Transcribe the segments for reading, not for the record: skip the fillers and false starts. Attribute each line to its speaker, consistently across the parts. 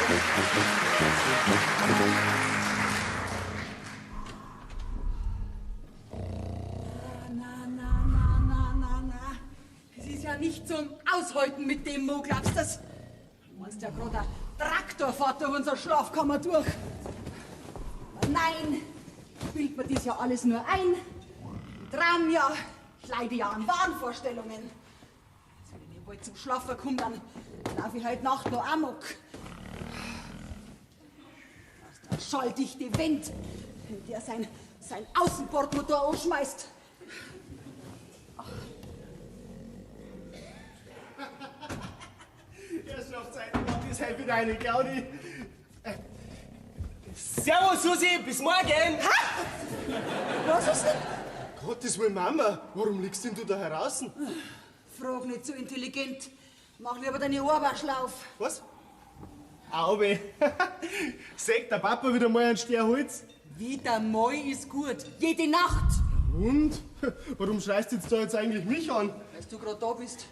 Speaker 1: Na. Es ist ja nicht zum Aushalten mit dem, Mo, glaubst du das? Du meinst ja gerade, ein Traktor fährt durch unsere Schlafkammer durch. Aber nein, bildet mir das ja alles nur ein. Traum ja, ich leide ja an Wahnvorstellungen. Also, wenn ich bald zum Schlafen komme, dann laufe ich heute Nacht noch amok. Der schalldichte Wind, der sein Außenbordmotor anschmeißt.
Speaker 2: Herrschaftszeiten, das ist halt wieder eine Gaudi. Servus, Susi, bis morgen!
Speaker 1: Ha? Was ist denn?
Speaker 2: Gottes Willen, Mama, warum liegst denn du da heraus?
Speaker 1: Frag nicht so intelligent. Mach lieber deine Ohrwaschel auf.
Speaker 2: Was? Aube. Sägt der Papa wieder mal ein Sternholz?
Speaker 1: Wieder mal ist gut. Jede Nacht.
Speaker 2: Und? Warum schreist du jetzt eigentlich mich an?
Speaker 1: Weil du gerade da bist.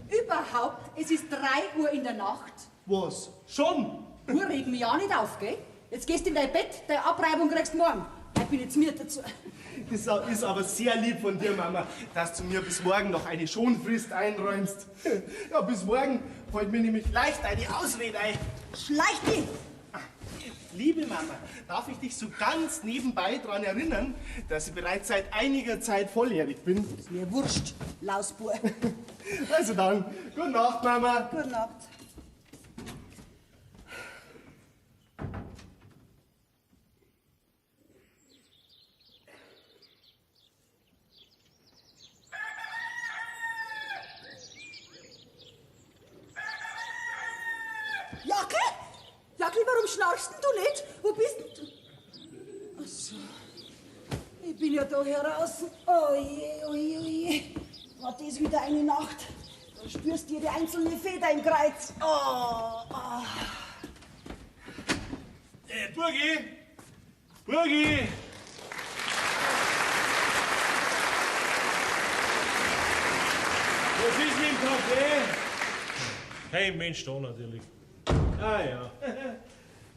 Speaker 1: Überhaupt, es ist 3 Uhr in der Nacht.
Speaker 2: Was? Schon?
Speaker 1: Du reg mich auch nicht auf, gell? Jetzt gehst in dein Bett, deine Abreibung kriegst morgen. Ich bin jetzt mir dazu.
Speaker 2: Das ist aber sehr lieb von dir, Mama, dass du mir bis morgen noch eine Schonfrist einräumst. Ja, bis morgen fällt mir nämlich leicht eine Ausrede ein.
Speaker 1: Schleich dich!
Speaker 2: Liebe Mama, darf ich dich so ganz nebenbei daran erinnern, dass ich bereits seit einiger Zeit volljährig bin?
Speaker 1: Ist mir wurscht, Lausbur.
Speaker 2: Also dann, gute Nacht, Mama.
Speaker 1: Gute Nacht. Jackel? Jackel, warum schnarchst denn du nicht? Wo bist denn du? Ach so. Ich bin ja da heraus. Oje. War das wieder eine Nacht? Da spürst du jede einzelne Feder im Kreuz.
Speaker 3: Burgi! Was ist mit dem Kaffee? Kein Mensch da natürlich. Ah ja.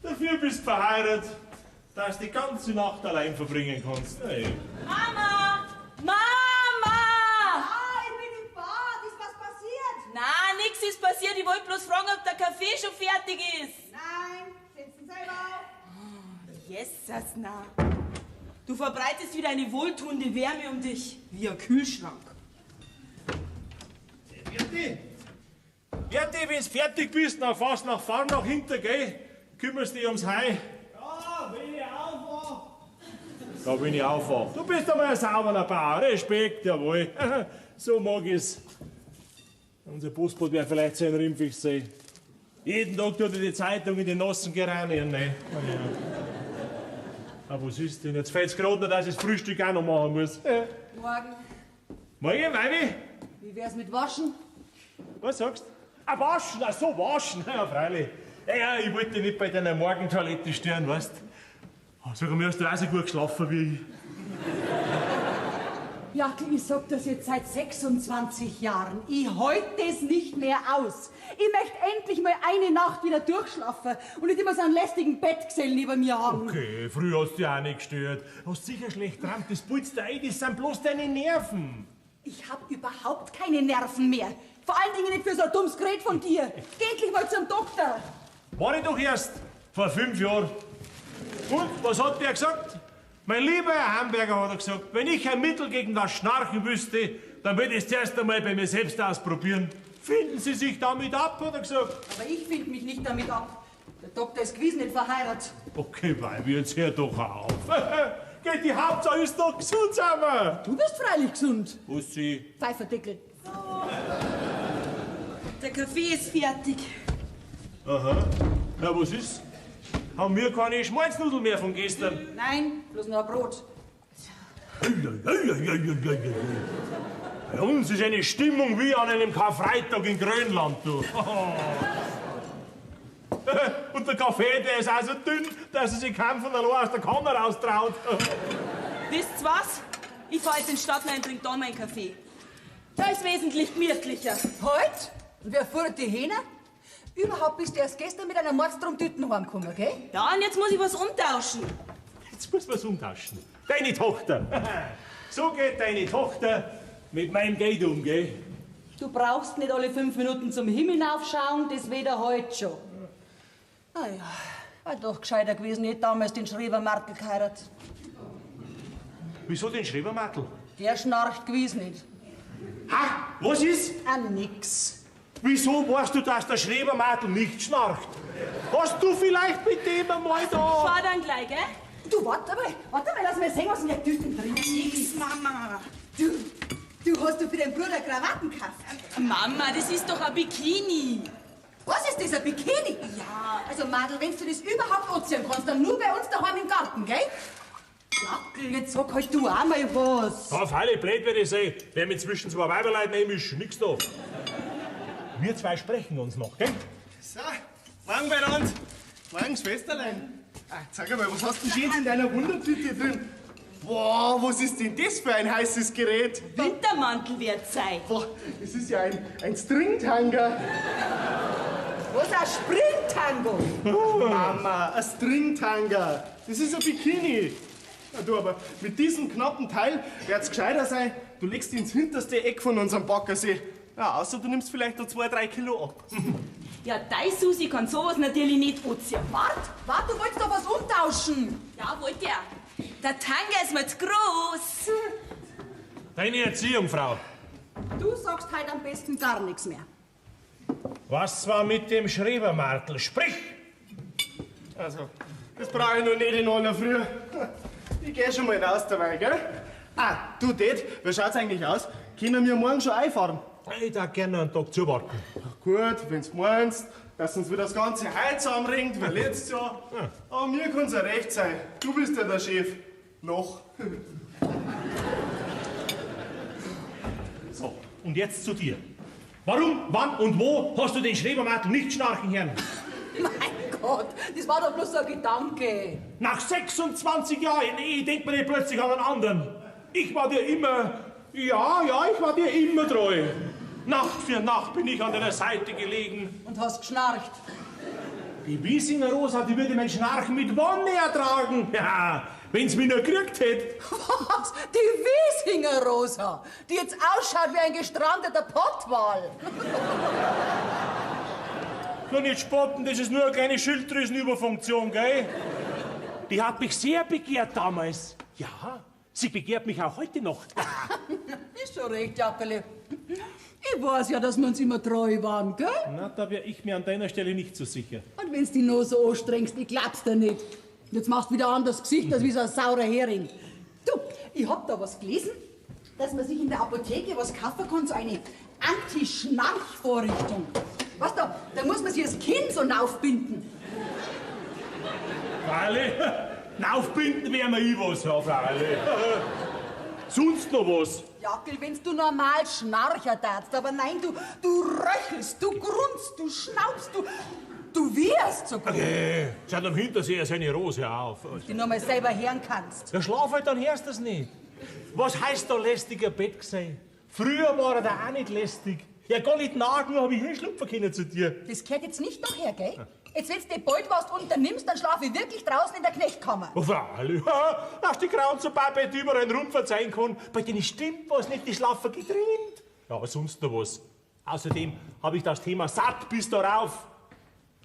Speaker 3: Dafür bist du verheiratet, dass du die ganze Nacht allein verbringen kannst. Hey.
Speaker 4: Mama! Mama!
Speaker 1: Ich bin im Bad. Ist was passiert?
Speaker 4: Na, nix ist passiert. Ich wollte bloß fragen, ob der Kaffee schon fertig ist.
Speaker 1: Nein, setzen selber auf.
Speaker 4: Jesus, na. Du verbreitest wieder eine wohltuende Wärme um dich. Wie ein Kühlschrank.
Speaker 3: Berti, wenn du fertig bist, dann fährst du nach vorn, nach hinten, gell? Kümmerst dich ums Hai.
Speaker 2: Ja, wenn ich aufwache.
Speaker 3: Da bin ich aufwach. Du bist einmal ein sauberer Bauer. Respekt, jawohl. So mag ich's. Unser Postbote wäre vielleicht so ein Rimpfisch sein. Jeden Tag tut er die Zeitung in die nassen Geranien. Ne? Aber was ist denn? Jetzt fällt's gerade noch, dass ich das Frühstück auch noch machen muss.
Speaker 1: Morgen.
Speaker 3: Morgen, Weibi?
Speaker 1: Wie wär's mit Waschen?
Speaker 3: Was sagst du? Ah, waschen, ach so, waschen. Ja, freilich. Ja, ich wollte dich nicht bei deiner Morgentoilette stören, weißt du? Sag mal, hast du auch so gut geschlafen wie ich?
Speaker 1: Jackel, ich sag das jetzt seit 26 Jahren. Ich halte das nicht mehr aus. Ich möchte endlich mal eine Nacht wieder durchschlafen und nicht immer so einen lästigen Bettgesellen neben mir haben.
Speaker 3: Okay, früher hast du dich auch nicht gestört. Hast sicher schlecht geträumt, das putzt dir ein, das sind bloß deine Nerven.
Speaker 1: Ich hab überhaupt keine Nerven mehr. Vor allen Dingen nicht für so ein dummes Gerät von dir. Geh endlich mal zum Doktor.
Speaker 3: War ich doch erst vor 5 Jahren. Und, was hat der gesagt? Mein lieber Herr Hamburger hat er gesagt, wenn ich ein Mittel gegen das Schnarchen wüsste, dann würde ich es zuerst einmal bei mir selbst ausprobieren. Finden Sie sich damit ab, hat er gesagt.
Speaker 1: Aber ich finde mich nicht damit ab. Der Doktor ist gewiss nicht verheiratet.
Speaker 3: Okay, Weibi, jetzt hör doch auf. Geht, die Hauptsache ist doch gesund, sind wir.
Speaker 1: Du bist freilich gesund.
Speaker 3: Was sie?
Speaker 1: Pfeiferdeckel.
Speaker 4: Der Kaffee ist fertig.
Speaker 3: Aha. Na, was ist? Haben wir keine Schmalznudeln mehr von gestern?
Speaker 1: Nein, bloß noch ein Brot.
Speaker 3: Bei uns ist eine Stimmung wie an einem Karfreitag in Grönland, du. Und der Kaffee, der ist auch so dünn, dass er sich kaum von allein aus der Kanne raustraut.
Speaker 4: Wisst ihr was? Ich fahr jetzt in den Stadtnein und trink da meinen Kaffee. Da ist wesentlich gemütlicher.
Speaker 1: Heute? Und wer fuhrt die Hähne? Überhaupt bist du erst gestern mit einer Mordstromtüten heimgekommen, gell?
Speaker 4: Ja, und jetzt muss ich was umtauschen.
Speaker 3: Jetzt muss man's umtauschen. Deine Tochter. So geht deine Tochter mit meinem Geld um, gell?
Speaker 1: Du brauchst nicht alle 5 Minuten zum Himmel aufschauen, das weder heute schon. Ah ja, war doch gescheiter gewesen, ich hätte damals den Schrebermartel geheiratet.
Speaker 3: Wieso den Schrebermartel?
Speaker 1: Der schnarcht gewiss nicht.
Speaker 3: Ha, was ist?
Speaker 1: Nix.
Speaker 3: Wieso weißt du, dass der Schrebermartel nicht schnarcht? Hast du vielleicht mit dem einmal da...
Speaker 4: Fahr dann gleich, gell?
Speaker 1: Du, warte mal, lass mal sehen, was in der Tüte drin ist.
Speaker 4: Nix, Mama.
Speaker 1: Du hast für deinen Bruder Krawatten gekauft.
Speaker 4: Mama, das ist doch ein Bikini.
Speaker 1: Was ist das, ein Bikini? Ja. Also, Madel, wenn du das überhaupt anziehen kannst, dann nur bei uns daheim im Garten, gell? Jackel, jetzt sag halt du auch mal was.
Speaker 3: Auf alle blöd werde ich sein. Wer mit zwischen zwei Weiberleuten einmischen, nix da. Wir zwei sprechen uns noch, gell?
Speaker 2: So, morgen bei uns. Morgen Schwesterlein. Sag mal, was hast du denn in deiner Wundertüte drin? Boah, was ist denn das für ein heißes Gerät?
Speaker 4: Wintermantel wird Zeit.
Speaker 2: Boah, das ist ja ein Stringtanger.
Speaker 1: Was, ein Springtango?
Speaker 2: Oh, Mama, ein Stringtanger. Das ist ein Bikini. Ja, du, aber mit diesem knappen Teil wird's gescheiter sein, du legst ihn ins hinterste Eck von unserem Baggersee. Ja, außer du nimmst vielleicht noch 2-3 Kilo ab.
Speaker 4: Ja, dein Susi kann sowas natürlich nicht anziehen.
Speaker 1: Wart, du wolltest doch was umtauschen.
Speaker 4: Ja, wollt ihr. Der Tanga ist mir zu groß.
Speaker 3: Deine Erziehung, Frau.
Speaker 1: Du sagst halt am besten gar nichts mehr.
Speaker 3: Was war mit dem Schrebermartel? Sprich!
Speaker 2: Also, das brauche ich noch nicht in aller Früh. Ich geh schon mal raus dabei, gell? Ah, du, Dad, wie schaut's eigentlich aus? Können wir morgen schon einfahren?
Speaker 3: Ich darf gerne einen Tag zuwarten.
Speaker 2: Gut, wenn's meinst, dass uns wieder das ganze Heu zusammenringt, wie letztes Jahr. Aber mir kann's ja recht sein. Du bist ja der Chef. Noch.
Speaker 3: So, und jetzt zu dir. Warum, wann und wo hast du den Schrebermartel nicht schnarchen hören?
Speaker 1: Mein Gott, das war doch bloß so ein Gedanke.
Speaker 3: Nach 26 Jahren Ehe denkt man nicht plötzlich an einen anderen. Ich war dir immer, ich war dir immer treu. Nacht für Nacht bin ich an deiner Seite gelegen.
Speaker 1: Und hast geschnarcht.
Speaker 3: Die Wiesinger Rosa, die würde mein Schnarchen mit Wonne ertragen. Ja, wenn's mich nur gekriegt hätte.
Speaker 1: Was? Die Wiesinger Rosa, die jetzt ausschaut wie ein gestrandeter Pottwal.
Speaker 3: Nur nicht spotten, das ist nur eine kleine Schilddrüsenüberfunktion, gell? Die hat mich sehr begehrt damals. Ja, sie begehrt mich auch heute noch.
Speaker 1: Ist schon recht, Jackerle. Ich weiß ja, dass wir uns immer treu waren, gell?
Speaker 3: Na, da wäre ich mir an deiner Stelle nicht so sicher.
Speaker 1: Und wenn's die noch so anstrengst, ich glaub's dir nicht. Jetzt machst du wieder ein anderes Gesicht, als wie so ein saurer Hering. Du, ich hab da was gelesen, dass man sich in der Apotheke was kaufen kann, so eine Anti-Schnarch-Vorrichtung. Weißt du, da muss man sich das Kinn so aufbinden.
Speaker 3: Fraule, aufbinden wäre mir ich was, Frau Fraule. Sonst noch was?
Speaker 1: Jackel, wenn's du normal Schnarcher darfst, aber nein, du röchelst, du grunzt, du schnaubst, du wirst sogar.
Speaker 3: Okay, schau am Hintersee seine Rose auf.
Speaker 1: Die nur mal selber hören kannst.
Speaker 3: Ja, schlaf halt, dann hörst du das nicht. Was heißt da lästiger Bett gesehen? Früher war er da auch nicht lästig. Ja, gar nicht nagen, hab ich hinschlupfen können zu dir.
Speaker 1: Das gehört jetzt nicht noch her, gell? Jetzt, wenn's dir bald was unternimmst, dann schlaf ich wirklich draußen in der Knechtkammer.
Speaker 3: Oh, Fraule, dass die Grauen zum Bett überall einen Rund verzeihen kann, bei denen stimmt was nicht, die schlafen getrennt. Ja, aber sonst noch was. Außerdem habe ich das Thema satt bis darauf.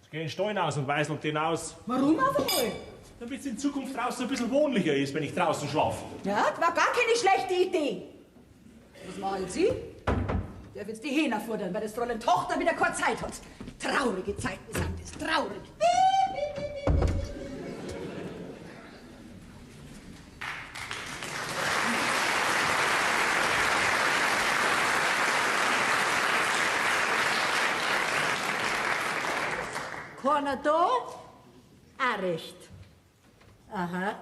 Speaker 3: Ich gehe in den Stall aus und weißel den aus.
Speaker 1: Warum auf einmal?
Speaker 3: Damit es in Zukunft draußen ein bisschen wohnlicher ist, wenn ich draußen schlafe.
Speaker 1: Ja, das war gar keine schlechte Idee. Was machen jetzt Sie? Der wird jetzt die Hähner fordern, weil das Fräulein Tochter wieder keine Zeit hat. Traurige Zeiten sind das, traurig.
Speaker 5: Keiner da? Auch recht. Aha,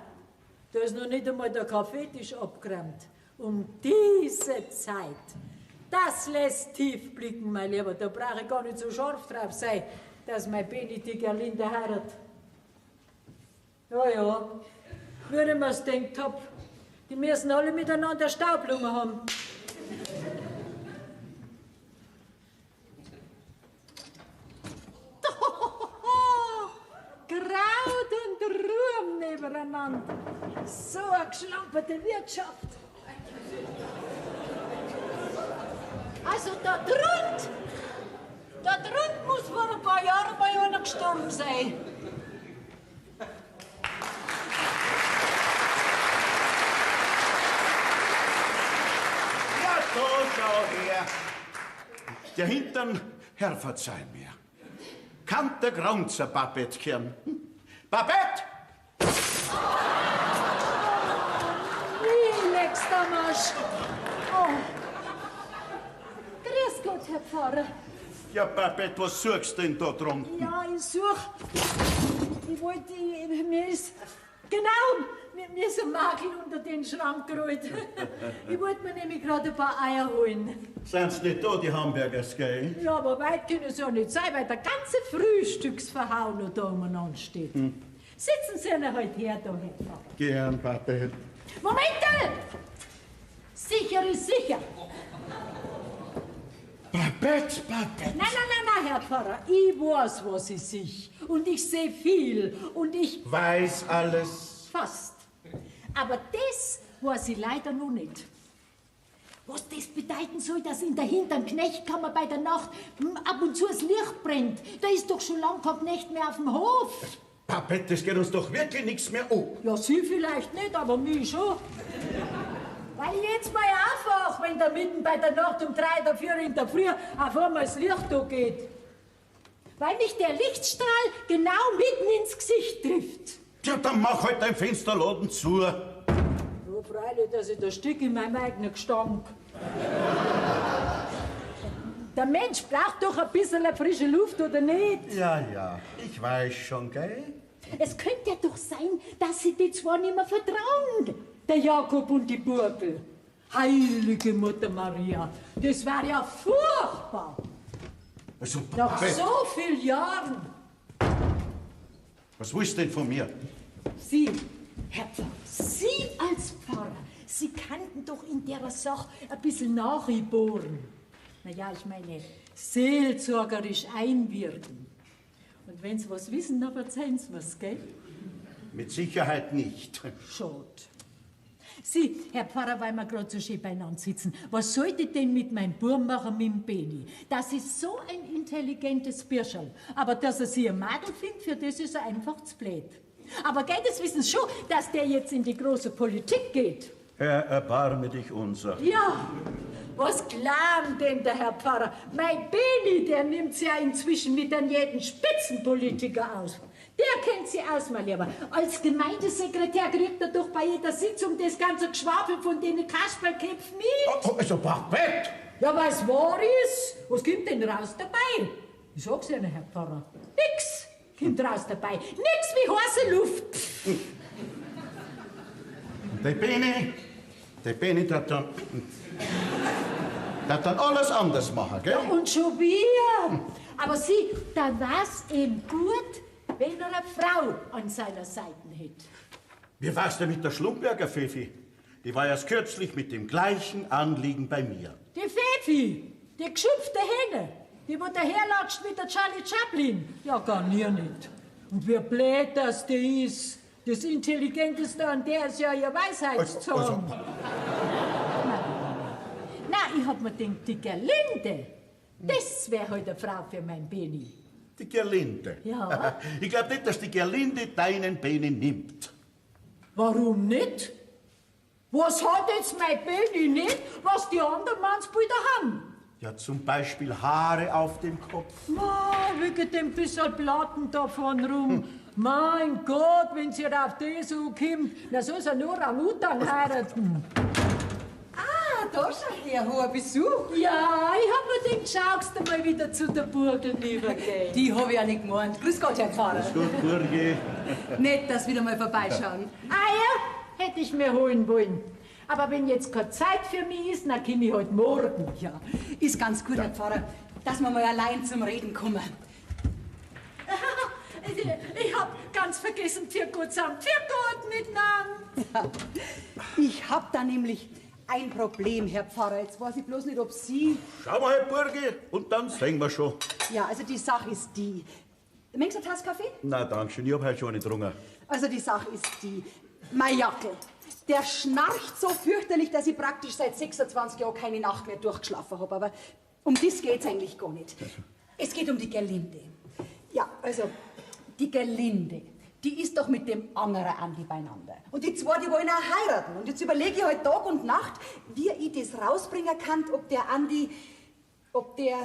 Speaker 5: da ist noch nicht einmal der Kaffeetisch abgeräumt. Um diese Zeit. Das lässt tief blicken, mein Lieber. Da brauche ich gar nicht so scharf drauf sein, dass mein Beni die Gerlinde heiratet. Ja, wie ich mir's gedacht hab. Die müssen alle miteinander Staubblumen haben. miteinander. So eine geschlamperte Wirtschaft. Also da drunten muss vor ein paar Jahren mal einer gestorben sein.
Speaker 6: Ja, da, schau her. Der Hintern, Herr, verzeih mir. Kann der Grunzer Babett kehren? Babett!
Speaker 5: Wie leckster Marsch. Oh. Grüß Gott, Herr Pfarrer.
Speaker 6: Ja, Babett, was suchst du denn da drunten?
Speaker 5: Ja, ich such. Mir ist. Genau, mir ist ein Makel unter den Schrank gerollt. Ich wollte mir nämlich gerade ein paar Eier holen.
Speaker 6: Sind's nicht da, die Hamburgers, gell?
Speaker 5: Ja, aber weit können es ja nicht sein, weil der ganze Frühstücksverhau noch da umeinander steht. Sitzen Sie ihn halt her, da, Herr Pfarrer.
Speaker 6: Gern, Babett.
Speaker 5: Momentel! Sicher ist sicher.
Speaker 6: Babett, Babett.
Speaker 5: Nein, Herr Pfarrer. Ich weiß, was ich sehe. Und ich sehe viel. Und ich
Speaker 6: Weiß alles.
Speaker 5: fast. Aber das weiß ich leider noch nicht. Was das bedeuten soll, dass in der hinteren Knechtkammer bei der Nacht ab und zu das Licht brennt. Da ist doch schon lang kein Knecht mehr auf dem Hof.
Speaker 6: Babett, das geht uns doch wirklich nichts mehr an.
Speaker 5: Ja, Sie vielleicht nicht, aber mich schon. Weil ich jetzt mal aufwach, wenn da mitten bei der Nacht um 3 oder 4 in der Früh auf einmal das Licht da geht. Weil mich der Lichtstrahl genau mitten ins Gesicht trifft.
Speaker 6: Ja, dann mach halt dein Fensterladen zu.
Speaker 5: Ja, freilich, dass ich da stick in meinem eigenen Gestank. Der Mensch braucht doch ein bisschen frische Luft, oder nicht?
Speaker 6: Ja, ich weiß schon, gell?
Speaker 5: Es könnte ja doch sein, dass sie die zwei nicht mehr vertrauen. Der Jakob und die Burgel. Heilige Mutter Maria, das wäre ja furchtbar.
Speaker 6: Also,
Speaker 5: Nach
Speaker 6: Babett,
Speaker 5: so vielen Jahren.
Speaker 6: was willst du denn von mir?
Speaker 5: Sie, Herr Pfarrer, Sie als Pfarrer, Sie kannten doch in der Sache ein bisschen nachbohren. Naja, ich meine, seelsorgerisch einwirken. Und wenn Sie was wissen, dann erzählen Sie mir's, gell?
Speaker 6: Mit Sicherheit nicht.
Speaker 5: Schade. Sie, Herr Pfarrer, weil wir gerade so schön beieinander sitzen, was sollte ich denn mit meinem Burm machen, mit dem Beni? Das ist so ein intelligentes Bürscherl. Aber dass er sie ein Madel findet, für das ist er einfach zu blöd. Aber gell, das wissen Sie schon, dass der jetzt in die große Politik geht.
Speaker 6: Herr, erbarme dich unser.
Speaker 5: Ja, was glauben denn der Herr Pfarrer? Mein Beni, der nimmt's ja inzwischen mit an jeden Spitzenpolitiker aus. Der kennt sie aus, mein Lieber. Als Gemeindesekretär kriegt er doch bei jeder Sitzung das ganze Geschwafel von den Kasperlköpfen mit.
Speaker 6: Also, Babett!
Speaker 5: Ja, weil's wahr ist. Was kommt denn raus dabei? Ich sag's Ihnen, Herr Pfarrer. Nix kommt raus dabei. Nix wie heiße Luft.
Speaker 6: Der Beni, der dann alles anders machen, gell?
Speaker 5: Und schon wir. Aber Sie, da war's eben gut, wenn er eine Frau an seiner Seite hätte.
Speaker 6: Wie war's denn mit der Schlumberger Pfeffi? Die war erst kürzlich mit dem gleichen Anliegen bei mir.
Speaker 5: Die Pfeffi, die geschupfte Henne, die wo daherlatscht wie der Charlie Chaplin. Ja, gar nicht. Und wie blöd das die ist. Das Intelligenteste an der ist ja ihr Weisheitszahn. Nein, ich hab mir gedacht, die Gerlinde, das wäre halt eine Frau für mein Beni.
Speaker 6: Die Gerlinde.
Speaker 5: Ja.
Speaker 6: Ich glaube nicht, dass die Gerlinde deinen Beni nimmt.
Speaker 5: Warum nicht? Was hat jetzt mein Beni nicht, was die anderen Mannsbilder haben?
Speaker 6: Ja, zum Beispiel Haare auf dem Kopf.
Speaker 5: Wegen dem bisschen Platten da vorn rum. Mein Gott, wenn sie auf das kommt, dann soll sie nur am Utan heiraten.
Speaker 1: Da schon her, hoher Besuch.
Speaker 5: Ja, ich hab mir gedacht, schaust du mal wieder zu der Burgel rübergehen.
Speaker 1: Die habe ich ja nicht gemeint. Grüß Gott, Herr Pfarrer.
Speaker 6: Gut, Burgi.
Speaker 1: Nett, dass Sie wieder mal vorbeischauen.
Speaker 5: Eier hätte ich mir holen wollen. Aber wenn jetzt keine Zeit für mich ist, dann komm ich halt morgen.
Speaker 1: Ja, ist ganz gut, Herr Pfarrer, dass wir mal allein zum Reden kommen.
Speaker 5: Ich hab ganz vergessen, für Gott zusammen, für Gott miteinander.
Speaker 1: Ich hab da nämlich ein Problem, Herr Pfarrer. Jetzt weiß ich bloß nicht, ob Sie...
Speaker 6: Schau mal, Herr Burgi, und dann sehen wir schon.
Speaker 1: Ja, also die Sache ist die... Möchtest du eine Tasse Kaffee?
Speaker 6: Na, danke schön, ich hab heute schon nicht getrunken.
Speaker 1: Also die Sache ist die... Mein Jackel, der schnarcht so fürchterlich, dass ich praktisch seit 26 Jahren keine Nacht mehr durchgeschlafen habe. Aber um das geht's eigentlich gar nicht. Es geht um die Gerlinde. Ja, also, die Gerlinde, die ist doch mit dem anderen Andi beieinander. Und die zwei, die wollen auch heiraten. Und jetzt überlege ich halt Tag und Nacht, wie ich das rausbringen kann, ob der Andi, ob der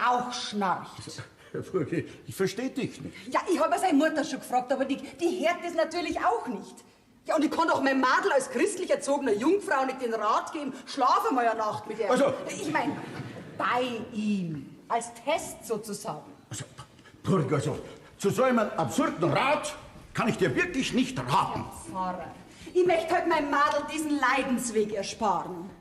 Speaker 1: auch schnarcht.
Speaker 6: Herr Burgi, ich verstehe dich nicht.
Speaker 1: Ja, ich habe seine Mutter schon gefragt, aber die hört das natürlich auch nicht. Ja, und ich kann doch mein Madel als christlich erzogener Jungfrau nicht den Rat geben, schlaf einmal eine Nacht mit ihr.
Speaker 6: Also.
Speaker 1: Ich meine, bei ihm. Als Test sozusagen.
Speaker 6: Also, Burgi, also, zu so einem absurden Rat kann ich dir wirklich nicht raten.
Speaker 1: Pfarrer, ich möchte halt meinem Madel diesen Leidensweg ersparen.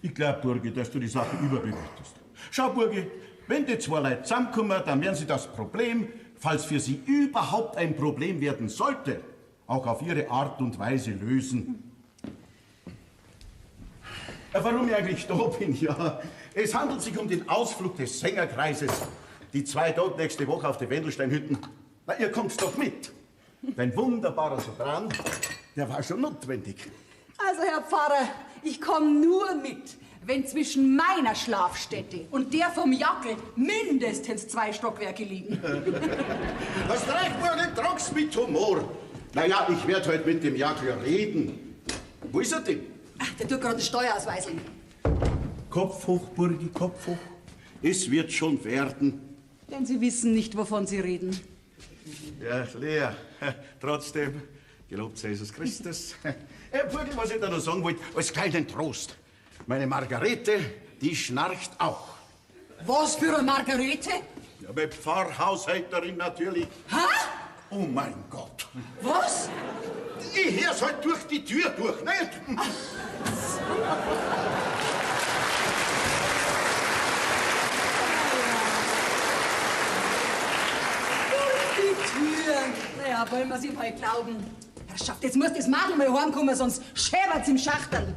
Speaker 6: Ich glaube, Burgi, dass du die Sache überbewertest. Schau, Burgi, wenn die zwei Leute zusammenkommen, dann werden sie das Problem, falls für sie überhaupt ein Problem werden sollte, auch auf ihre Art und Weise lösen. Warum ich eigentlich da bin? Ja, es handelt sich um den Ausflug des Sängerkreises. Die 2 Tage nächste Woche auf die Wendelsteinhütten. Na, ihr kommt doch mit. Dein wunderbarer Sopran, der war schon notwendig.
Speaker 1: Also, Herr Pfarrer, ich komme nur mit, wenn zwischen meiner Schlafstätte und der vom Jackel mindestens 2 Stockwerke liegen.
Speaker 6: Hast recht, Burgi, trag's mit Humor. Naja, ich werde heute mit dem Jackel reden. Wo ist er denn?
Speaker 1: Ach, der tut gerade den Steuerausweis hin.
Speaker 6: Kopf hoch, Burgi, Kopf hoch. Es wird schon werden.
Speaker 1: Denn Sie wissen nicht, wovon Sie reden.
Speaker 6: Ja, Lea, trotzdem, gelobt sei Jesus Christus. Burgi, was ich da noch sagen wollte, als kleinen Trost. Meine Margarete, die schnarcht auch.
Speaker 1: Was für eine Margarete?
Speaker 6: Ja, meine Pfarrhaushälterin natürlich.
Speaker 1: Hä?
Speaker 6: Oh mein Gott.
Speaker 1: Was?
Speaker 6: Ich hör's halt durch die Tür durch, nicht?
Speaker 1: Die Tür. Naja, wollen wir sie mal glauben. Herrschaft, jetzt muss das Madel mal heimkommen, sonst schäbert's im Schachtel.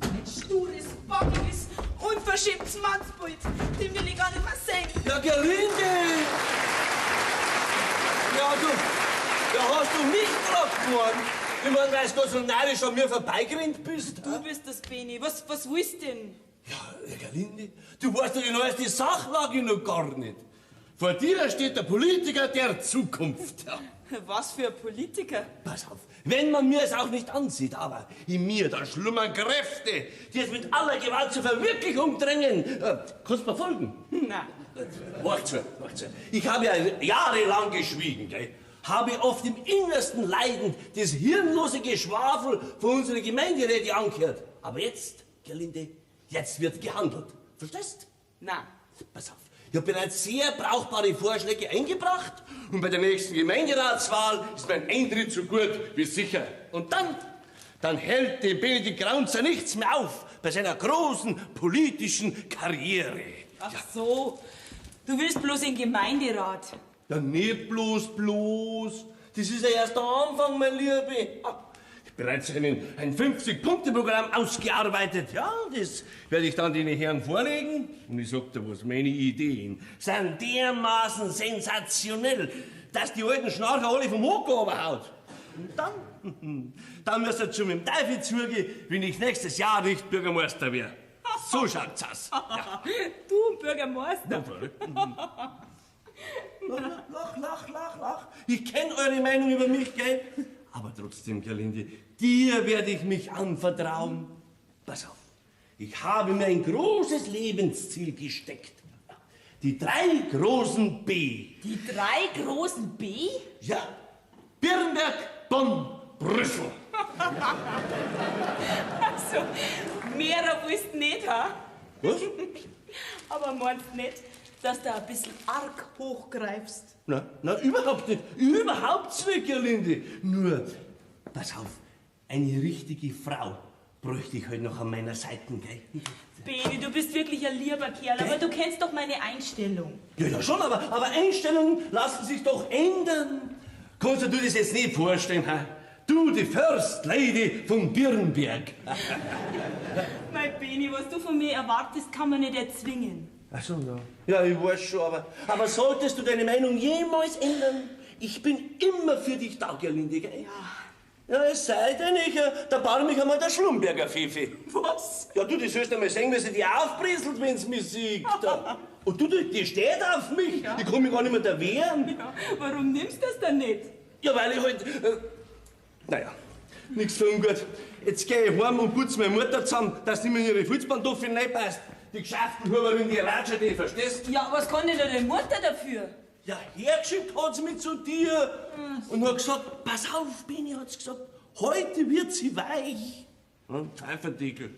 Speaker 4: Ein stures, bockiges, unverschämtes Mannsbild, den will ich gar nicht mehr sehen.
Speaker 7: Ja, Gerlinde! Ja, da hast du mich gefragt worden. Ich mein, weil du so neidisch an mir vorbeigerannt bist.
Speaker 4: Du bist das, Beni. Was willst du denn?
Speaker 7: Ja, Gerlinde, du weißt doch die neueste Sachlage noch gar nicht. Vor dir steht der Politiker der Zukunft. Ja.
Speaker 4: Was für ein Politiker?
Speaker 7: Pass auf, wenn man mir es auch nicht ansieht, aber in mir, da schlummern Kräfte, die es mit aller Gewalt zur Verwirklichung drängen. Kannst du mir folgen?
Speaker 4: Nein.
Speaker 7: Wart zu. Ich habe ja jahrelang geschwiegen, gell? Habe oft im innersten Leiden das hirnlose Geschwafel von unserer Gemeinderäte angehört. Aber jetzt, Gerlinde, jetzt wird gehandelt. Verstehst?
Speaker 4: Nein.
Speaker 7: Pass auf. Ich habe bereits sehr brauchbare Vorschläge eingebracht und bei der nächsten Gemeinderatswahl ist mein Eintritt so gut wie sicher. Und dann hält dem Benedikt Graunzer nichts mehr auf bei seiner großen politischen Karriere.
Speaker 4: Ach so, du willst bloß in den Gemeinderat.
Speaker 7: Ja, nicht bloß. Das ist ja erst der Anfang, mein Liebe. Ich habe bereits ein 50-Punkte-Programm ausgearbeitet. Ja, das werde ich dann den Herren vorlegen. Und ich sag dir was, meine Ideen sind dermaßen sensationell, dass die alten Schnarcher alle vom Hocker runterhaut. Und dann müsst ihr zu meinem Teufel zugehen, wenn ich nächstes Jahr nicht Bürgermeister wäre. So schaut's aus. Ja.
Speaker 4: Du und Bürgermeister.
Speaker 7: Lach. Ich kenne eure Meinung über mich, gell? Aber trotzdem, Gerlinde, dir werde ich mich anvertrauen. Pass auf, ich habe mir ein großes Lebensziel gesteckt. Die 3 großen B.
Speaker 4: Die 3 großen B?
Speaker 7: Ja, Birnberg, Bonn, Brüssel.
Speaker 4: Also, mehrer willst du nicht, ha?
Speaker 7: Was?
Speaker 4: Aber meinst nicht, dass du ein bisschen arg hochgreifst?
Speaker 7: Na, überhaupt nicht. Überhaupt nicht, Gerlinde. Nur, pass auf, eine richtige Frau bräuchte ich heute noch an meiner Seite, gell?
Speaker 4: Beni, du bist wirklich ein lieber Kerl, aber du kennst doch meine Einstellung.
Speaker 7: Ja, schon, aber Einstellungen lassen sich doch ändern. Kannst du dir das jetzt nicht vorstellen, ha? Du, die First Lady von Birnberg.
Speaker 4: Mein Beni, was du von mir erwartest, kann man nicht erzwingen.
Speaker 7: Ach so, ja. Ja, ich weiß schon, aber solltest du deine Meinung jemals ändern, ich bin immer für dich da, Gerlinde, gell? Ja, es sei denn, da baue mich einmal der Schlumberger Fifi.
Speaker 4: Was?
Speaker 7: Ja, du, das sollst du mal sehen, wie sie die aufbrisselt, wenn sie mich sieht. Und du, die steht auf mich. Ja. Die kann mich gar nicht mehr da wehren.
Speaker 4: Ja, warum nimmst du das dann nicht?
Speaker 7: Ja, weil ich halt... naja, nichts für ungut. Jetzt geh ich heim und putz meine Mutter zusammen, dass die mir in ihre Fußpantoffeln nicht passt. Die geschafften Huberin, die Ratscher, die, verstehst?
Speaker 4: Ja, was kann denn deine Mutter dafür?
Speaker 7: Ja, hergeschickt hat sie mich zu dir und hat gesagt, pass auf, Beni, hat sie gesagt, heute wird sie weich. Pfeifendickel.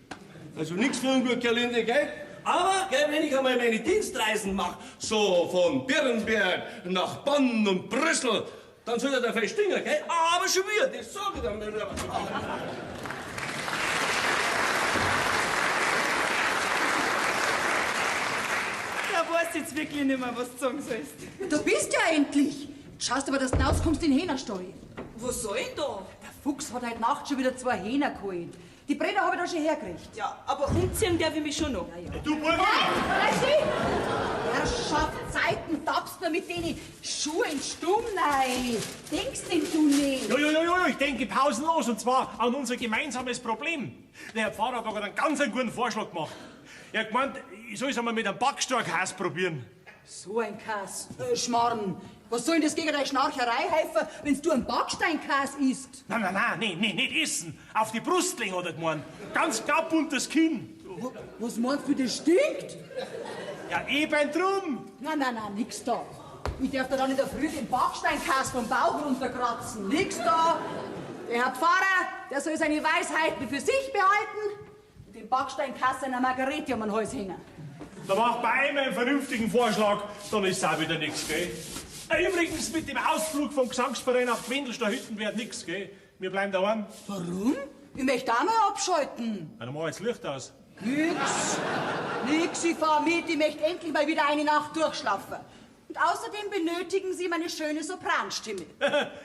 Speaker 7: Also nichts für ungut, Gerlinde, gell? Aber, gell, wenn ich einmal meine Dienstreisen mache, so von Birnberg nach Bonn und Brüssel, dann soll er da vielleicht stingen, gell? Aber schon wieder, das sag ich dann.
Speaker 4: Da weißt du jetzt wirklich nicht mehr, was du sagen sollst.
Speaker 1: Du bist ja endlich. Schaust aber, dass du rauskommst in den Hähnerstall.
Speaker 4: Was soll ich da?
Speaker 1: Der Fuchs hat heute Nacht schon wieder 2 Hähner geholt. Die Bretter habe ich da schon hergekriegt.
Speaker 4: Ja, aber umziehen darf ich mich schon noch.
Speaker 3: Du Burger!
Speaker 1: Herrschaft, Zeiten, tappst du mit denen Schuhen stumm rein. Denkst denn du nicht?
Speaker 3: Jo, ich denke pausenlos, und zwar an unser gemeinsames Problem. Der Herr Pfarrer hat aber einen ganz guten Vorschlag gemacht. Er hat gemeint, ich soll es einmal mit einem Backsteinkäse probieren.
Speaker 1: So ein Käse, Schmarrn. Was soll denn das gegen deine Schnarcherei helfen, wenn du einen Backsteinkäse isst?
Speaker 3: Nein, nicht essen. Auf die Brust legen, hat er gemeint. Ganz buntes Kinn.
Speaker 1: Was meinst du, das stinkt?
Speaker 3: Ja, eben drum.
Speaker 1: Nein, nix da. Ich darf da nicht in der Früh den Backsteinkäse vom Bauch runterkratzen. Nix da. Der Herr Pfarrer, der soll seine Weisheiten für sich behalten und den Backsteinkäse einer Margarete um den Hals hängen.
Speaker 3: Da macht bei ihm einen vernünftigen Vorschlag, dann ist auch wieder nichts, gell? Übrigens, mit dem Ausflug vom Gesangsverein auf die Wendelster Hütten wird nichts, gell? Wir bleiben daheim.
Speaker 1: Warum? Ich möchte auch mal abschalten.
Speaker 3: Dann mach jetzt Licht aus.
Speaker 1: Nix, ich fahr mit. Ich möchte endlich mal wieder eine Nacht durchschlafen. Und außerdem benötigen Sie meine schöne Sopranstimme.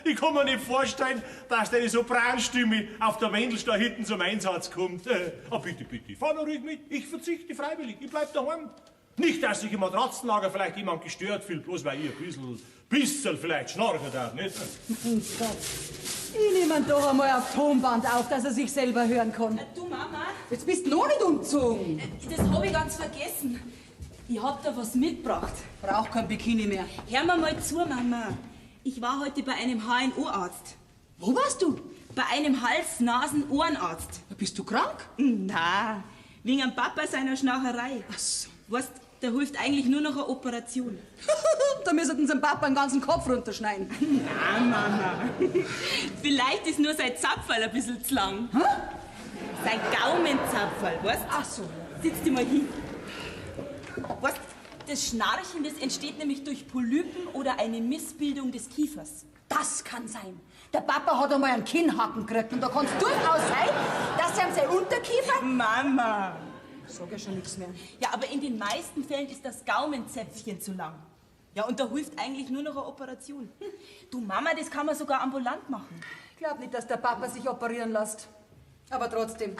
Speaker 3: Ich kann mir nicht vorstellen, dass deine Sopranstimme auf der Wendelster Hütten zum Einsatz kommt. Bitte, fahr nur ruhig mit. Ich verzichte freiwillig. Ich bleib daheim. Nicht, dass sich im Matratzenlager vielleicht jemand gestört fühlt, bloß weil ich ein bisschen vielleicht schnarchen darf, nicht?
Speaker 1: Ich nehme ihn doch einmal auf Tonband auf, dass er sich selber hören kann.
Speaker 4: Du, Mama,
Speaker 1: Jetzt bist du noch nicht umgezogen.
Speaker 4: das habe ich ganz vergessen. Ich hab da was mitgebracht.
Speaker 1: Brauch kein Bikini mehr.
Speaker 4: Hör mir mal zu, Mama. Ich war heute bei einem HNO-Arzt.
Speaker 1: Wo warst du?
Speaker 4: Bei einem Hals-Nasen-Ohrenarzt.
Speaker 1: Bist du krank?
Speaker 4: Na, wegen am Papa seiner Schnarcherei.
Speaker 1: Ach so.
Speaker 4: Weißt, da hilft eigentlich nur noch eine Operation.
Speaker 1: Da müssen unseren Papa den ganzen Kopf runterschneiden.
Speaker 4: Na, Mama. Vielleicht ist nur sein Zapferl ein bisschen zu lang.
Speaker 1: Hä?
Speaker 4: Sein Gaumenzapferl, weißt?
Speaker 1: Ach so.
Speaker 4: Sitz dir mal hin. Weißt, das Schnarchen, das entsteht nämlich durch Polypen oder eine Missbildung des Kiefers.
Speaker 1: Das kann sein. Der Papa hat einmal einen Kinnhaken gekriegt und da kann es durchaus sein, dass er sein Unterkiefer...
Speaker 4: Mama!
Speaker 1: Sag ja schon nichts mehr.
Speaker 4: Ja, aber in den meisten Fällen ist das Gaumenzäpfchen zu lang. Ja, und da hilft eigentlich nur noch eine Operation. Du Mama, das kann man sogar ambulant machen.
Speaker 1: Ich glaub nicht, dass der Papa sich operieren lässt. Aber trotzdem.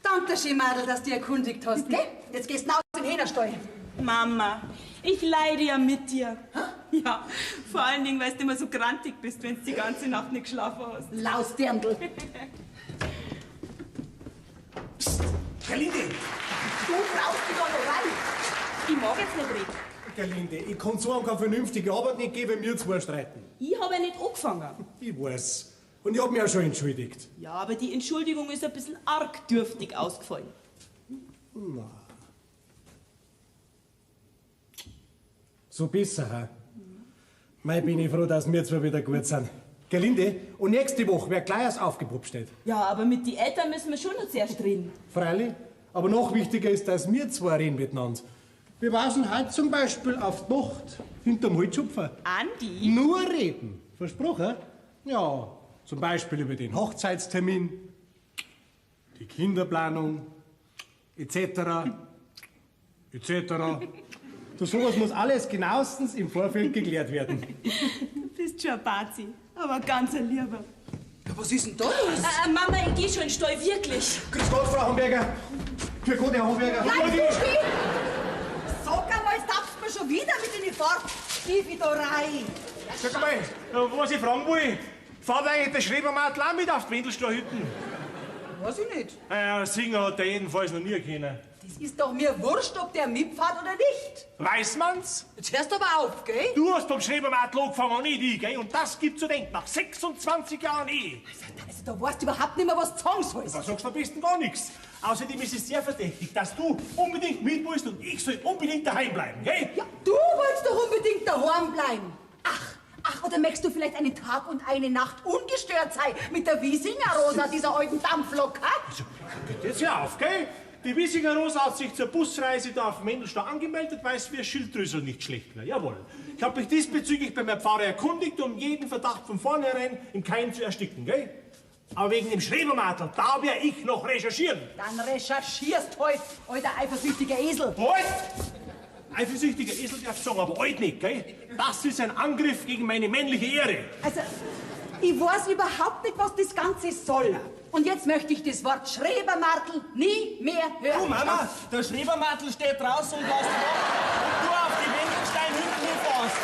Speaker 1: Danke, Schimadl, dass du erkundigt hast, gell? Jetzt gehst du raus in den Hähnerstall.
Speaker 4: Mama, ich leide ja mit dir. Ja, vor allen Dingen, weil du immer so grantig bist, wenn du die ganze Nacht nicht geschlafen hast.
Speaker 1: Lausdirndl.
Speaker 3: Gerlinde!
Speaker 1: Du brauchst dich doch noch rein.
Speaker 4: Ich mag jetzt nicht reden.
Speaker 8: Gerlinde, ich kann so keine vernünftige Arbeit nicht geben, wenn wir zwei streiten.
Speaker 4: Ich habe ja nicht angefangen.
Speaker 8: Ich weiß. Und ich hab mich auch schon entschuldigt.
Speaker 4: Ja, aber die Entschuldigung ist ein bisschen arg dürftig ausgefallen.
Speaker 8: Na. So besser, ha? Mei, bin ich froh, dass wir zwei wieder gut sind. Gerlinde, und nächste Woche wird gleich das Aufgebot steht.
Speaker 4: Ja, aber mit den Eltern müssen wir schon noch zuerst reden.
Speaker 8: Freilich. Aber noch wichtiger ist, dass wir zwei reden miteinander. Wir weisen heute zum Beispiel auf die Nacht hinterm Holzschupfer.
Speaker 4: Andi?
Speaker 8: Nur reden. Versprochen? Ja. Zum Beispiel über den Hochzeitstermin, die Kinderplanung, etc. Das sowas muss alles genauestens im Vorfeld geklärt werden.
Speaker 4: Du bist schon ein Bazi, aber ganz ein Lieber.
Speaker 1: Ja, was ist denn da los?
Speaker 4: Mama, ich geh schon in den Stall, wirklich.
Speaker 8: Grüß Gott, Frau Hamburger. Für Gott, Herr Hamburger.
Speaker 1: Bleib stehen! Sag einmal, tappst du mir schon wieder mit in die Fahrtstiefel da rein.
Speaker 3: Sag mal, was ich fragen will, fährt eigentlich der Schrebermatl auch mit auf die Wendelsteinhütten?
Speaker 1: Weiß ich nicht.
Speaker 3: Ja, singen hat er jedenfalls noch nie können.
Speaker 1: Das ist doch mir wurscht, ob der mitfährt oder nicht.
Speaker 3: Weiß man's?
Speaker 1: Jetzt hörst du aber auf, gell?
Speaker 3: Du hast beim Schrebermatl angefangen und nicht ich, gell? Und das gibt zu denken, nach 26 Jahren eh.
Speaker 1: Also, da weißt du überhaupt nicht mehr, was du sagen sollst.
Speaker 3: Da sagst du am besten gar nichts. Außerdem ist es sehr verdächtig, dass du unbedingt mit willst und ich soll unbedingt daheim bleiben, gell?
Speaker 1: Ja, du wolltest doch unbedingt daheim bleiben. Ach, oder möchtest du vielleicht einen Tag und eine Nacht ungestört sein mit der Wiesinger Rosa, dieser alten Dampflok, ha?
Speaker 3: Also, geht jetzt ja auf, gell? Die Wiesinger Rosa hat sich zur Busreise da auf Mendelstein angemeldet, weil es für Schilddrüsel nicht schlecht wäre. Jawohl. Ich habe mich diesbezüglich bei meinem Pfarrer erkundigt, um jeden Verdacht von vornherein im Keim zu ersticken, gell? Aber wegen dem Schrebermatl, da werde ich noch recherchieren.
Speaker 1: Dann recherchierst halt, alter eifersüchtiger Esel.
Speaker 3: Halt! Eifersüchtiger Esel darf sagen, aber alt nicht, gell? Das ist ein Angriff gegen meine männliche Ehre.
Speaker 1: Also, ich weiß überhaupt nicht, was das Ganze soll. Und jetzt möchte ich das Wort Schrebermatl nie mehr hören.
Speaker 7: Du, Mama, der Schrebermatl steht draußen und lässt ab. Und du auf die Wendelsteinhütten hinfährst.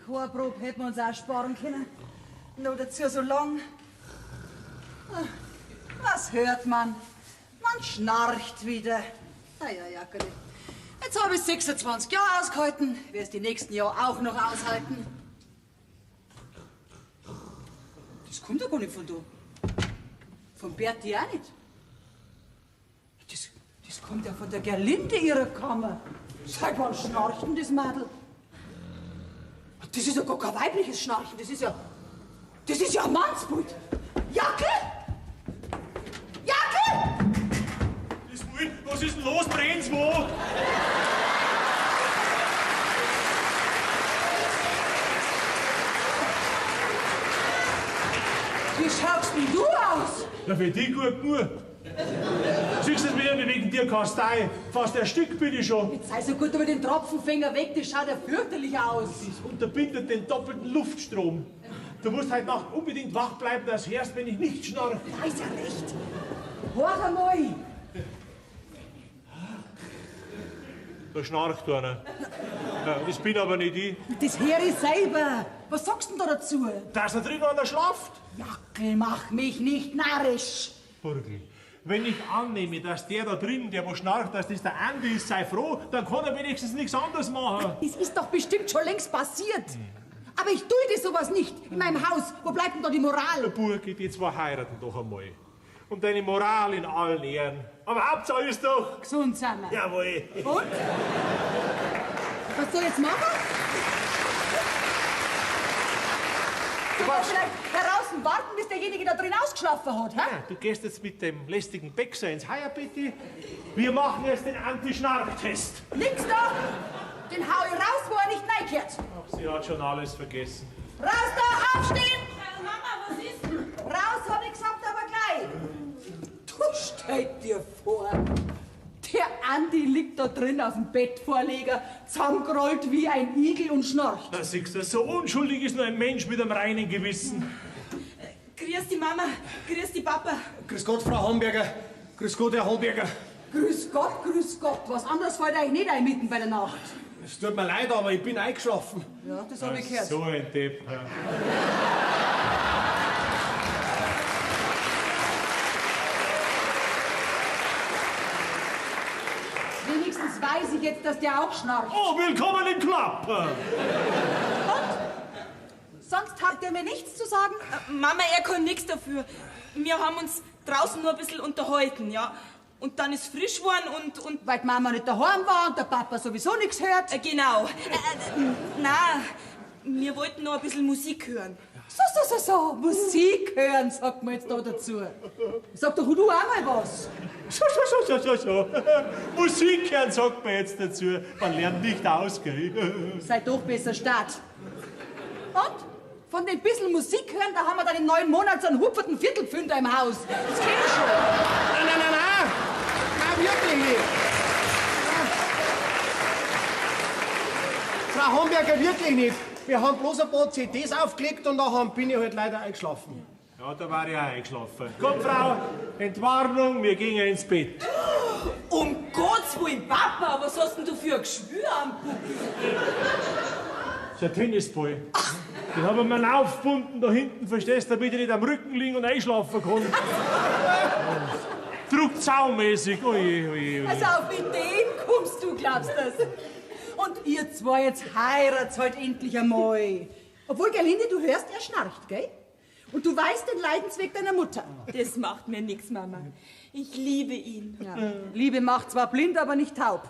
Speaker 1: Chorprobe hätten wir uns auch sparen können. Nur dazu so lang. Was hört man? Man schnarcht wieder. Naja, Jackerli. Jetzt habe ich 26 Jahre ausgehalten. Werde es die nächsten Jahre auch noch aushalten. Das kommt ja gar nicht von da. Von Berti auch nicht. Das kommt ja von der Gerlinde ihrer Kammer. Seit wann schnarcht denn das Mädel? Das ist ja gar kein weibliches Schnarchen, das ist ja ein Mannsbild. Jackel? Jackel?
Speaker 3: Was ist denn los, brennt's wo?
Speaker 1: Wie schaust denn du aus?
Speaker 3: Na, für die gut nur. Siehst du, wie wegen dir Kastei? Fast ein Stück bin ich schon.
Speaker 1: Jetzt sei so gut über den Tropfenfänger weg, das schaut ja fürchterlich aus.
Speaker 3: Das unterbindet den doppelten Luftstrom. Du musst heute Nacht unbedingt wach bleiben, dass du hörst, wenn ich nicht schnarche.
Speaker 1: Da ist ja recht. Hör einmal.
Speaker 3: Da schnarcht einer. Ja, das bin aber nicht ich.
Speaker 1: Das höre ich selber. Was sagst du denn da dazu?
Speaker 3: Dass er drin einer schlaft.
Speaker 1: Jackel, mach mich nicht narrisch.
Speaker 3: Burgel, wenn ich annehme, dass der da drin, der wo schnarcht, dass das der Andi ist, sei froh, dann kann er wenigstens nichts anderes machen.
Speaker 1: Das ist doch bestimmt schon längst passiert. Aber ich dulde sowas nicht in meinem Haus. Wo bleibt denn da die Moral?
Speaker 3: Burgi, die zwei heiraten doch einmal. Und deine Moral in allen Ehren. Aber Hauptsache ist doch...
Speaker 1: Gesund sind wir.
Speaker 3: Jawohl.
Speaker 1: Und? Was soll ich jetzt machen? Vielleicht draußen warten, bis derjenige da drin ausgeschlafen hat, hä?
Speaker 3: Ja, du gehst jetzt mit dem lästigen Bäckser ins Haier, bitte. Wir machen jetzt den Anti-Schnarch-Test.
Speaker 1: Nix da! Den hau ich raus, wo er nicht reingehört.
Speaker 3: Ach, sie hat schon alles vergessen.
Speaker 1: Raus da, aufstehen!
Speaker 4: Mama, was ist denn?
Speaker 1: Raus, hab ich gesagt, aber gleich. Du stell dir vor, der Andi liegt da drin auf dem Bettvorleger, zusammengerollt wie ein Igel und schnarcht.
Speaker 3: Na, siehst du, so unschuldig ist nur ein Mensch mit einem reinen Gewissen.
Speaker 4: Grüß die Mama, grüß die Papa.
Speaker 8: Grüß Gott, Frau Homberger. Grüß Gott, Herr Homberger.
Speaker 1: Grüß Gott, was anderes fällt euch nicht ein mitten bei der Nacht.
Speaker 8: Es tut mir leid, aber ich bin eingeschlafen.
Speaker 1: Ja, das hab ich gehört.
Speaker 3: So ein Depp. Ja.
Speaker 1: Wenigstens weiß ich jetzt, dass der auch schnarcht.
Speaker 3: Oh, willkommen im Club!
Speaker 1: Sonst habt ihr mir nichts zu sagen?
Speaker 4: Mama, er kann nichts dafür. Wir haben uns draußen nur ein bisschen unterhalten, ja. Und dann ist frisch geworden und
Speaker 1: Weil die Mama nicht daheim war und der Papa sowieso nichts hört.
Speaker 4: genau. Na, wir wollten noch ein bisschen Musik hören.
Speaker 1: So. Musik hören, sagt man jetzt da dazu. Sag doch du auch mal was.
Speaker 3: So. Musik hören, sagt man jetzt dazu. Man lernt nicht aus, gell?
Speaker 1: Seid doch besser Start. Und? Von dem bisschen Musik hören, da haben wir dann im neuen Monat so einen hupferten Viertelpfünder im Haus. Das kenn ich schon.
Speaker 8: Nein, wirklich nicht. Frau Homberger, wirklich nicht. Wir haben bloß ein paar CDs aufgelegt und nachher bin ich halt leider eingeschlafen.
Speaker 3: Ja, da war ich auch eingeschlafen. Komm, Frau, Entwarnung, wir gehen ins Bett.
Speaker 4: Um Gottes Willen, Papa, was hast denn du für ein Geschwür am Buckel?
Speaker 3: Das ist ein Tennisball. Den haben wir mir aufgebunden da hinten, verstehst du, damit ich nicht am Rücken liegen und einschlafen kann. Druckt saumäßig, oje.
Speaker 1: Also auf Ideen kommst du, glaubst das? Und ihr zwei, jetzt heiratet halt endlich einmal. Obwohl, Gerlinde, du hörst, er schnarcht, gell? Und du weißt den Leidensweg deiner Mutter.
Speaker 4: Das macht mir nichts, Mama. Ich liebe ihn.
Speaker 1: Ja. Liebe macht zwar blind, aber nicht taub.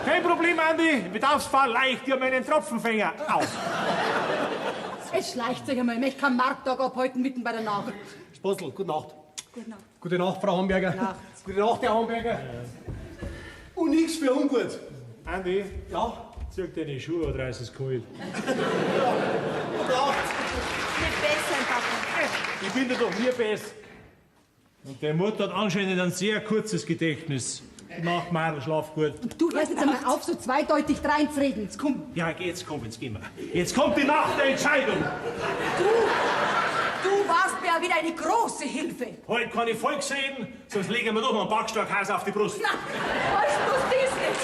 Speaker 3: Kein Problem, Andi. Bedarfsfall leicht, ich hab meinen Tropfenfänger. Au.
Speaker 1: Es schleicht sich einmal. Ich möchte keinen Markttag abhalten mitten bei der Nacht.
Speaker 8: Sposel, gute Nacht.
Speaker 1: Gute Nacht.
Speaker 8: Gute Nacht, Frau Homberger.
Speaker 1: Nacht.
Speaker 8: Gute Nacht, Herr Homberger. Und nichts für ungut.
Speaker 3: Andi,
Speaker 8: Ja?
Speaker 3: zieh deine Schuhe oder ist es kalt?
Speaker 8: Gute Nacht.
Speaker 4: Nicht besser, Papa.
Speaker 3: Ich bin dir doch nie besser. Und der Mutter hat anscheinend ein sehr kurzes Gedächtnis. Nacht, Madel, schlaf gut.
Speaker 1: Du hörst jetzt einmal auf, so zweideutig reinzureden. Jetzt komm.
Speaker 3: Ja, jetzt gehen wir. Jetzt kommt die Nacht der Entscheidung.
Speaker 1: Du warst mir ja wieder eine große Hilfe.
Speaker 3: Heute kann ich Volk sehen, sonst legen wir doch noch einen Backstockhaus auf die Brust.
Speaker 1: Na, was muss das nicht?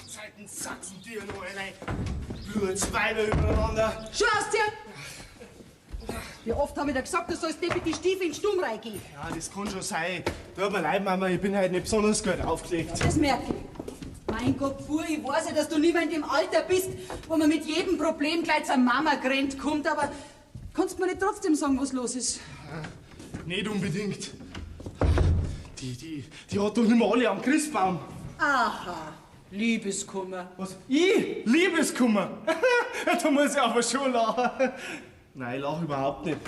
Speaker 2: Zeiten satzen dir nur rein. Blutsweine übereinander.
Speaker 1: Schau aus dir! Wie oft habe ich dir gesagt, du sollst nicht mit die Stiefel in den Sturm reingehen?
Speaker 2: Ja, das kann schon sein. Tut mir leid, Mama, ich bin heute nicht besonders gut aufgelegt.
Speaker 1: Das merke ich. Mein Gott, Bur, ich weiß ja, dass du nicht mehr in dem Alter bist, wo man mit jedem Problem gleich zur Mama gerannt kommt, aber kannst du mir nicht trotzdem sagen, was los ist?
Speaker 2: Nicht unbedingt. Die hat doch nicht mehr alle am Christbaum.
Speaker 1: Aha, Liebeskummer.
Speaker 2: Was? Ich? Liebeskummer? Da muss ich aber schon lachen. Nein, ich lache überhaupt nicht.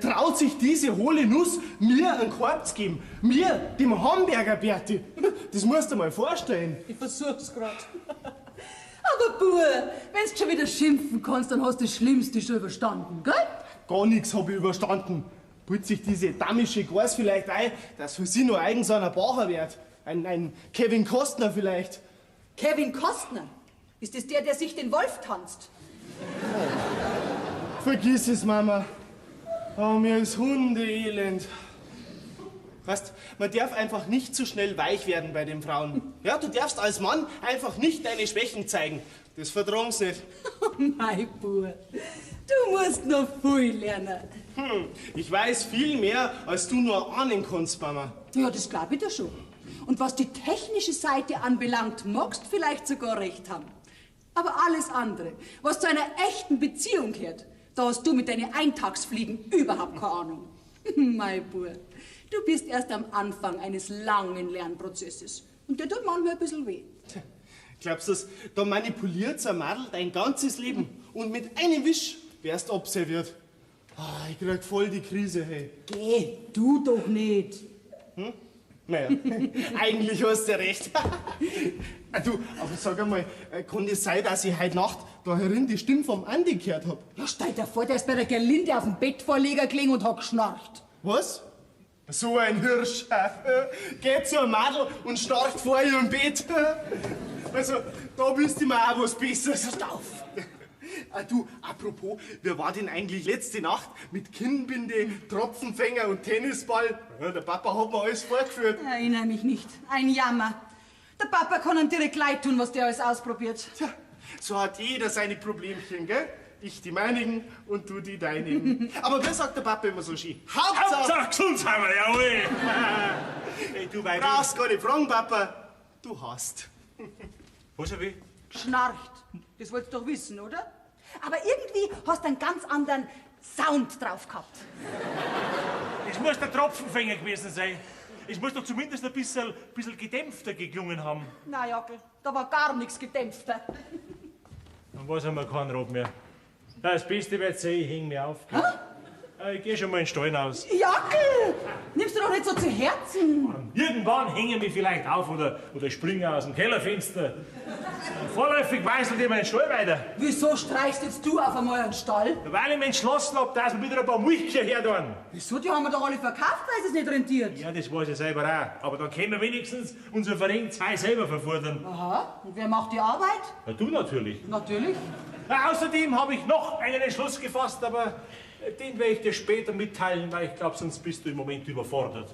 Speaker 2: Traut sich diese hohle Nuss, mir einen Korb zu geben? Mir, dem Hamburger Berti? Das musst du dir mal vorstellen.
Speaker 1: Ich versuch's grad. Aber Bur, wenn du schon wieder schimpfen kannst, dann hast du das Schlimmste schon überstanden, gell?
Speaker 2: Gar nichts habe ich überstanden. Put sich diese damische Gors vielleicht ein, dass für sie nur eigen so einer Bacher wird. Ein Kevin Costner vielleicht.
Speaker 1: Kevin Costner? Ist das der sich den Wolf tanzt?
Speaker 2: Vergiss es, Mama. Oh, mir ist Hundeelend. Weißt, man darf einfach nicht zu schnell weich werden bei den Frauen. Ja, du darfst als Mann einfach nicht deine Schwächen zeigen. Das vertragen sie nicht.
Speaker 1: Mein Bur, du musst noch viel lernen.
Speaker 2: Ich weiß viel mehr, als du nur ahnen kannst, Mama.
Speaker 1: Ja, das glaube ich dir schon. Und was die technische Seite anbelangt, magst vielleicht sogar recht haben. Aber alles andere, was zu einer echten Beziehung gehört, da hast du mit deinen Eintagsfliegen überhaupt keine Ahnung. Mein Bub, Du bist erst am Anfang eines langen Lernprozesses. Und der tut manchmal ein bisschen weh.
Speaker 2: Glaubst du, da manipuliert's ein Madel dein ganzes Leben und mit einem Wisch wärst observiert? Ah, ich krieg voll die Krise, hey.
Speaker 1: Geh, du doch nicht.
Speaker 2: Naja, eigentlich hast du recht. Du, aber sag einmal, kann es sein, dass ich heute Nacht da herin die Stimme vom Andi gehört hab?
Speaker 1: Ja, stell dir vor, der ist bei der Gerlinde auf dem Bettvorleger gelegen und hat geschnarcht.
Speaker 2: Was? So ein Hirsch. Geht zur Madel und schnarcht vor ihrem Bett. Also, da wüsste ich mir auch was Besseres.
Speaker 1: Hörst auf!
Speaker 2: Du, apropos, wer war denn eigentlich letzte Nacht mit Kinnbinde, Tropfenfänger und Tennisball? Ja, der Papa hat mir alles vorgeführt.
Speaker 1: Erinnere mich nicht. Ein Jammer. Der Papa kann ihm direkt leid tun, was der alles ausprobiert.
Speaker 2: Tja, so hat jeder seine Problemchen, gell? Ich die meinigen und du die deinigen. Aber das sagt der Papa immer so schön.
Speaker 3: Hauptsache gesund sind wir, jawohl. Hey, du Weibel.
Speaker 2: Brauchst gar nicht fragen, Papa. Du hast.
Speaker 3: Was hab ich?
Speaker 1: Geschnarcht. Das wolltest du doch wissen, oder? Aber irgendwie hast du einen ganz anderen Sound drauf gehabt.
Speaker 3: Es muss der Tropfenfänger gewesen sein. Es muss doch zumindest ein bisschen gedämpfter geklungen haben.
Speaker 1: Na, Jackel, da war gar nichts gedämpfter.
Speaker 3: Dann weiß wir keinen Rot mehr. Das Beste wird sein, ich häng mich auf. Ich geh schon mal in den Stall aus.
Speaker 1: Jackel! Nimmst du doch nicht so zu Herzen.
Speaker 3: Irgendwann hänge ich mich vielleicht auf oder springe aus dem Kellerfenster. Vorläufig weißelt ihr meinen Stall weiter.
Speaker 1: Wieso streichst jetzt du auf einmal einen Stall?
Speaker 3: Weil ich mir entschlossen hab, dass wir wieder ein paar Milchkühe her tun.
Speaker 1: Wieso? Die haben wir doch alle verkauft, weil es nicht rentiert.
Speaker 3: Ja, das weiß ich selber auch. Aber dann können wir wenigstens unser Verein 2 selber verfordern.
Speaker 1: Aha. Und wer macht die Arbeit?
Speaker 3: Ja, du natürlich.
Speaker 1: Natürlich.
Speaker 3: Außerdem habe ich noch einen Entschluss gefasst, aber den werde ich dir später mitteilen, weil ich glaube, sonst bist du im Moment überfordert.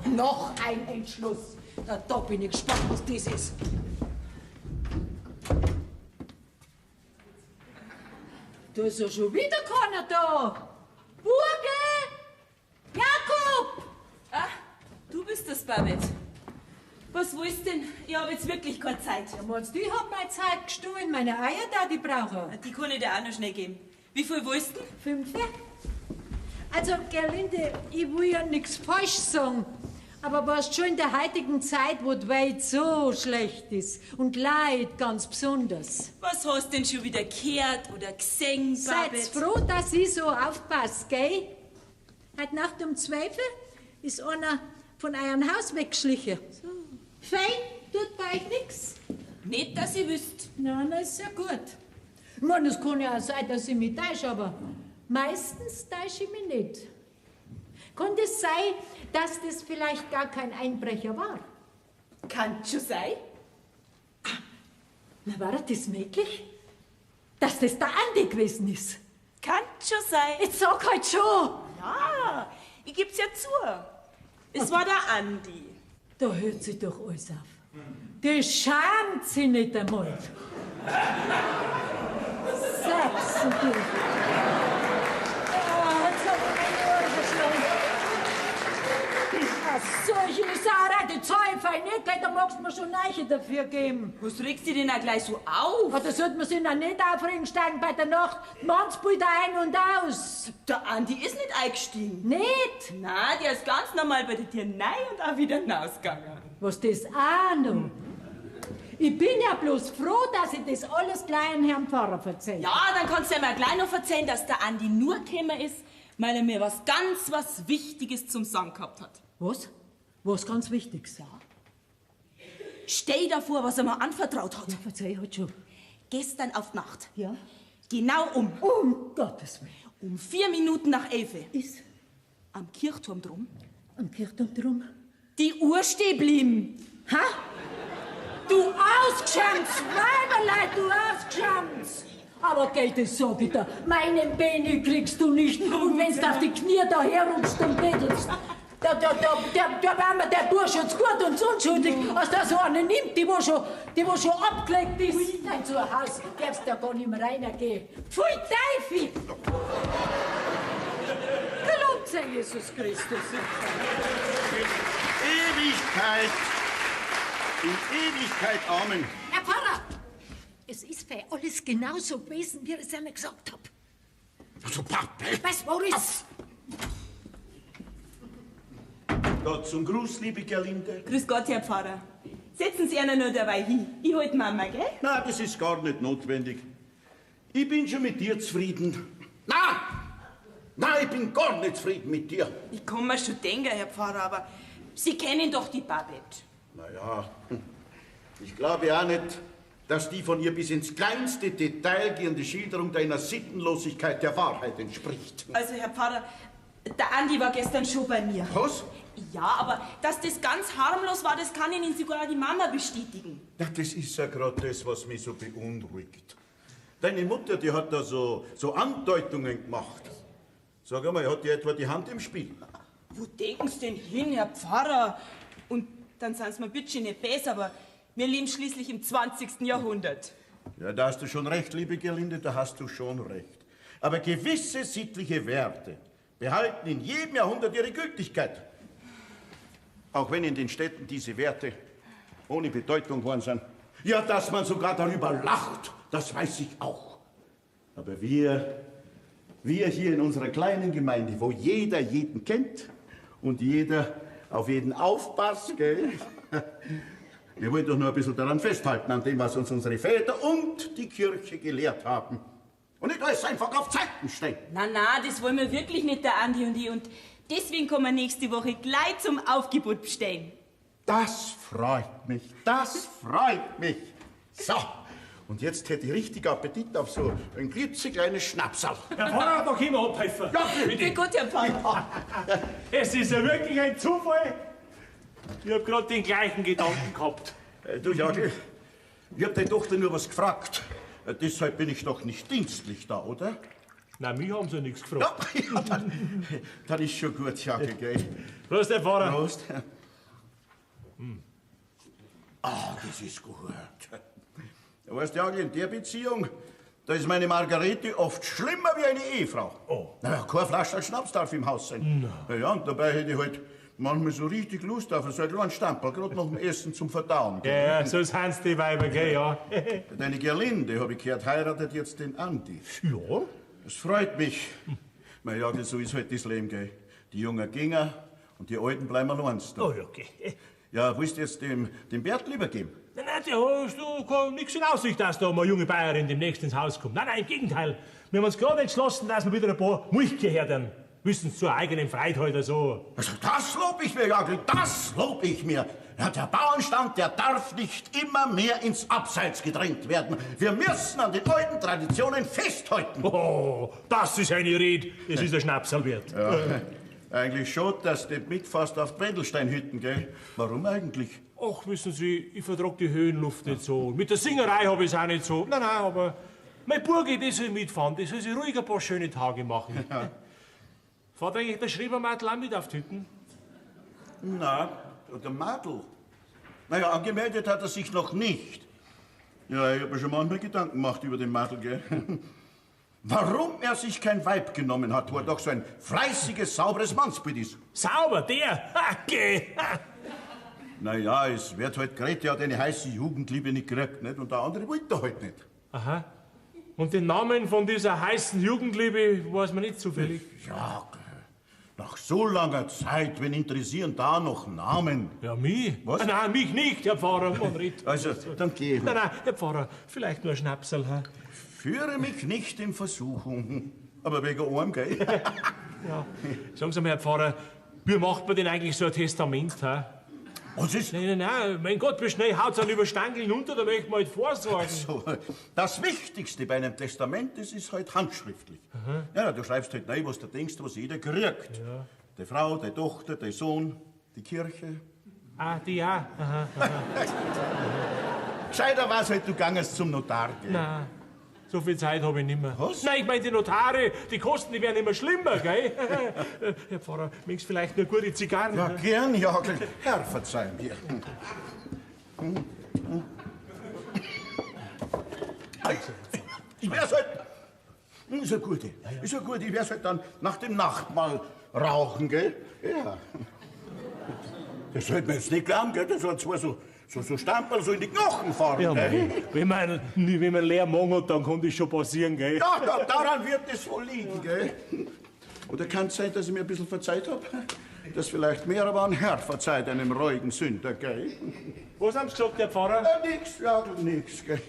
Speaker 1: Noch ein Entschluss. Na, da bin ich gespannt, was das ist. Da ist ja schon wieder keiner da. Burge! Jakob!
Speaker 4: Ah, du bist das, Babette. Was willst denn? Ich habe jetzt wirklich keine Zeit.
Speaker 5: Ja, meinst du, ich hab meine Zeit gestohlen, meine Eier da, die brauche
Speaker 4: Die kann ich dir auch noch schnell geben. Wie viel willst du?
Speaker 5: 5. Also, Gerlinde, ich will ja nichts falsch sagen, aber weißt schon in der heutigen Zeit, wo die Welt so schlecht ist und Leid ganz besonders.
Speaker 4: Was hast denn schon wieder gehört oder gesehen,
Speaker 5: Seid
Speaker 4: Babette?
Speaker 5: froh, dass ich so aufpasst, gell? Heute Nacht um 12 ist einer von eurem Haus weggeschlichen. So. Fein, tut bei euch nichts.
Speaker 4: Nicht, dass ich wüsste.
Speaker 5: Nein, das ist ja gut. Ich meine, es kann ja auch sein, dass ich mich täusche, aber meistens täusche ich mich nicht. Kann das sein, dass das vielleicht gar kein Einbrecher war?
Speaker 4: Kann schon sein.
Speaker 5: Na, war das möglich? Dass das der Andi gewesen ist?
Speaker 4: Kann schon sein.
Speaker 5: Jetzt sag halt schon.
Speaker 4: Ja, ich geb's ja zu. Es war der Andi.
Speaker 5: Da hört sich doch alles auf. Das schämt sich nicht einmal. Sagst du. Jetzt hab ich meine Ohren verschlagen. Solche Sarah, die Zahlfall nicht, gell, da magst du mir schon Neiche dafür geben.
Speaker 4: Was regst du denn auch gleich so auf?
Speaker 5: Aber da sollte man sich noch nicht aufregen, steigen bei der Nacht. Mann spielt ein und aus.
Speaker 4: Der Andi ist nicht eingestiegen.
Speaker 5: Nicht?
Speaker 4: Nein, der ist ganz normal bei der Tür rein und auch wieder hinausgegangen.
Speaker 5: Was das auch noch? Ich bin ja bloß froh, dass ich das alles gleich dem Herrn Pfarrer erzähle.
Speaker 4: Ja, dann kannst du ja mal gleich noch erzählen, dass der Andi nur gekommen ist, weil er mir was Wichtiges zum Sagen gehabt hat.
Speaker 5: Was? Was ganz Wichtiges? Ja.
Speaker 4: Stell dir vor, was er mir anvertraut hat.
Speaker 5: Ja, verzeih halt schon.
Speaker 4: Gestern auf die Nacht.
Speaker 5: Ja?
Speaker 4: Genau
Speaker 5: Um Gottes Willen.
Speaker 4: um 4 Minuten nach 11
Speaker 5: Ist
Speaker 4: am Kirchturm drum
Speaker 5: am Kirchturm drum.
Speaker 4: die Uhr stehen blieben.
Speaker 5: Ha? Du ausgeschämts, Weiberleid, du ausgeschämts! Aber Geld, das sag ich dir, meinen Beni kriegst du nicht. Und wenn's auf die Knie da herrutschst und bettelst, da wär mir der Bursche jetzt gut und unschuldig, als der so eine nimmt, die wo schon abgelegt ist. Nein, zu Haus darfst du ja gar nicht mehr reingehen. Pfui Teufel! Gelobt sei Jesus Christus.
Speaker 6: Ewigkeit. In Ewigkeit, Amen.
Speaker 5: Herr Pfarrer, es ist bei alles genauso gewesen, wie ich es Ihnen gesagt habe.
Speaker 6: Also, Pappe.
Speaker 5: Was, Boris?
Speaker 6: Gott zum Gruß, liebe Gerlinde.
Speaker 4: Grüß Gott, Herr Pfarrer. Setzen Sie einer nur dabei hin. Ich halt Mama, gell?
Speaker 6: Na, das ist gar nicht notwendig. Ich bin schon mit dir zufrieden. Nein, ich bin gar nicht zufrieden mit dir.
Speaker 4: Ich kann mir schon denken, Herr Pfarrer, aber Sie kennen doch die Babette.
Speaker 6: Naja, ich glaube auch nicht, dass die von ihr bis ins kleinste Detail gehende Schilderung deiner Sittenlosigkeit der Wahrheit entspricht.
Speaker 4: Also, Herr Pfarrer, der Andi war gestern schon bei mir.
Speaker 6: Was?
Speaker 4: Ja, aber dass das ganz harmlos war, das kann Ihnen sogar die Mama bestätigen.
Speaker 6: Ja, das ist ja gerade das, was mich so beunruhigt. Deine Mutter, die hat da so Andeutungen gemacht. Sag einmal, hat die etwa die Hand im Spiel?
Speaker 4: Wo denken Sie denn hin, Herr Pfarrer? Und dann sind Sie mir bitte nicht besser, aber wir leben schließlich im 20. Jahrhundert.
Speaker 6: Ja, da hast du schon recht, liebe Gerlinde, da hast du schon recht. Aber gewisse sittliche Werte behalten in jedem Jahrhundert ihre Gültigkeit. Auch wenn in den Städten diese Werte ohne Bedeutung geworden sind. Ja, dass man sogar darüber lacht, das weiß ich auch. Aber wir hier in unserer kleinen Gemeinde, wo jeder jeden kennt und jeder auf jeden aufpasst, gell? Wir wollen doch nur ein bisschen daran festhalten, an dem, was uns unsere Väter und die Kirche gelehrt haben. Und nicht alles einfach auf Zeiten stellen.
Speaker 4: Na, das wollen wir wirklich nicht, der Andi und ich. Und deswegen kommen wir nächste Woche gleich zum Aufgebot bestellen.
Speaker 6: Das freut mich, das freut mich. So, und jetzt hätte ich richtig Appetit auf so ein klitzekleines Schnapsal.
Speaker 3: Herr Pfarrer, da können wir abhelfen.
Speaker 6: Ja,
Speaker 4: Geht gut, Herr Pfarrer.
Speaker 3: Es ist ja wirklich ein Zufall. Ich hab gerade den gleichen Gedanken gehabt.
Speaker 6: Du, Jagel, ich hab deine Tochter nur was gefragt. Deshalb bin ich doch nicht dienstlich da, oder?
Speaker 3: Nein, mich haben sie nichts gefragt.
Speaker 6: Ja, dann ist schon gut, Jagel, gell?
Speaker 3: Prost, Herr Pfarrer.
Speaker 6: Prost. Das ist gut. Weißt du, Jagel, in der Beziehung, da ist meine Margarete oft schlimmer wie eine Ehefrau.
Speaker 3: Oh.
Speaker 6: Naja, keine Flasche Schnaps darf im Haus sein. Na ja, und dabei hätte ich halt manchmal so richtig Lust auf so einen kleinen Stamperl, gerade nach dem Essen zum Verdauen.
Speaker 3: Ja, so sind's die Weiber, gell, ja.
Speaker 6: Deine Gerlinde, habe ich gehört, heiratet jetzt den Andi.
Speaker 3: Ja?
Speaker 6: Das freut mich. Mein Jagel, so ist halt das Leben, gell. Die Jungen gingen und die Alten bleiben allein da.
Speaker 3: Oh ja, okay.
Speaker 6: Ja, willst du jetzt dem Bert lieber geben?
Speaker 3: Nein, der hast nichts in Aussicht, dass da mal eine junge Bayerin demnächst ins Haus kommt. Nein, im Gegenteil. Wir haben uns gerade entschlossen, dass wir wieder ein paar Milchgehör dann wissen zur eigenen Freude halt so.
Speaker 6: Also das lob ich mir, Jagel, das lob ich mir. Ja, der Bauernstand, der darf nicht immer mehr ins Abseits gedrängt werden. Wir müssen an den alten Traditionen festhalten.
Speaker 3: Oh, das ist eine Rede. Das ist ein Schnapsal wert.
Speaker 6: Ja, eigentlich schon, dass du nicht mitfährst auf die Wendelsteinhütten, gell? Warum eigentlich?
Speaker 3: Ach, wissen Sie, ich vertrag die Höhenluft nicht so. Mit der Singerei habe ich es auch nicht so. Nein, aber mein Burgi, das soll mitfahren. Das soll sich ruhig ein paar schöne Tage machen.
Speaker 6: Ja.
Speaker 3: Fährt eigentlich der Schrebermatl auch mit auf die Hütten?
Speaker 6: Na, der Madl. Naja, angemeldet hat er sich noch nicht. Ja, ich habe mir schon manchmal Gedanken gemacht über den Madl, gell? Warum er sich kein Weib genommen hat, wo er doch so ein fleißiges, sauberes Mannsbild ist.
Speaker 3: Sauber, der? Ha, geh! Ha.
Speaker 6: Naja, es wird halt Grete hat eine heiße Jugendliebe nicht gekriegt, nicht? Und der andere wollte er halt nicht.
Speaker 3: Aha. Und den Namen von dieser heißen Jugendliebe weiß man nicht zufällig.
Speaker 6: Ja, nach so langer Zeit, wen interessieren da noch Namen?
Speaker 3: Ja, mich?
Speaker 6: Was?
Speaker 3: Nein, mich nicht, Herr Pfarrer. Manfred.
Speaker 6: Also, dann geh ich.
Speaker 3: Nein, Herr Pfarrer, vielleicht nur ein Schnapsal. Ha?
Speaker 6: Führe mich nicht in Versuchung. Aber wegen einem, gell?
Speaker 3: Ja. Sagen Sie mal, Herr Pfarrer, wie macht man denn eigentlich so ein Testament? Ha?
Speaker 6: Was ist?
Speaker 3: Nein, mein Gott, wie schnell haut's einen über Stangeln unter, da möchte man halt vorsorgen.
Speaker 6: So, das Wichtigste bei einem Testament, das ist halt handschriftlich. Ja, du schreibst halt rein, was du denkst, was jeder kriegt.
Speaker 3: Ja.
Speaker 6: Die Frau, die Tochter, der Sohn, die Kirche.
Speaker 3: Ah, die auch. Aha.
Speaker 6: Gescheiter war's halt, du gangst zum Notar, gell?
Speaker 3: Nein, so viel Zeit habe ich nicht mehr.
Speaker 6: Was?
Speaker 3: Nein, ich meine, die Notare, die Kosten, die werden immer schlimmer, gell? Herr Pfarrer, möchtest du vielleicht nur gute Zigarren?
Speaker 6: Ja, gern, Jagel. Herr, verzeih mir. Ich wär's halt... Ist ja gut, ist ja gut. Ich wär's halt dann nach dem Nachtmahl rauchen, gell? Ja. Das sollte man jetzt nicht glauben, gell? Das hat zwar so Stamperl so in die Knochen fahren,
Speaker 3: Ja,
Speaker 6: gell?
Speaker 3: wenn man leer Magen hat, dann kann das schon passieren, gell?
Speaker 6: Ja, daran wird es wohl liegen, gell? Oder kann es sein, dass ich mir ein bisschen verzeiht habe? Das vielleicht mehr, aber ein Herr verzeiht einem reuigen Sünder, gell?
Speaker 3: Was haben Sie gesagt, Herr Pfarrer?
Speaker 6: Nix, ja, nix, gell?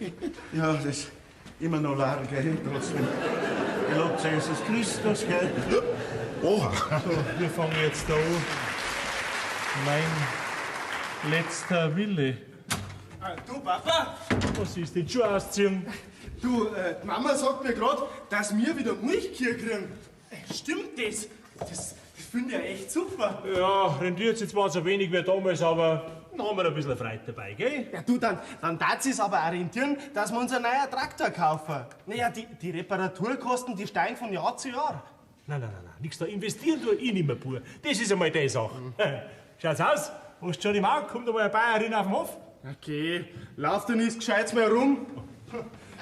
Speaker 6: Ja, das ist immer noch leer, gell? Trotzdem. Gelobt sei Jesus Christus, gell? Oha!
Speaker 3: So, wir fangen jetzt da an. Mein letzter Wille.
Speaker 2: Du, Papa,
Speaker 3: Was ist denn schon ausziehen?
Speaker 2: du, die Mama sagt mir gerade, dass wir wieder Milchkühe kriegen. Stimmt das? Das finde ich ja echt super.
Speaker 3: Ja, rendiert sich zwar so wenig wie damals, aber dann haben wir ein bisschen Freude dabei, gell?
Speaker 2: Ja, du, dann darf es aber auch rentieren, dass wir uns einen neuen Traktor kaufen. Naja, die Reparaturkosten, die steigen von Jahr zu Jahr.
Speaker 3: Nein, nichts da. Investieren tue ich nicht mehr, Bub. Das ist einmal die Sache. Schaut's aus? Hast du schon im Auge? Kommt einmal eine Bayerin auf den Hof?
Speaker 2: Okay, lauf dir nichts Gescheites mehr rum.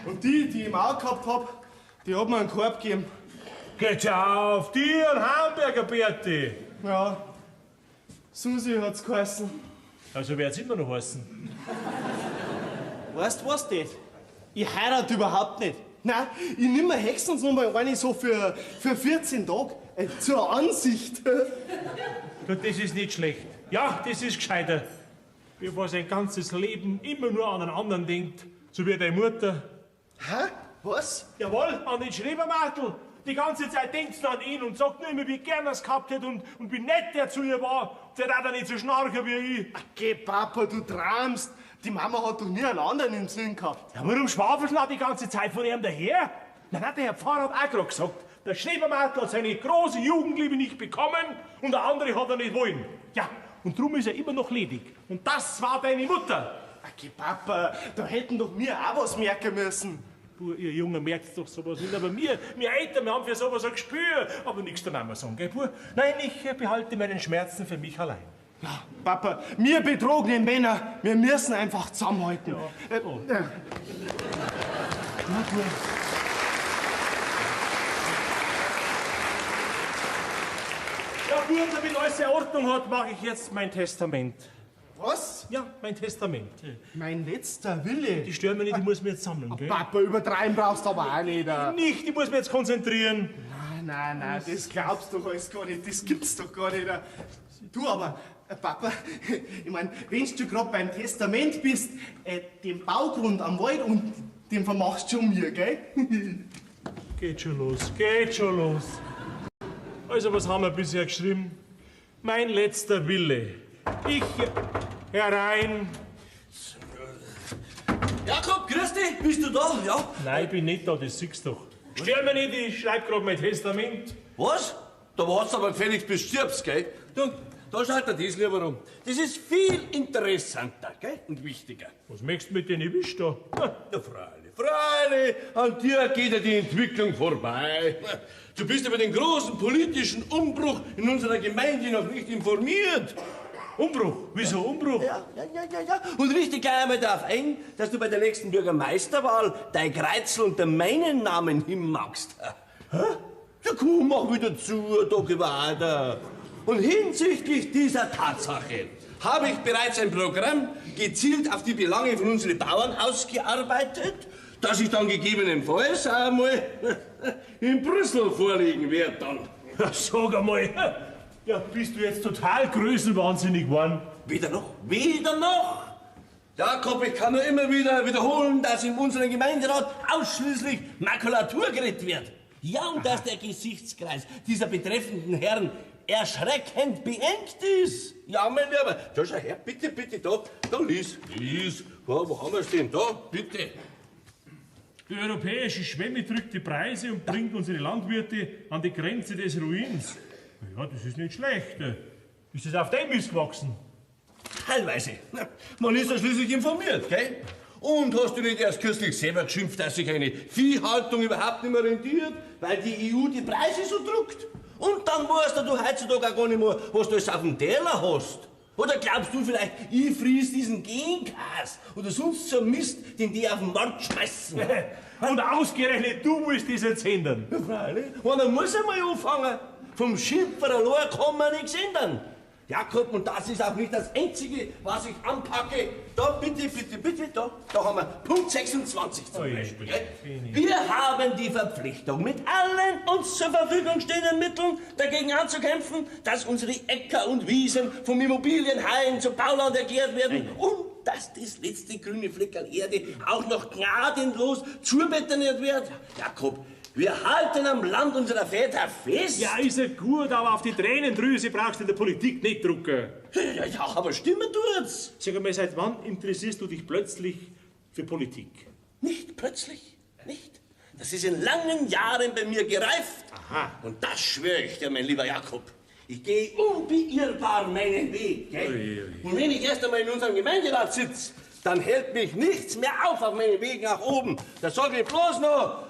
Speaker 2: Und die ich im Auge gehabt hab, die hat mir einen Korb gegeben.
Speaker 3: Geht auf, die und Hamburger Berti.
Speaker 2: Ja, Susi hat's geheißen.
Speaker 3: Also wird's immer noch heißen.
Speaker 2: Weißt du was, Dad? Ich heirate überhaupt nicht. Nein, ich nimm mir höchstens noch mal eine so für 14 Tage. Zur Ansicht.
Speaker 3: Gut, das ist nicht schlecht. Ja, das ist gescheiter. Wie was sein ganzes Leben immer nur an einen anderen denkt. So wie deine Mutter.
Speaker 2: Hä? Was?
Speaker 3: Jawohl, an den Schrebermartel. Die ganze Zeit denkst du an ihn und sagt nur immer, wie gern er es gehabt hätte und wie nett der zu ihr war. Der hat auch nicht so schnarchen wie ich.
Speaker 2: Geh, Papa, du träumst. Die Mama hat doch nie einen anderen im Sinn gehabt.
Speaker 3: Ja, warum schwafelst du die ganze Zeit von ihm daher? Dann hat der Herr Pfarrer auch gerade gesagt, der Schrebermartel hat seine große Jugendliebe nicht bekommen und der andere hat er nicht wollen. Ja, und drum ist er immer noch ledig. Und das war deine Mutter.
Speaker 2: Geh, Papa, da hätten doch wir auch was merken müssen.
Speaker 3: Puh, ihr Junge merkt doch sowas nicht, aber wir Eltern, wir haben für sowas ein Gespür. Aber nichts der Mama sagen, gell, Puh? Nein, ich behalte meinen Schmerzen für mich allein.
Speaker 2: Ja, Papa, wir betrogenen Männer, wir müssen einfach zusammenhalten.
Speaker 3: Ja.
Speaker 2: Na gut.
Speaker 3: Ja gut, damit alles in Ordnung hat, mache ich jetzt mein Testament.
Speaker 2: Was?
Speaker 3: Ja, mein Testament.
Speaker 2: Mein letzter Wille.
Speaker 3: Die stören mich nicht, ich muss mich jetzt sammeln, gell?
Speaker 2: Papa, übertreiben brauchst du aber auch nicht.
Speaker 3: Nicht, ich muss mich jetzt konzentrieren.
Speaker 2: Nein, das glaubst du doch alles gar nicht, das gibt's doch gar nicht. Du aber, Papa, ich mein, wenn du gerade beim Testament bist, den Baugrund am Wald und den vermachst du schon mir, gell?
Speaker 3: Geht schon los. Also, was haben wir bisher geschrieben? Mein letzter Wille. Ich herein.
Speaker 7: Jakob, grüß dich, bist du da? Ja.
Speaker 3: Nein, ich bin nicht da, das siehst du doch. Stör mich nicht, ich schreib gerade mein Testament.
Speaker 7: Was? Da wartest du aber gefälligst bis du stirbst, gell? Du, da schaut dir das lieber um. Das ist viel interessanter, gell? Und wichtiger.
Speaker 3: Was möchtest du mit den Wisch da?
Speaker 7: Ja, freilich, an dir geht ja die Entwicklung vorbei. Du bist über den großen politischen Umbruch in unserer Gemeinde noch nicht informiert.
Speaker 3: Umbruch? Wieso Umbruch?
Speaker 7: Ja. Und richtig gleich einmal darauf ein, dass du bei der nächsten Bürgermeisterwahl dein Kreuzel unter meinen Namen hinmachst. Hä? Ja, komm, mach wieder zu, doch weiter. Und hinsichtlich dieser Tatsache habe ich bereits ein Programm gezielt auf die Belange von unseren Bauern ausgearbeitet, das ich dann gegebenenfalls einmal in Brüssel vorlegen werde dann.
Speaker 3: Ja, sag einmal. Ja, bist du jetzt total größenwahnsinnig geworden?
Speaker 7: Weder noch? Jakob, ich kann nur immer wieder wiederholen, dass in unserem Gemeinderat ausschließlich Makulatur geredet wird. Ja, und dass der Gesichtskreis dieser betreffenden Herren erschreckend beengt ist. Ja, mein Lieber, da schau her, bitte, da lies. Wo haben wir's denn? Da, bitte.
Speaker 3: Die europäische Schwemme drückt die Preise und bringt unsere Landwirte an die Grenze des Ruins. Ja, das ist nicht schlecht. Ist das auf dem Mist gewachsen?
Speaker 7: Teilweise. Man ist ja schließlich informiert, gell? Und hast du nicht erst kürzlich selber geschimpft, dass sich eine Viehhaltung überhaupt nicht mehr rentiert, weil die EU die Preise so druckt? Und dann weißt du heutzutage auch gar nicht mehr, was du alles auf dem Teller hast. Oder glaubst du vielleicht, ich fries diesen Genkas oder sonst so Mist, den die auf den Markt schmeißen?
Speaker 3: Und ausgerechnet du musst das jetzt ändern.
Speaker 7: Ja, freilich. Und dann muss er mal anfangen. Vom Schimpfer allein kann man nichts ändern. Jakob, und das ist auch nicht das Einzige, was ich anpacke. Da, bitte, da haben wir Punkt 26 zum Beispiel. Wir haben die Verpflichtung, mit allen uns zur Verfügung stehenden Mitteln dagegen anzukämpfen, dass unsere Äcker und Wiesen vom Immobilienhain zu Bauland erklärt werden und dass das letzte grüne Fleckerl Erde auch noch gnadenlos zubetoniert wird. Jakob, wir halten am Land unserer Väter fest.
Speaker 3: Ja, ist ja gut, aber auf die Tränendrüse brauchst du in der Politik nicht drucken.
Speaker 7: Ja, aber stimmen tut's.
Speaker 3: Sag mal, seit wann interessierst du dich plötzlich für Politik?
Speaker 7: Nicht plötzlich, nicht. Das ist in langen Jahren bei mir gereift.
Speaker 3: Aha.
Speaker 7: Und das schwöre ich dir, mein lieber Jakob. Ich gehe unbeirrbar meinen Weg. Gell?
Speaker 3: Ui.
Speaker 7: Und wenn ich erst einmal in unserem Gemeinderat sitze, dann hält mich nichts mehr auf meinem Weg nach oben. Da sage ich bloß noch,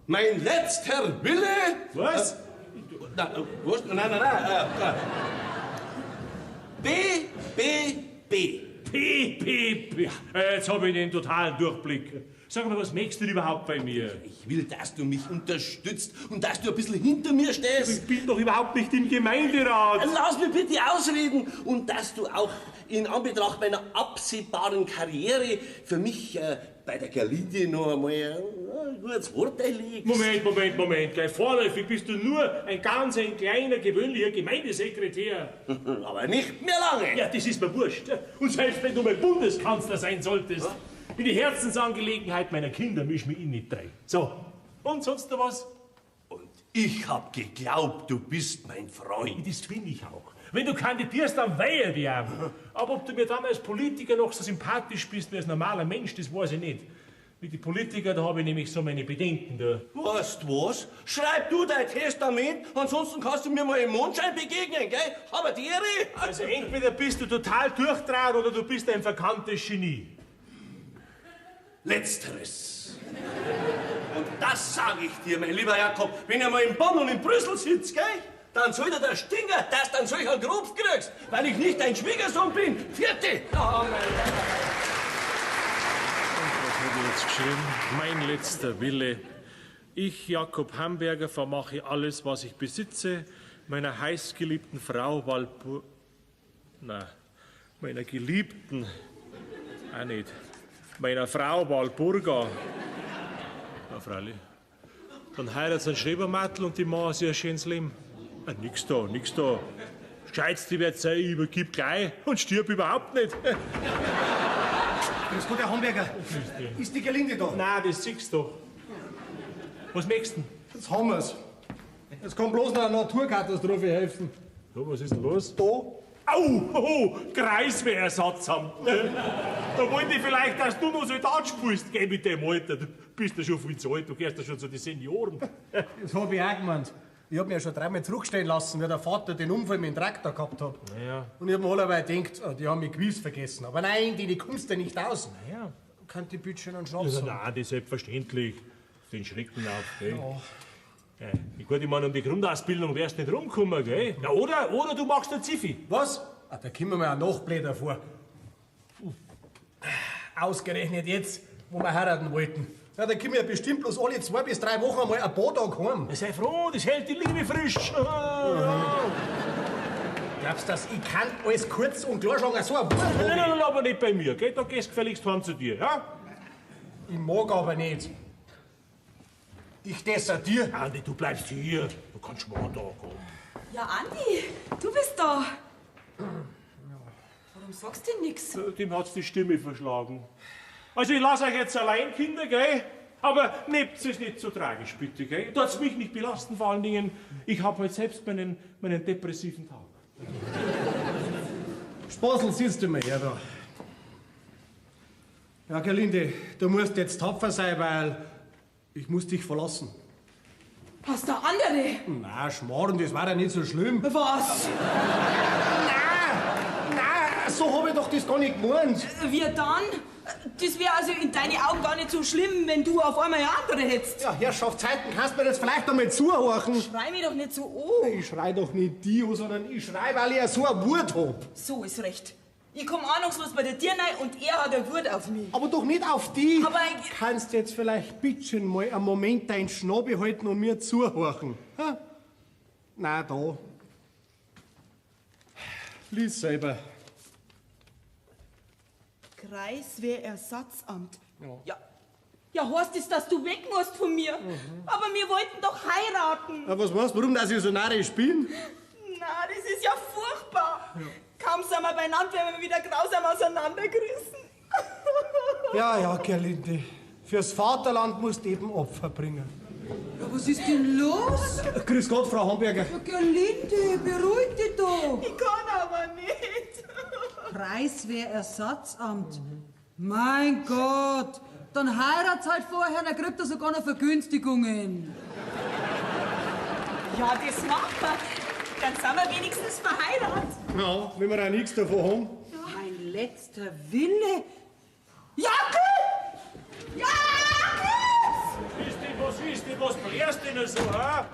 Speaker 7: mein letzter Wille...
Speaker 3: Was?
Speaker 7: Was? Nein. B.
Speaker 3: P. Jetzt habe ich den totalen Durchblick. Sag mal, was möchtest du denn überhaupt bei mir?
Speaker 7: Ich will, dass du mich unterstützt und dass du ein bisschen hinter mir stehst.
Speaker 3: Ich bin doch überhaupt nicht im Gemeinderat.
Speaker 7: Lass mich bitte ausreden und dass du auch in Anbetracht meiner absehbaren Karriere für mich bei der Gerlinde noch einmal ein gutes Wort einlegst.
Speaker 3: Moment. Gleich vorläufig bist du nur ein kleiner, gewöhnlicher Gemeindesekretär.
Speaker 7: Aber nicht mehr lange.
Speaker 3: Ja, das ist mir wurscht. Und selbst wenn du mal Bundeskanzler sein solltest, in die Herzensangelegenheit meiner Kinder misch mich nicht rein. So, und sonst noch was?
Speaker 7: Und ich hab geglaubt, du bist mein Freund.
Speaker 3: Das finde ich auch. Wenn du kandidierst, dann weihe dich auch. Aber ob du mir dann als Politiker noch so sympathisch bist wie als normaler Mensch, das weiß ich nicht. Mit den Politikern, da habe ich nämlich so meine Bedenken da.
Speaker 7: Weißt du was? Schreib du dein Testament, ansonsten kannst du mir mal im Mondschein begegnen, gell? Aber die Ehre...
Speaker 3: Also entweder bist du total durchtraut oder du bist ein verkanntes Genie.
Speaker 7: Letzteres. Und das sage ich dir, mein lieber Jakob, wenn ihr mal in Bonn und in Brüssel sitzt, gell? Dann soll dir der Stinger, dass du dann solcher Grubs kriegst, weil ich nicht dein Schwiegersohn bin. Vierte! Oh, mein Gott.
Speaker 3: Was habe ich jetzt geschrieben? Mein letzter Wille. Ich, Jakob Hamberger, vermache alles, was ich besitze, meiner heißgeliebten Frau meiner Geliebten, auch nicht, meiner Frau Walburga. Ja, freilich. Dann heiratet sie einen Schrebermattel und die machen sich ein schönes Leben. Nix da. Gescheitste wird sein, ich übergib gleich und stirb überhaupt nicht.
Speaker 8: Grüß Gott, Herr Hamberger. Ist die Gerlinde da?
Speaker 3: Nein, das siehst du doch. Was möchtest du?
Speaker 8: Jetzt haben wir's. Jetzt kann bloß noch eine Naturkatastrophe helfen.
Speaker 3: Ja, was ist denn los?
Speaker 8: Da?
Speaker 3: Au! Kreiswehrersatz haben. Da wollte ich vielleicht, dass du noch Soldat spielst. Geh mit dem Alter. Du bist ja schon viel zu alt, du gehst ja schon zu den Senioren.
Speaker 8: Das hab ich auch gemeint. Ich hab mir ja schon dreimal zurückstehen lassen, wie der Vater den Unfall mit dem Traktor gehabt hat.
Speaker 3: Ja.
Speaker 8: Und ich hab mir allerweil gedacht, die haben mich gewiss vergessen. Aber nein, die kommst du nicht aus.
Speaker 3: Ja.
Speaker 8: Kann die bitte schön einen Schnaps
Speaker 3: Also,
Speaker 8: haben?
Speaker 3: nein, das ist selbstverständlich. Den Schrecken auf, gell? Ja. Gut, ich meine, um die Grundausbildung wärst du nicht rumgekommen, gell? Ja, oder du machst eine Ziffi.
Speaker 8: Was? Da kommen wir auch noch blöder vor. Ausgerechnet jetzt, wo wir heiraten wollten. Ja, da kommen wir bestimmt bloß alle 2 bis 3 Wochen einmal ein paar Tage heim.
Speaker 3: Sei froh, das hält die Liebe frisch.
Speaker 8: Glaubst du, dass ich kann alles kurz und klar sagen, so ein Wort hab ich?
Speaker 3: Nein, aber nicht bei mir, gell? Da gehst du gefälligst heim zu dir, ja?
Speaker 8: Ich mag aber nicht. Ich desertiere.
Speaker 3: Andi, du bleibst hier. Du kannst mal da kommen.
Speaker 4: Ja, Andi, du bist da. Warum sagst du nix?
Speaker 3: Dem hat's die Stimme verschlagen. Also ich lasse euch jetzt allein, Kinder, gell? Aber nehmt es nicht so tragisch, bitte, gell? Tut's mich nicht belasten, vor allen Dingen, ich habe heute selbst meinen depressiven Tag.
Speaker 8: Spaßl, siehst du mal her da. Ja, Gerlinde, du musst jetzt tapfer sein, weil ich muss dich verlassen.
Speaker 1: Hast du andere?
Speaker 8: Na, Schmarrn, das war ja nicht so schlimm.
Speaker 1: Was?
Speaker 8: Nein, so hab ich doch das gar nicht gemeint.
Speaker 4: Wie dann? Das wäre also in deinen Augen gar nicht so schlimm, wenn du auf einmal eine andere hättest.
Speaker 8: Ja, Herrschaftszeiten, kannst du mir das vielleicht einmal zuhorchen?
Speaker 4: Schrei mich doch nicht so an.
Speaker 8: Ich schrei doch nicht die an, sondern ich schrei, weil ich ja so ein Wut hab.
Speaker 4: So ist recht. Ich komm ahnungslos bei der Tür rein und er hat eine Wut auf mich.
Speaker 8: Aber doch nicht auf die.
Speaker 4: Aber
Speaker 8: kannst jetzt vielleicht bitte mal einen Moment dein Schnabel halten und mir zuhorchen? Ha? Nein, da.
Speaker 2: Lies selber.
Speaker 4: Kreiswehrersatzamt. Ja, heißt das, dass du weg musst von mir? Aber wir wollten doch heiraten.
Speaker 2: Aber was weißt du, warum dass ich so narrisch bin?
Speaker 4: Na, das ist ja furchtbar. Kaum sind wir beieinander, werden wir wieder grausam auseinandergerissen.
Speaker 8: Ja, Gerlinde. Fürs Vaterland musst du eben Opfer bringen.
Speaker 1: Ja, was ist denn los?
Speaker 8: Grüß Gott, Frau Homberger.
Speaker 1: Ja, Gerlinde, beruhig dich doch.
Speaker 4: Ich kann aber nicht.
Speaker 1: Kreiswehrersatzamt. Mein Gott. Dann heiratet halt vorher, dann kriegt er sogar noch Vergünstigungen.
Speaker 4: Ja, das machen wir. Dann sind wir wenigstens verheiratet.
Speaker 2: Ja, wenn wir auch nichts davon haben.
Speaker 1: Mein letzter Wille. Jackel! Jackel!
Speaker 3: Was blärst denn so, hä?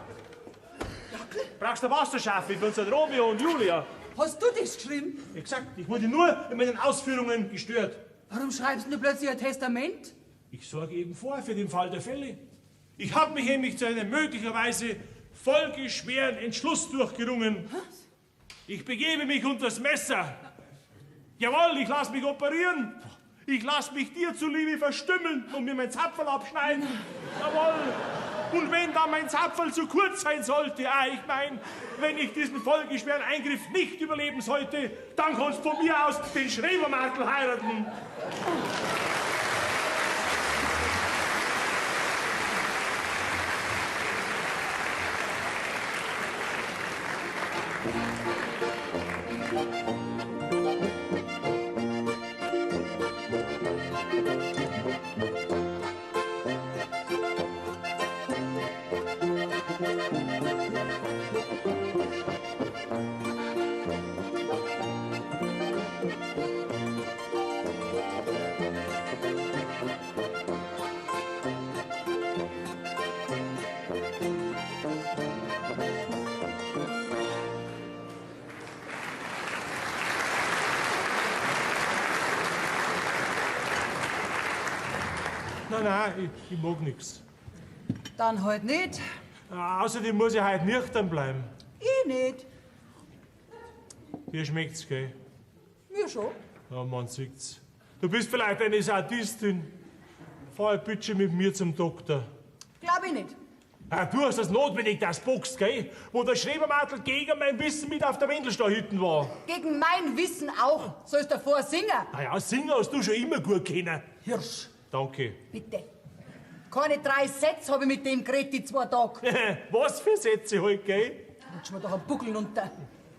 Speaker 3: Brauchst du Wasserschaffe für unseren Romeo und Julia?
Speaker 1: Hast du das geschrieben?
Speaker 3: Wie gesagt, ich wurde nur in meinen Ausführungen gestört.
Speaker 1: Warum schreibst du plötzlich ein Testament?
Speaker 3: Ich sorge eben vor für den Fall der Fälle. Ich habe mich nämlich zu einem möglicherweise folgeschweren Entschluss durchgerungen. Ich begebe mich unter das Messer. Jawohl, ich lasse mich operieren. Ich lasse mich dir zuliebe verstümmeln und mir mein Zapferl abschneiden. Jawohl. Und wenn dann mein Zapferl zu kurz sein sollte, ich meine, wenn ich diesen folgeschweren Eingriff nicht überleben sollte, dann kannst du von mir aus den Schrebermartel heiraten. Nein, ich mag nichts.
Speaker 1: Dann halt nicht.
Speaker 3: Außerdem muss ich heute nüchtern bleiben.
Speaker 1: Ich nicht.
Speaker 3: Dir schmeckt's, gell?
Speaker 1: Mir schon.
Speaker 3: Ja, man sieht's. Du bist vielleicht eine Sadistin. Fahr bitte mit mir zum Doktor.
Speaker 1: Glaub ich nicht.
Speaker 3: Du hast das notwendig, das boxt, gell? Wo der Schrebermartel gegen mein Wissen mit auf der Wendelsteinhütten war.
Speaker 1: Gegen mein Wissen auch. Sollst du davor singen?
Speaker 3: Naja, singen hast du schon immer gut kennen.
Speaker 1: Hirsch.
Speaker 3: Danke.
Speaker 1: Bitte. Keine 3 Sätze habe ich mit dem geredet, die 2 Tage.
Speaker 3: Was für Sätze halt, gell?
Speaker 1: Rutsch mir doch einen Buckel runter.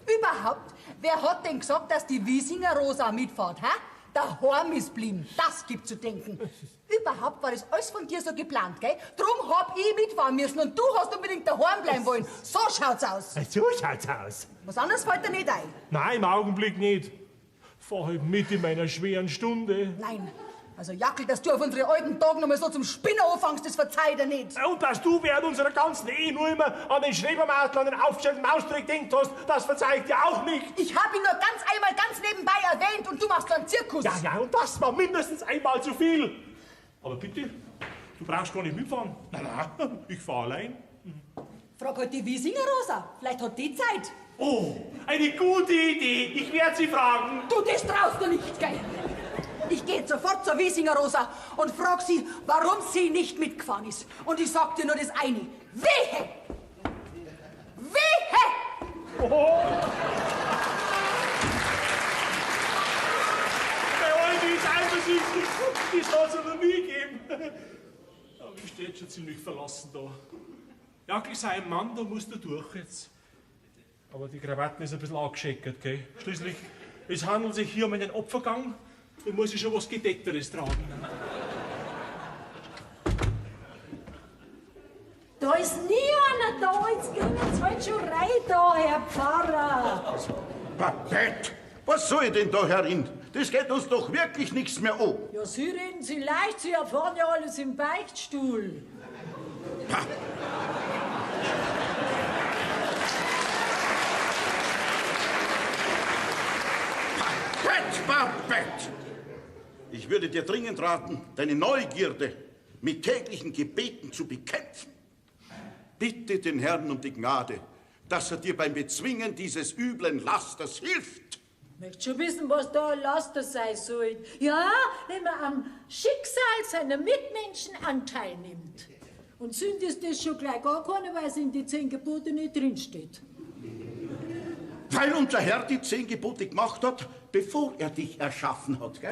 Speaker 1: Überhaupt, wer hat denn gesagt, dass die Wiesinger Rosa mitfährt, hä? Daheim ist blieben. Das gibt zu denken. Überhaupt war das alles von dir so geplant, gell? Drum hab ich mitfahren müssen und du hast unbedingt daheim bleiben wollen. So schaut's aus.
Speaker 3: So schaut's aus.
Speaker 1: Was anderes fällt dir nicht ein.
Speaker 3: Nein, im Augenblick nicht. Fahr halt mit in meiner schweren Stunde.
Speaker 1: Nein. Also Jackel, dass du auf unsere alten Tage noch mal so zum Spinnen anfängst, das verzeiht dir nicht.
Speaker 3: Und dass du während unserer ganzen Ehe nur immer an den Schrebermartel, an den aufgestellten Maustrick denkt hast, das verzeiht dir auch nicht.
Speaker 1: Ich hab ihn nur ganz nebenbei erwähnt und du machst so einen Zirkus.
Speaker 3: Ja, und das war mindestens einmal zu viel. Aber bitte, du brauchst gar nicht mitfahren. Nein, ich fahr allein.
Speaker 1: Frag halt die Wiesinger Rosa, vielleicht hat die Zeit.
Speaker 3: Oh, eine gute Idee. Ich werde sie fragen.
Speaker 1: Du, das traust du nicht, gell? Ich gehe sofort zur Wiesinger Rosa und frag sie, warum sie nicht mitgefahren ist. Und ich sag dir nur das eine. Wehe! Wehe!
Speaker 3: Oh. Bei euch ist eifersüchtig. Das soll es noch nie geben. Aber ich stehe jetzt schon ziemlich verlassen da. Jackel sei ein Mann, da musst du durch jetzt. Aber die Krawatte ist ein bisschen angescheckert, gell? Schließlich, es handelt sich hier um einen Opfergang. Da muss ich schon was Gedeckteres tragen.
Speaker 5: Da ist nie einer da, jetzt gehen jetzt halt schon rein da, Herr Pfarrer.
Speaker 6: Babette, was soll ich denn da herin? Das geht uns doch wirklich nichts mehr an.
Speaker 5: Ja, Sie reden Sie leicht, Sie erfahren ja alles im Beichtstuhl.
Speaker 6: Babette! Ich würde dir dringend raten, deine Neugierde mit täglichen Gebeten zu bekämpfen. Bitte den Herrn um die Gnade, dass er dir beim Bezwingen dieses üblen Lasters hilft.
Speaker 5: Möchtest schon wissen, was da ein Laster sein soll? Ja, wenn man am Schicksal seiner Mitmenschen Anteil nimmt. Und Sünd ist das schon gleich gar keine, weil es in die 10 Gebote nicht drinsteht.
Speaker 6: Weil unser Herr die 10 Gebote gemacht hat, bevor er dich erschaffen hat, gell?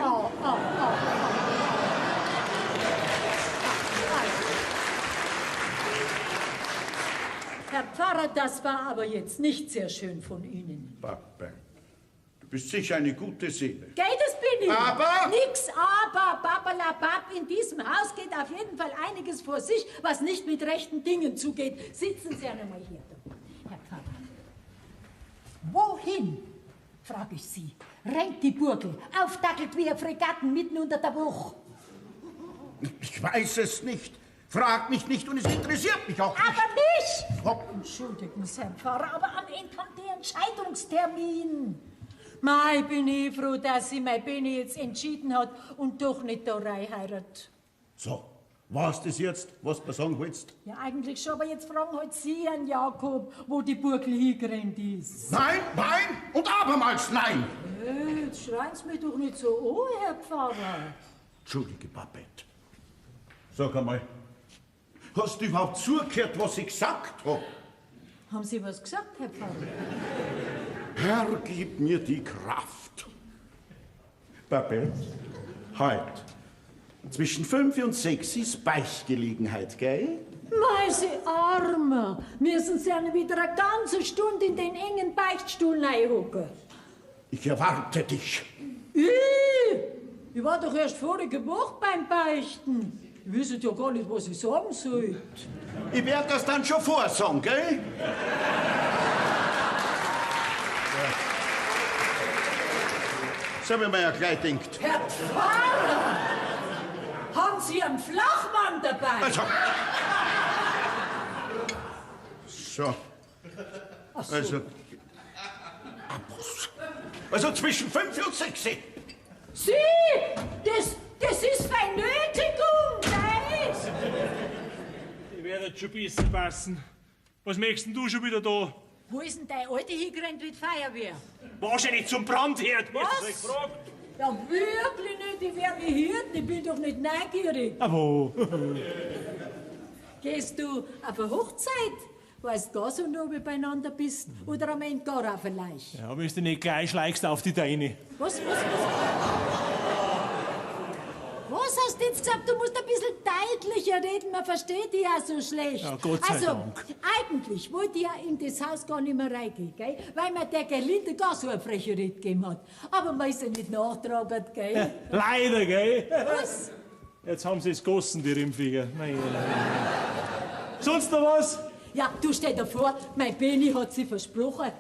Speaker 5: Herr Pfarrer, das war aber jetzt nicht sehr schön von Ihnen.
Speaker 6: Papa, du bist sicher eine gute Seele.
Speaker 5: Gell, das bin ich.
Speaker 6: Aber?
Speaker 5: Nix aber, babalabab. In diesem Haus geht auf jeden Fall einiges vor sich, was nicht mit rechten Dingen zugeht. Sitzen Sie einmal hier, Herr Pfarrer. Wohin, frage ich Sie, rennt die Burgel, aufdackelt wie ein Fregatten mitten unter der Woche?
Speaker 6: Ich weiß es nicht. Frag mich nicht und es interessiert mich auch nicht.
Speaker 5: Aber mich!
Speaker 6: Oh.
Speaker 5: Entschuldigen Sie, Herr Pfarrer, aber am Ende kommt der Entscheidungstermin. Mei, bin ich froh, dass sie mein Benni jetzt entschieden hat und doch nicht da heiratet.
Speaker 6: So, war's das jetzt, was du sagen willst?
Speaker 5: Ja, eigentlich schon, aber jetzt fragen halt Sie an Jakob, wo die Burgel hingerannt ist.
Speaker 6: Nein, nein und abermals nein!
Speaker 5: Jetzt schreien Sie mich doch nicht so an, Herr Pfarrer.
Speaker 6: Entschuldige, Babette. Sag einmal, hast du überhaupt zugehört, was ich gesagt habe?
Speaker 5: Haben Sie was gesagt, Herr Pfarrer?
Speaker 6: Herr, gib mir die Kraft. Babette, heute. Zwischen 5 und 6 ist Beichtgelegenheit, gell?
Speaker 5: Mei, Sie Armer, müssen Sie eine wieder eine ganze Stunde in den engen Beichtstuhl reinhocken.
Speaker 6: Ich erwarte dich.
Speaker 5: Ich war doch erst vorige Woche beim Beichten. Ich wüsste ja gar nicht, was ich sagen soll.
Speaker 6: Ich werde das dann schon vorsagen, gell? So habe ich mir ja gleich gedacht.
Speaker 5: Herr Pfarrer, haben Sie einen Flachmann dabei?
Speaker 6: So. Also zwischen 5 und 6.
Speaker 5: Sie, das ist Vernötigung, nein?
Speaker 3: Ich werde schon ein bisschen passen. Was möchtest denn du schon wieder da?
Speaker 5: Wo ist denn dein Alte hingerannt mit Feuerwehr?
Speaker 3: Wahrscheinlich zum Brandherd.
Speaker 5: Was? Ja, wirklich nicht, ich werde nicht hirten, ich bin doch nicht neugierig.
Speaker 3: Aber
Speaker 5: Gehst du auf eine Hochzeit? Weißt du gar so noch, wie beieinander bist? Oder am Ende gar auf ein Leich?
Speaker 3: ja, wenn du nicht gleich schleichst auf die Deine.
Speaker 5: Was hast du jetzt gesagt? Du musst ein bisschen deutlicher reden, man versteht dich ja so schlecht.
Speaker 3: Ja, Gott sei Dank.
Speaker 5: Eigentlich wollte ich ja in das Haus gar nicht mehr reingehen, gell? Weil mir der Gerlinde gar so eine freche Rede gegeben hat. Aber man ist ja nicht nachtragend, gell?
Speaker 3: Leider, gell?
Speaker 5: Was?
Speaker 3: Jetzt haben sie es gossen, die Rimpfiger. Nein. Sonst noch was?
Speaker 5: Ja, du stell dir vor, mein Benni hat sie versprochen.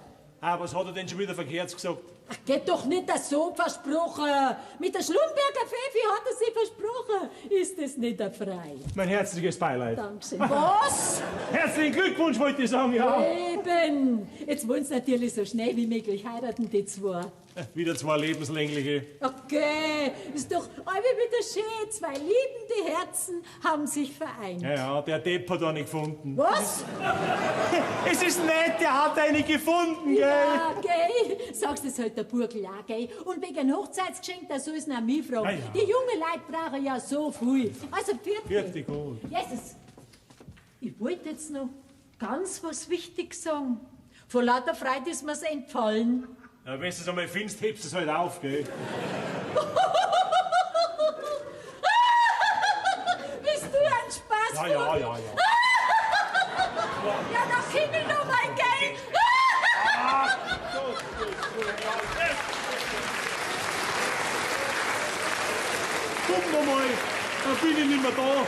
Speaker 3: Ah, was hat er denn schon wieder verkehrt gesagt?
Speaker 5: Ach, geht doch nicht das so versprochen. Mit der Schlumberger Pfeffi hat er sie versprochen. Ist das nicht ein Frei?
Speaker 3: Mein herzliches Beileid.
Speaker 5: Dankeschön. Was?
Speaker 3: Herzlichen Glückwunsch, wollte ich sagen, ja.
Speaker 5: Eben. Jetzt wollen sie natürlich so schnell wie möglich heiraten, die zwei.
Speaker 3: Wieder 2 lebenslängliche.
Speaker 5: Okay, ist doch alle wieder schön. 2 liebende Herzen haben sich vereint.
Speaker 3: Ja, der Depp hat eine gefunden.
Speaker 5: Was?
Speaker 3: Es ist nett, der hat eine gefunden, gell?
Speaker 5: Ja, gell? Sagst es halt der Burgel auch, gell? Und wegen Hochzeitsgeschenk, da soll es nach mir fragen.
Speaker 3: Ah, ja.
Speaker 5: Die jungen Leute brauchen ja so viel. Also,
Speaker 3: Vierte gut.
Speaker 5: Jesus, ich wollte jetzt noch ganz was Wichtiges sagen. Vor lauter Freude ist mir's entfallen.
Speaker 3: Ja, wenn du es einmal findest, hebst du es halt auf, gell?
Speaker 5: Bist du ein Spaß?
Speaker 3: Ja.
Speaker 5: Ja, da krieg ich noch mein Geld.
Speaker 3: Guck noch mal, da bin ich nicht mehr da.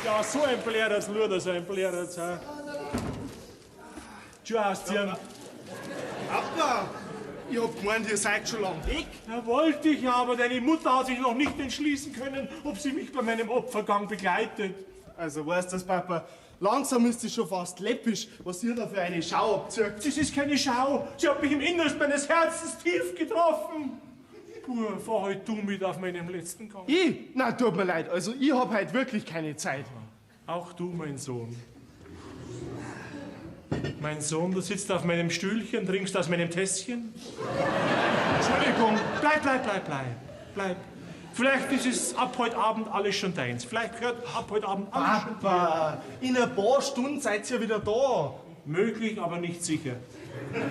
Speaker 3: Ja, so ein Blärer, Luder, so ein Blärer. Tschüss, ausziehen.
Speaker 2: Papa, ich hab gemeint, ihr seid schon lang weg.
Speaker 3: Ja, wollte ich ja, aber deine Mutter hat sich noch nicht entschließen können, ob sie mich bei meinem Opfergang begleitet.
Speaker 2: Also weißt du, Papa, langsam ist es schon fast läppisch, was ihr da für eine Schau abzieht.
Speaker 3: Das ist keine Schau. Sie hat mich im Innersten meines Herzens tief getroffen. Puh, fahr halt du mit auf meinem letzten Gang.
Speaker 2: Ich? Na, tut mir leid, also ich hab heute wirklich keine Zeit.
Speaker 3: Auch du, mein Sohn. Mein Sohn, du sitzt auf meinem Stühlchen, trinkst aus meinem Tässchen. Entschuldigung, bleib. Vielleicht ist es ab heute Abend alles schon deins. Vielleicht gehört ab heute Abend alles schon dir.
Speaker 2: Papa, in ein paar Stunden seid ihr ja wieder da.
Speaker 3: Möglich, aber nicht sicher.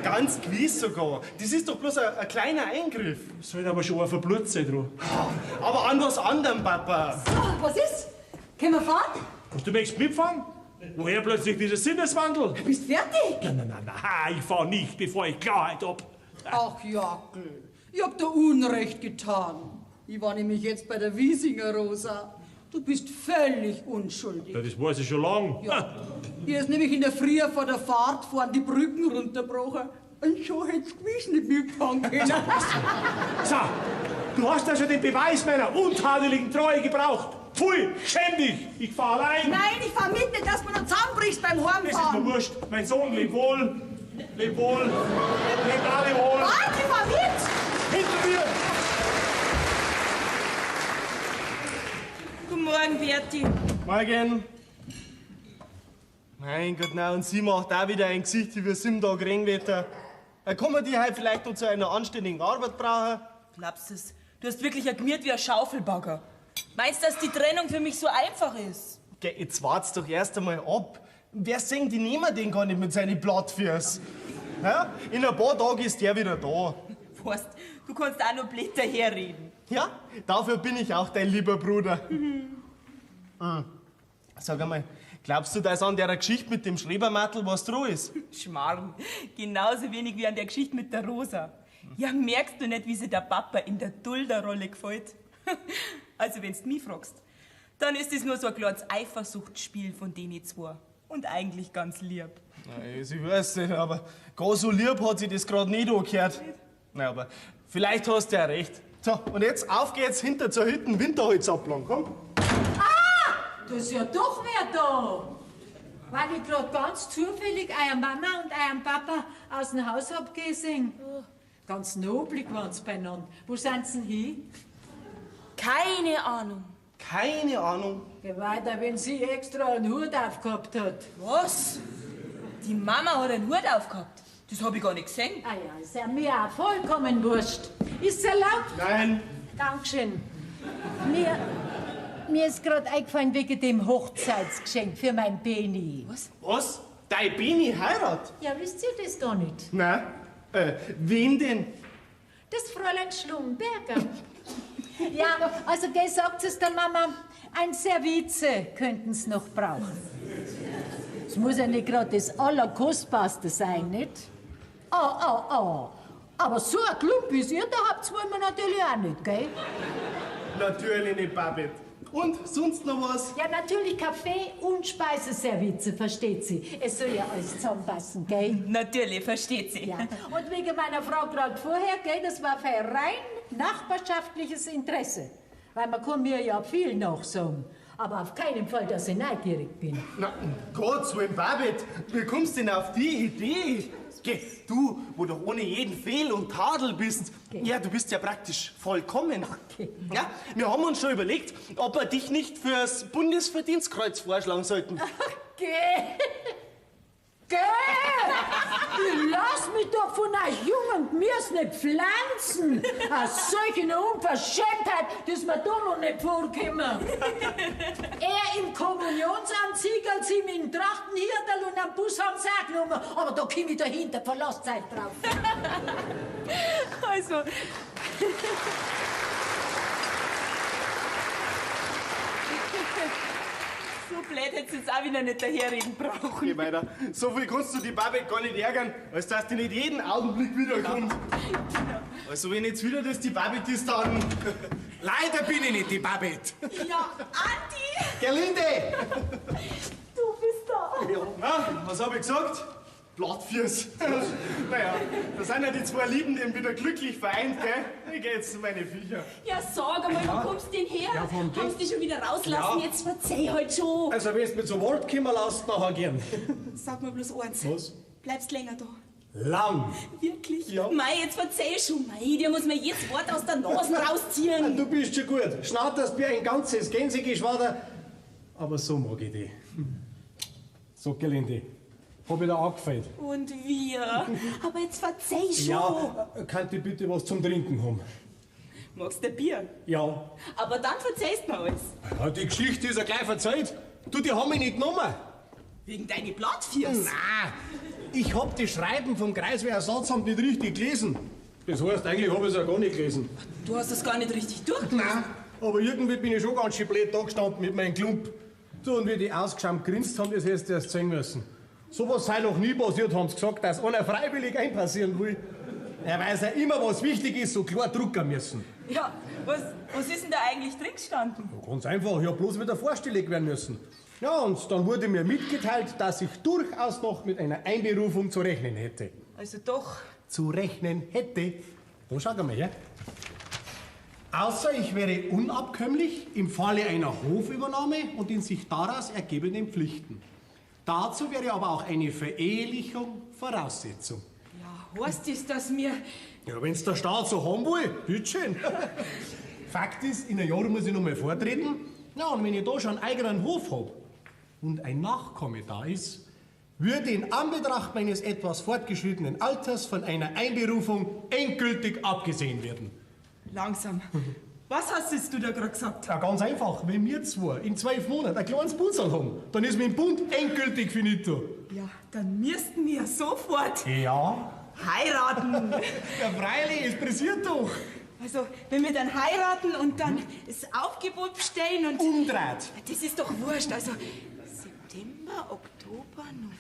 Speaker 2: Ganz gewiss sogar. Das ist doch bloß ein kleiner Eingriff.
Speaker 3: Es wird aber schon ein Verblutze dran.
Speaker 2: Aber an was anderem, Papa.
Speaker 1: Was ist? Können wir fahren?
Speaker 3: Und du möchtest mitfahren? Woher plötzlich dieser Sinneswandel?
Speaker 1: Bist fertig?
Speaker 3: Nein, ich fahr nicht, bevor ich Klarheit hab.
Speaker 1: Ach, Jackel, ich hab dir Unrecht getan. Ich war nämlich jetzt bei der Wiesinger Rosa. Du bist völlig unschuldig.
Speaker 3: Ja, das weiß ich schon lang.
Speaker 1: Ja. Hier ist nämlich in der Früh vor der Fahrt die Brücken runtergebrochen. Und so hätt's gewiss nicht mitfahren können.
Speaker 3: So, du hast also den Beweis meiner untadeligen Treue gebraucht. Pfui, schäm dich, ich fahr allein.
Speaker 1: Nein, ich fahr mit, nicht, dass man noch zusammenbrichst beim
Speaker 3: Es ist mir
Speaker 1: Heimfahren.
Speaker 3: wurscht, mein Sohn, leb wohl. Leb wohl. Lebt alle wohl.
Speaker 1: Warte, ich fahr mit!
Speaker 3: Hinter mir.
Speaker 4: Guten Morgen, Berti.
Speaker 2: Morgen. Mein Gott, na, und sie macht auch wieder ein Gesicht wie 7 Tage Regenwetter. Kann man die halt vielleicht noch zu einer anständigen Arbeit brauchen?
Speaker 4: Glaubst du es? Du hast wirklich ein Gemüt wie ein Schaufelbagger. Meinst du, dass die Trennung für mich so einfach ist?
Speaker 2: Geh, jetzt wart's doch erst einmal ab. Wer sehen, die nehmen den gar nicht mit seinen Blattfürs. Ja? In ein paar Tagen ist der wieder da.
Speaker 4: Weißt, du kannst auch noch blöd daherreden.
Speaker 2: Ja, dafür bin ich auch dein lieber Bruder. Sag einmal, glaubst du, dass an der Geschichte mit dem Schrebermattel was dran ist?
Speaker 4: Schmarrn. Genauso wenig wie an der Geschichte mit der Rosa. Ja, merkst du nicht, wie sich der Papa in der Dulderrolle gefällt? Also, wenn's mich fragst, dann ist es nur so ein kleines Eifersuchtsspiel von denen zwei. Und eigentlich ganz lieb.
Speaker 2: Na, ich weiß nicht, aber gar so lieb hat sich das gerade nicht angehört. Na, aber vielleicht hast du ja recht. So, und jetzt auf geht's hinter zur Hütten Winterholz ablagen, komm.
Speaker 5: Da ist ja doch wer da. Weil ich gerade ganz zufällig eure Mama und euren Papa aus dem Haus hab gesehen. Ganz noblig waren's beieinander. Wo sind sie denn hin?
Speaker 4: Keine Ahnung.
Speaker 2: Keine Ahnung.
Speaker 5: Geh weiter, wenn sie extra einen Hut aufgehabt hat.
Speaker 4: Was? Die Mama hat einen Hut aufgehabt. Das hab ich gar nicht gesehen.
Speaker 5: Ah ja, ist ja mir auch vollkommen wurscht. Ist erlaubt?
Speaker 2: Nein.
Speaker 5: Dankeschön. Mir ist gerade eingefallen wegen dem Hochzeitsgeschenk für mein Beni.
Speaker 2: Was? Dein Beni heirat?
Speaker 5: Ja, wisst ihr das gar nicht?
Speaker 2: Nein. Wen denn?
Speaker 5: Das Fräulein Schlumberger. Ja, also gell, sagt es der Mama, ein Servize könnten sie noch brauchen. Es muss ja nicht gerade das Allerkostbarste sein, nicht? Aber so ein Klump wie ihr da habt, wollen wir natürlich auch nicht, gell?
Speaker 2: Natürlich nicht, Babette. Und sonst noch was?
Speaker 5: Ja, natürlich Kaffee und Speiseservice, versteht sie. Es soll ja alles zusammenpassen, gell?
Speaker 4: Natürlich, versteht sie.
Speaker 5: Ja. Und wegen meiner Frau gerade vorher, gell, das war für ein rein nachbarschaftliches Interesse. Weil man kann mir ja viel nachsagen. Aber auf keinen Fall, dass ich neugierig bin.
Speaker 2: Na, Gott, Willen, Babette, wie kommst du denn auf die Idee? Geh, du, wo doch ohne jeden Fehl und Tadel bist. Ja, du bist ja praktisch vollkommen. Ja, wir haben uns schon überlegt, ob wir dich nicht fürs Bundesverdienstkreuz vorschlagen sollten.
Speaker 5: Geh! Geh! Ich lass mich doch von euch Jungen mir's nicht pflanzen! Eine solche Unverschämtheit, dass wir da noch nicht vorkommen. Er im Kommunionsanzug, als ihm in Trachtenhirtel und am Bus haben sie auch genommen. Aber da komm ich dahinter, verlasst euch drauf.
Speaker 4: Also, so blöd hättest du jetzt auch wieder nicht daherreden brauchen.
Speaker 2: Geh weiter. So viel kannst du die Babette gar nicht ärgern, als dass die nicht jeden Augenblick wiederkommt. Also wenn jetzt wieder das die Babette ist, dann...
Speaker 8: Leider bin ich nicht die Babette.
Speaker 4: Ja, Andi!
Speaker 2: Gerlinde!
Speaker 4: Du bist da.
Speaker 2: Na, was hab ich gesagt? Blattfürs. Naja, da sind ja die zwei Liebenden wieder glücklich vereint, gell? Ich geh jetzt zu meinen Viecher.
Speaker 4: Ja, sag einmal, wo kommst du denn her? Haben sie dich schon wieder rauslassen?
Speaker 8: Ja.
Speaker 4: Jetzt verzeih halt schon.
Speaker 8: Also, wenn du mich zum Wald kommen lässt, nachher gern.
Speaker 4: Sag mal bloß eins.
Speaker 8: Was?
Speaker 4: Bleibst länger da?
Speaker 8: Lang.
Speaker 4: Wirklich?
Speaker 8: Ja.
Speaker 4: Mei, jetzt verzeih schon. Mei, dir muss man jedes Wort aus der Nase rausziehen.
Speaker 8: Du bist schon gut. Schnatterst wie ein ganzes Gänsegeschwader. Aber so mag ich dich. So, Gelinde. Hab ich da angefällt.
Speaker 4: Und wir? Aber jetzt verzeih schon.
Speaker 8: Ja, könnt ihr bitte was zum Trinken haben?
Speaker 4: Magst du ein Bier?
Speaker 8: Ja.
Speaker 4: Aber dann verzeihst mir alles.
Speaker 8: Ja, die Geschichte ist ja gleich verzeiht. Du, die haben mich nicht genommen.
Speaker 4: Wegen deine Blattfiers?
Speaker 8: Nein, ich hab die Schreiben vom Kreiswehrersatzamt nicht richtig gelesen. Das heißt, eigentlich habe ich es ja gar nicht gelesen.
Speaker 4: Du hast das gar nicht richtig durchgelesen.
Speaker 8: Nein, aber irgendwie bin ich schon ganz schön blöd da gestanden mit meinem Klump. So, und wie die ausgeschaut grinst haben, das hättest du erst sehen müssen. So was sei noch nie passiert, haben sie gesagt, dass einer freiwillig einpassieren will. Er weiß ja immer, was wichtig ist, so klar drucken müssen.
Speaker 4: Ja, was ist denn da eigentlich drin gestanden?
Speaker 8: Ja, ganz einfach, ich hab bloß wieder vorstellig werden müssen. Ja, und dann wurde mir mitgeteilt, dass ich durchaus noch mit einer Einberufung zu rechnen hätte.
Speaker 4: Also doch.
Speaker 8: Zu rechnen hätte? Da schau mal her. Außer ich wäre unabkömmlich im Falle einer Hofübernahme und den sich daraus ergebenden Pflichten. Dazu wäre aber auch eine Verehelichung Voraussetzung.
Speaker 4: Ja, heißt das, dass wir...
Speaker 8: Ja, wenn's der Staat so haben will, bitteschön. Fakt ist, in einem Jahr muss ich noch mal vortreten. Ja, und wenn ich da schon einen eigenen Hof hab und ein Nachkomme da ist, würde in Anbetracht meines etwas fortgeschrittenen Alters von einer Einberufung endgültig abgesehen werden.
Speaker 4: Langsam. Was hast du da gerade gesagt?
Speaker 8: Ja, ganz einfach. Wenn wir zwei in 12 Monaten ein kleines Bundsal haben, dann ist mit dem Bund endgültig finito.
Speaker 4: Ja, dann müssten wir sofort
Speaker 8: Ja?
Speaker 4: heiraten.
Speaker 8: Ja, freilich, es pressiert doch.
Speaker 4: Also, wenn wir dann heiraten und dann das Aufgebot bestellen und...
Speaker 8: Umdreht.
Speaker 4: Das ist doch wurscht. Also, September, Oktober, November...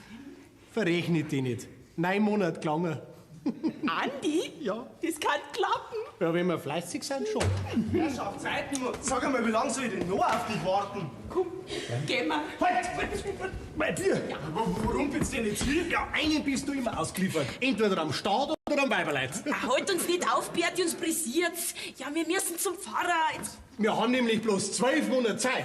Speaker 8: Verrechnet die nicht. 9 Monate gelangen.
Speaker 4: Andi?
Speaker 8: Ja.
Speaker 4: Das kann klappen.
Speaker 8: Ja, wenn wir fleißig sind, schon.
Speaker 2: Herrschaft, Zeit nur. Sag einmal, wie lange soll ich denn noch auf dich warten?
Speaker 4: Komm, gehen wir.
Speaker 8: Halt! Mein Bier! Ja, warum bist du denn jetzt hier? Ja, einen bist du immer ausgeliefert. Entweder am Staat oder am Weiberleit.
Speaker 4: Halt uns nicht auf, Berti, uns pressiert's. Ja, wir müssen zum Pfarrer. Jetzt...
Speaker 8: Wir haben nämlich bloß 12 Monate Zeit.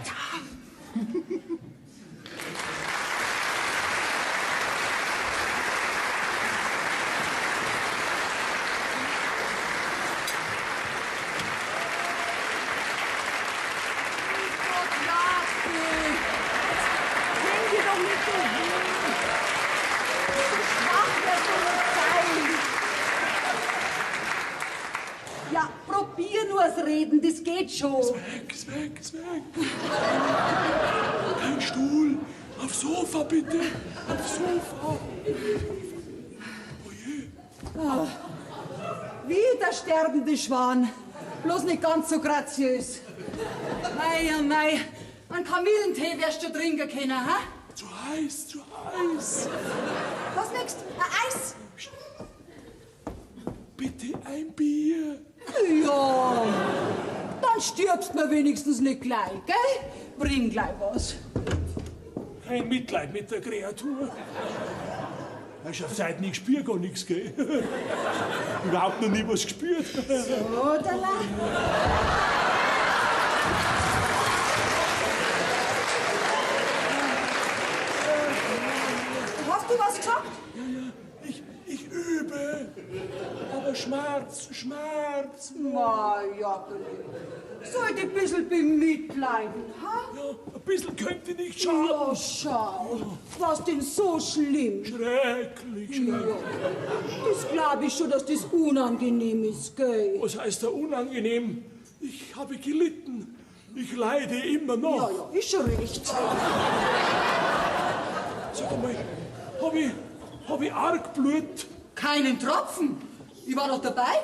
Speaker 1: Ja, probier nur das Reden, das geht schon.
Speaker 3: Weg. Kein Stuhl. Aufs Sofa, bitte. Aufs Sofa.
Speaker 1: Wie der sterbende Schwan, bloß nicht ganz so graziös. Mei, oh mei, einen Kamillentee wirst du trinken können, ha?
Speaker 3: Zu heiß.
Speaker 1: Was nächst? Ein Eis?
Speaker 3: Bitte ein Bier.
Speaker 1: Ja, dann stirbst mir wenigstens nicht gleich, gell? Bring gleich was.
Speaker 3: Kein Mitleid mit der Kreatur. Hast du auf Zeit nie gespürt, gar nichts, gell? Überhaupt noch nie was gespürt.
Speaker 1: Odala. Hast du was gesagt?
Speaker 3: Ich übe. Aber Schmerz.
Speaker 1: Na ja, sollte ein bisschen bemitleiden, ha?
Speaker 3: Ja, ein bisschen könnte nicht schaden.
Speaker 1: Ja, schau. Was denn so schlimm?
Speaker 3: Schrecklich.
Speaker 1: Ja, das glaube ich schon, dass das unangenehm ist, gell?
Speaker 3: Was heißt da unangenehm? Ich habe gelitten. Ich leide immer noch.
Speaker 1: Ja, ist schon recht.
Speaker 3: Sag mal, hab ich arg Blut?
Speaker 1: Keinen Tropfen. Ich war doch dabei.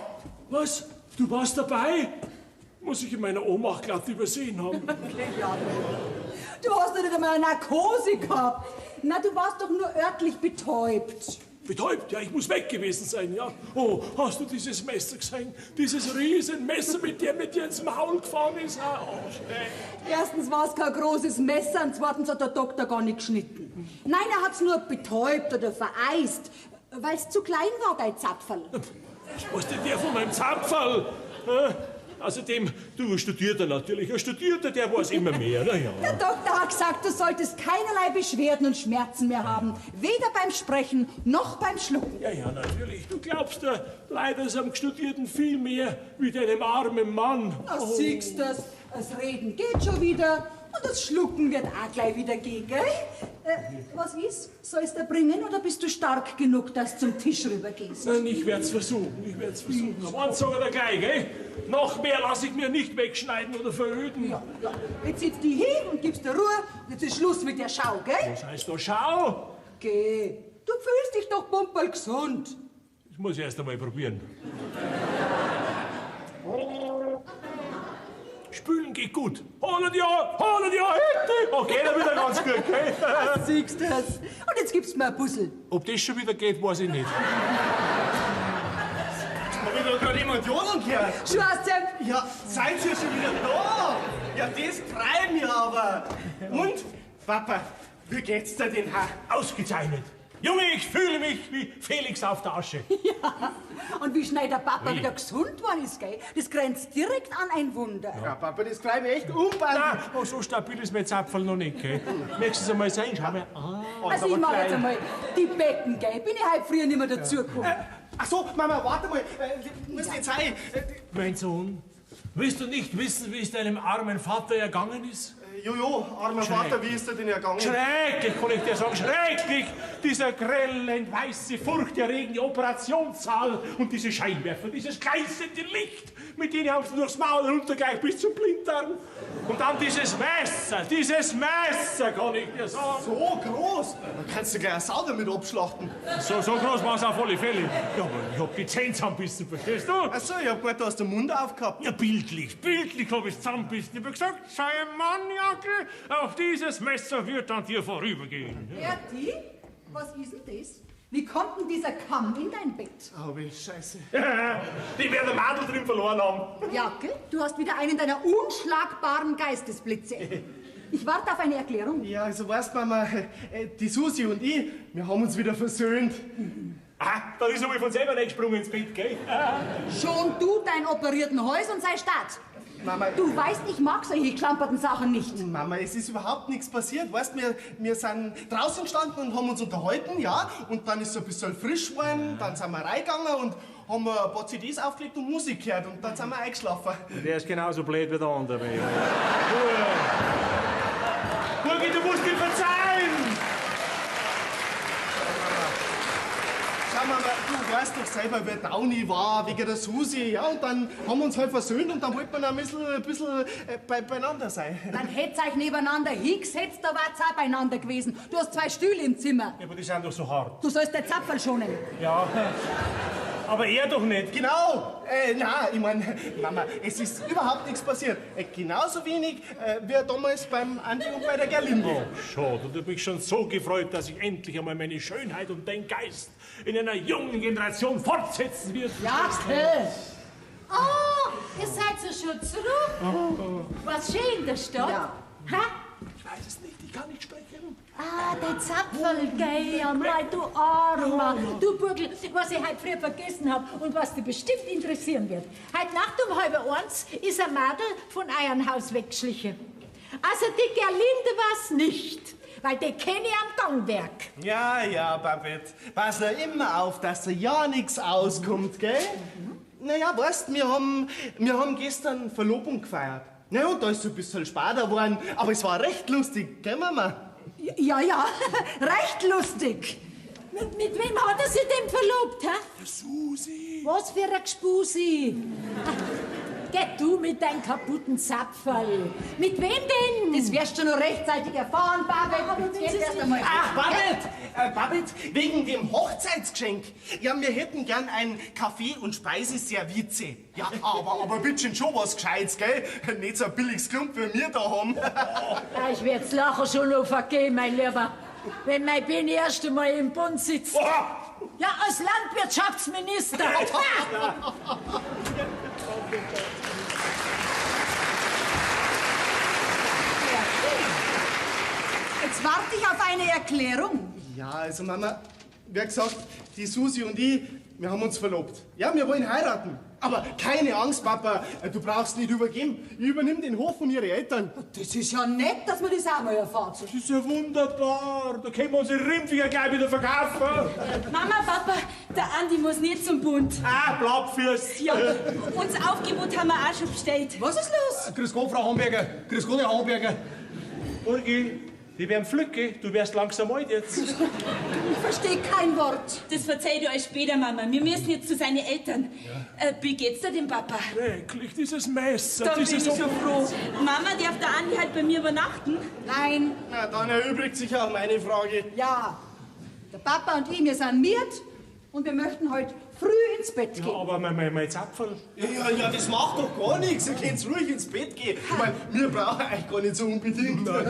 Speaker 3: Was? Du warst dabei? Muss ich in meiner Ohnmacht glatt übersehen haben.
Speaker 1: Ja. Du hast doch nicht einmal eine Narkose gehabt. Na, du warst doch nur örtlich betäubt.
Speaker 3: Betäubt? Ja, ich muss weg gewesen sein, ja. Oh, hast du dieses Messer gesehen? Dieses Riesenmesser, mit dem mir dir ins Maul gefahren ist? Oh, schreck.
Speaker 1: Erstens war es kein großes Messer und zweitens hat der Doktor gar nicht geschnitten. Nein, er hat's nur betäubt oder vereist, weil es zu klein war, dein Zapferl.
Speaker 3: Was denn der von meinem Zapferl? Außerdem, du Studierter natürlich. Ein Studierter, der weiß immer mehr. Na ja.
Speaker 1: Der Doktor hat gesagt, du solltest keinerlei Beschwerden und Schmerzen mehr haben. Weder beim Sprechen noch beim Schlucken.
Speaker 3: Ja, natürlich. Du glaubst ja, leider ist am Studierten viel mehr wie deinem armen Mann.
Speaker 1: Na, siehst das. Das Reden geht schon wieder Und das Schlucken wird auch gleich wieder gehen, gell? Was ist? Sollst du bringen oder bist du stark genug, dass du zum Tisch rübergehst?
Speaker 3: Nein, ich werd's versuchen. Aber eins sag ich dir gleich, gell? Noch mehr lasse ich mir nicht wegschneiden oder veröden.
Speaker 1: Ja. Jetzt sitzt die hin und gibst dir Ruhe. Jetzt ist Schluss mit der Schau, gell?
Speaker 3: Was heißt da Schau?
Speaker 1: Geh. Du fühlst dich doch pumperl gesund.
Speaker 3: Das muss ich erst einmal probieren. Spülen geht gut. Holen ja, hinten. Okay, dann wieder ganz gut, gell?
Speaker 1: Siehst du das? Und jetzt gibst du mir ein Puzzle.
Speaker 3: Ob das schon wieder geht, weiß ich nicht.
Speaker 2: Hab ich da gerade jemand jodeln gehört?
Speaker 1: Schwarzer,
Speaker 2: Ja, seid ihr schon wieder da? Ja, das freut mich aber. Und, Papa, wie geht's dir denn, Herr?
Speaker 3: Ausgezeichnet. Junge, ich fühle mich wie Felix auf der Asche.
Speaker 1: ja. Und wie schnell der Papa wieder gesund geworden ist, gell? Das grenzt direkt an ein Wunder.
Speaker 2: Ja, Papa, das freut mich echt unbandelt.
Speaker 3: Nein, oh, so stabil ist mein Zapferl noch nicht, gell? Möchtest du es einmal sein? Schau mal.
Speaker 1: Also ich mach jetzt einmal die Becken, gell? Bin ich heute früher nicht mehr dazugekommen.
Speaker 2: Ach so, Mama, warte mal. Muss jetzt sein.
Speaker 3: Mein Sohn, willst du nicht wissen, wie es deinem armen Vater ergangen ist?
Speaker 2: Jojo, armer Vater, wie ist er denn ergangen?
Speaker 3: Schrecklich, kann ich dir sagen, schrecklich! Dieser grelle, weiße, furchterregende Operationssaal und diese Scheinwerfer, dieses gleißende Licht, mit denen haben sie durchs Maul runter gleich bis zum Blinddarm. Und dann dieses Messer, kann ich dir sagen.
Speaker 2: So groß? Da kannst du gleich eine Sau damit abschlachten.
Speaker 3: So groß war es auf alle Fälle. Ja, aber ich hab die Zähne zusammenbissen, verstehst du?
Speaker 2: Ach so, ich hab gemeint, du hast den Mund aufgehabt.
Speaker 3: Ja, bildlich hab ich zusammenbissen. Ich hab gesagt, sei ein Mann, Jacke, auch dieses Messer wird an dir vorübergehen.
Speaker 1: Berti, was ist denn das? Wie kommt denn dieser Kamm in dein Bett?
Speaker 2: Oh, wie scheiße.
Speaker 3: Die werden den Madel drin verloren haben.
Speaker 1: Jacke, du hast wieder einen deiner unschlagbaren Geistesblitze. Ich warte auf eine Erklärung.
Speaker 2: Ja, also weißt Mama, die Susi und ich, wir haben uns wieder versöhnt.
Speaker 3: Da ist er wohl von selber reingesprungen ins Bett, gell?
Speaker 1: Schon du dein operierten Hals und sei stark.
Speaker 2: Mama,
Speaker 1: Du weißt, ich mag solche klamperten Sachen nicht.
Speaker 2: Mama, es ist überhaupt nichts passiert. Weißt, wir sind draußen gestanden und haben uns unterhalten, ja. Und dann ist es ein bisschen frisch geworden, dann sind wir reingegangen und haben ein paar CDs aufgelegt und Musik gehört. Und dann sind wir eingeschlafen.
Speaker 3: Der ist genauso blöd wie der andere. Burgi, du musst ihm verzeihen!
Speaker 2: Schau Mama, du weißt doch selber, wer Downy war, wegen der Susi, ja. Und dann haben wir uns halt versöhnt und dann wollten wir noch ein bisschen beieinander sein.
Speaker 1: Dann hätt's euch nebeneinander hingesetzt, da wart's auch beieinander gewesen. Du hast 2 Stühle im Zimmer.
Speaker 3: Ja, aber die sind doch so hart.
Speaker 1: Du sollst den Zapferl schonen.
Speaker 3: Ja. Aber er doch nicht.
Speaker 2: Genau! Nein, ich meine, Mama, es ist überhaupt nichts passiert. Genauso wenig wie damals beim Andi und bei der Gerlinde.
Speaker 3: Oh, schade. Und ich bin schon so gefreut, dass ich endlich einmal meine Schönheit und den Geist in einer jungen Generation fortsetzen wird.
Speaker 5: Jacke! Oh, ihr seid so schon zurück. Was schön da steht.
Speaker 1: Ja.
Speaker 5: Ha?
Speaker 3: Ich weiß es nicht, ich kann nicht sprechen.
Speaker 5: Ah, der Zapferl, gell, ja, mei, du Armer. Du Burgel, was ich heute früh vergessen hab und was dich bestimmt interessieren wird. Heute Nacht um 12:30 ist ein Madel von euren Haus weggeschlichen. Also die Gerlinde war's nicht, weil die kenne ich am Gangwerk.
Speaker 2: Ja, Babette. Pass nur immer auf, dass da ja nichts auskommt, gell? Naja, weißt, wir haben gestern Verlobung gefeiert. Na, und da ist so ein bisschen später geworden, aber es war recht lustig, gell, Mama?
Speaker 1: Ja, recht lustig.
Speaker 5: Mit wem hat er sich denn verlobt, hä?
Speaker 3: Der Susi.
Speaker 5: Was für ein Gspusi. Geh du mit deinem kaputten Zapferl. Mit wem denn?
Speaker 1: Das wirst du noch rechtzeitig erfahren, Babette. Jetzt geh erst einmal.
Speaker 2: Ach, Babette, wegen dem Hochzeitsgeschenk. Ja, wir hätten gern ein Kaffee- und Speiseservice. Ja, aber bitte schon was Gescheites, gell? Nicht so ein billiges Klump wie wir da haben.
Speaker 5: Ja, ich werd's lachen schon noch vergehen, mein Lieber. Wenn mein Bini erst einmal im Bund sitzt. Ja, als Landwirtschaftsminister.
Speaker 1: Jetzt warte ich auf eine Erklärung.
Speaker 2: Ja, also Mama, wie gesagt, die Susi und ich, wir haben uns verlobt. Ja, wir wollen heiraten. Aber keine Angst, Papa, du brauchst nicht übergeben. Ich übernimm den Hof von ihren Eltern.
Speaker 1: Das ist ja nett, dass man das auch mal erfahrt.
Speaker 3: Das ist ja wunderbar. Da können wir unsere Rindviecher gleich wieder verkaufen.
Speaker 4: Mama, Papa, der Andi muss nicht zum Bund.
Speaker 3: Blattfürst.
Speaker 4: Ja, unser Aufgebot haben wir auch schon bestellt.
Speaker 1: Was ist los?
Speaker 8: Grüß Gott, Frau Hamburger. Grüß Gott, Herr Hamburger.
Speaker 3: Burgi, die werden Flücke, du wärst langsam alt jetzt.
Speaker 1: Ich verstehe kein Wort.
Speaker 4: Das verzeiht ihr euch später, Mama. Wir müssen jetzt zu seinen Eltern. Wie geht's dir dem Papa?
Speaker 3: Wirklich, dieses Messer.
Speaker 4: Da bin ich so froh. Mama, darf der Andi halt bei mir übernachten?
Speaker 1: Nein,
Speaker 2: Na, dann erübrigt sich auch meine Frage.
Speaker 1: ja. Der Papa und ich, wir sind miert und wir möchten heute früh ins Bett gehen.
Speaker 3: Ja, aber mein Zapferl.
Speaker 2: Ja, das macht doch gar nichts. Ihr könnt ruhig ins Bett gehen. Ich mein, wir brauchen euch gar nicht so unbedingt.
Speaker 1: Ja,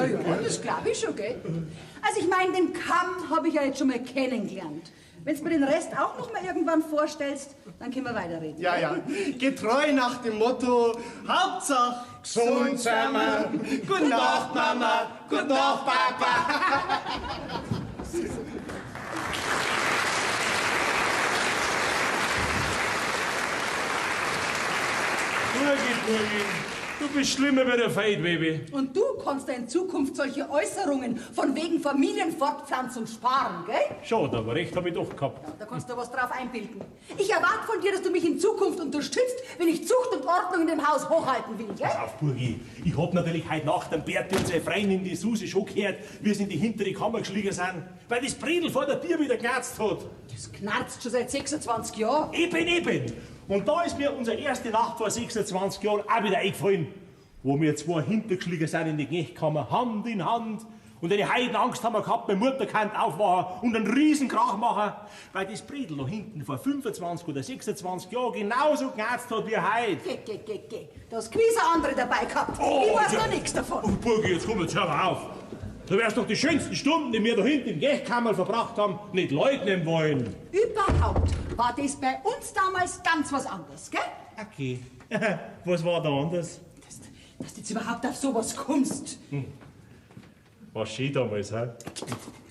Speaker 1: das glaube ich schon, gell? Also ich meine, den Kamm habe ich ja jetzt schon mal kennengelernt. Wenn du mir den Rest auch noch mal irgendwann vorstellst, dann können wir weiterreden.
Speaker 2: Ja, ja. Getreu nach dem Motto, Hauptsache gesund sein wir. Gute Nacht, Mama. Gute Nacht, Papa.
Speaker 3: Burgi, du bist schlimmer wie der Feit, Baby.
Speaker 1: Und du kannst ja in Zukunft solche Äußerungen von wegen Familienfortpflanzung sparen, gell?
Speaker 3: Schade, aber recht habe ich doch gehabt.
Speaker 1: Da kannst du was drauf einbilden. Ich erwarte von dir, dass du mich in Zukunft unterstützt, wenn ich Zucht und Ordnung in dem Haus hochhalten will, gell?
Speaker 3: Pass auf, Burgi, ich hab natürlich heute Nacht am Berti und seine Freundin, die Susi, schon gehört, wie sie in die hintere Kammer geschlichen sind, weil das Bredel vor der Tür wieder knarzt hat.
Speaker 1: Das knarzt schon seit 26 Jahren.
Speaker 3: Eben. Und da ist mir unsere erste Nacht vor 26 Jahren auch wieder eingefallen, wo wir zwei hintergeschlichen sind in die Knechtkammer, Hand in Hand. Und eine Heidenangst haben wir gehabt, meine Mutter kann aufwachen und einen riesen Krach machen, weil das Bredel da hinten vor 25 oder 26 Jahren genauso knarzt hat wie heute.
Speaker 1: Geh. Da hast gewiss andere dabei gehabt. Ich weiß noch nichts davon.
Speaker 3: Oh, Burgi, jetzt komm, jetzt hör mal auf. Du wirst doch die schönsten Stunden, die wir da hinten im Knechtkammer verbracht haben, nicht leugnen wollen.
Speaker 1: Überhaupt war das bei uns damals ganz was anderes, gell?
Speaker 3: Okay. Was war da anders?
Speaker 1: Dass du jetzt überhaupt auf sowas kommst.
Speaker 3: War schön damals, hä?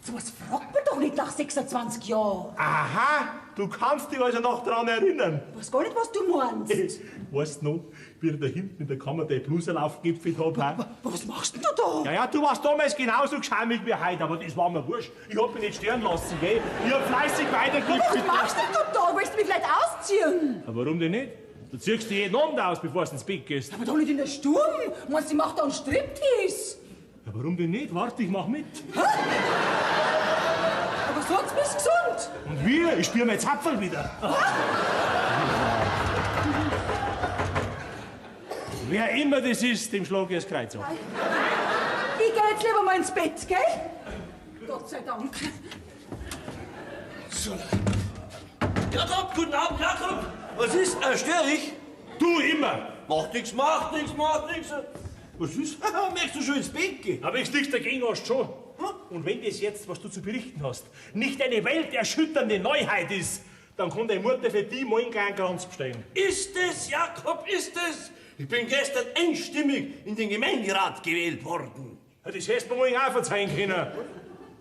Speaker 1: Sowas fragt man doch nicht nach 26 Jahren.
Speaker 3: Aha, du kannst dich also noch daran erinnern.
Speaker 1: Ich weiß gar nicht, was du meinst.
Speaker 3: Weißt du noch, wie ich da hinten in der Kammer den Bluse aufgegipfelt hab? Hä?
Speaker 1: Was machst denn du da?
Speaker 3: Ja, du warst damals genauso geschämig wie heute, aber das war mir wurscht. Ich hab mich nicht stören lassen, gell? Ich hab fleißig weitergegipfelt.
Speaker 1: Was machst denn du da? Willst du mich vielleicht ausziehen?
Speaker 3: Aber warum denn nicht? Du ziehst dich jeden Abend aus, bevor du ins Bett gehst.
Speaker 1: Aber doch nicht in der Sturm. Meinst du, ich mach da einen Striptease?
Speaker 3: Ja, warum denn nicht? Warte, ich mach mit.
Speaker 1: Aber sonst bist du gesund.
Speaker 3: Und wir? Ich spür mein Zapferl wieder. Wer immer das ist, dem schlag ich das Kreuz auf.
Speaker 1: Ich geh jetzt lieber mal ins Bett, gell? Gott sei Dank.
Speaker 7: So. Jakob, guten Abend, Jakob. Was ist? Störe ich?
Speaker 3: Du immer!
Speaker 7: Macht nix. Was ist? Möchtest du schon ins Bett gehen?
Speaker 3: Aber ich nichts dagegen hast schon. Und wenn das jetzt, was du zu berichten hast, nicht eine welterschütternde Neuheit ist, dann kann deine Mutter für die mal einen kleinen Kranz bestellen.
Speaker 7: Ist es, Jakob, ist es? Ich bin gestern einstimmig in den Gemeinderat gewählt worden.
Speaker 3: Ja, das hättest du mir auch verzeihen können.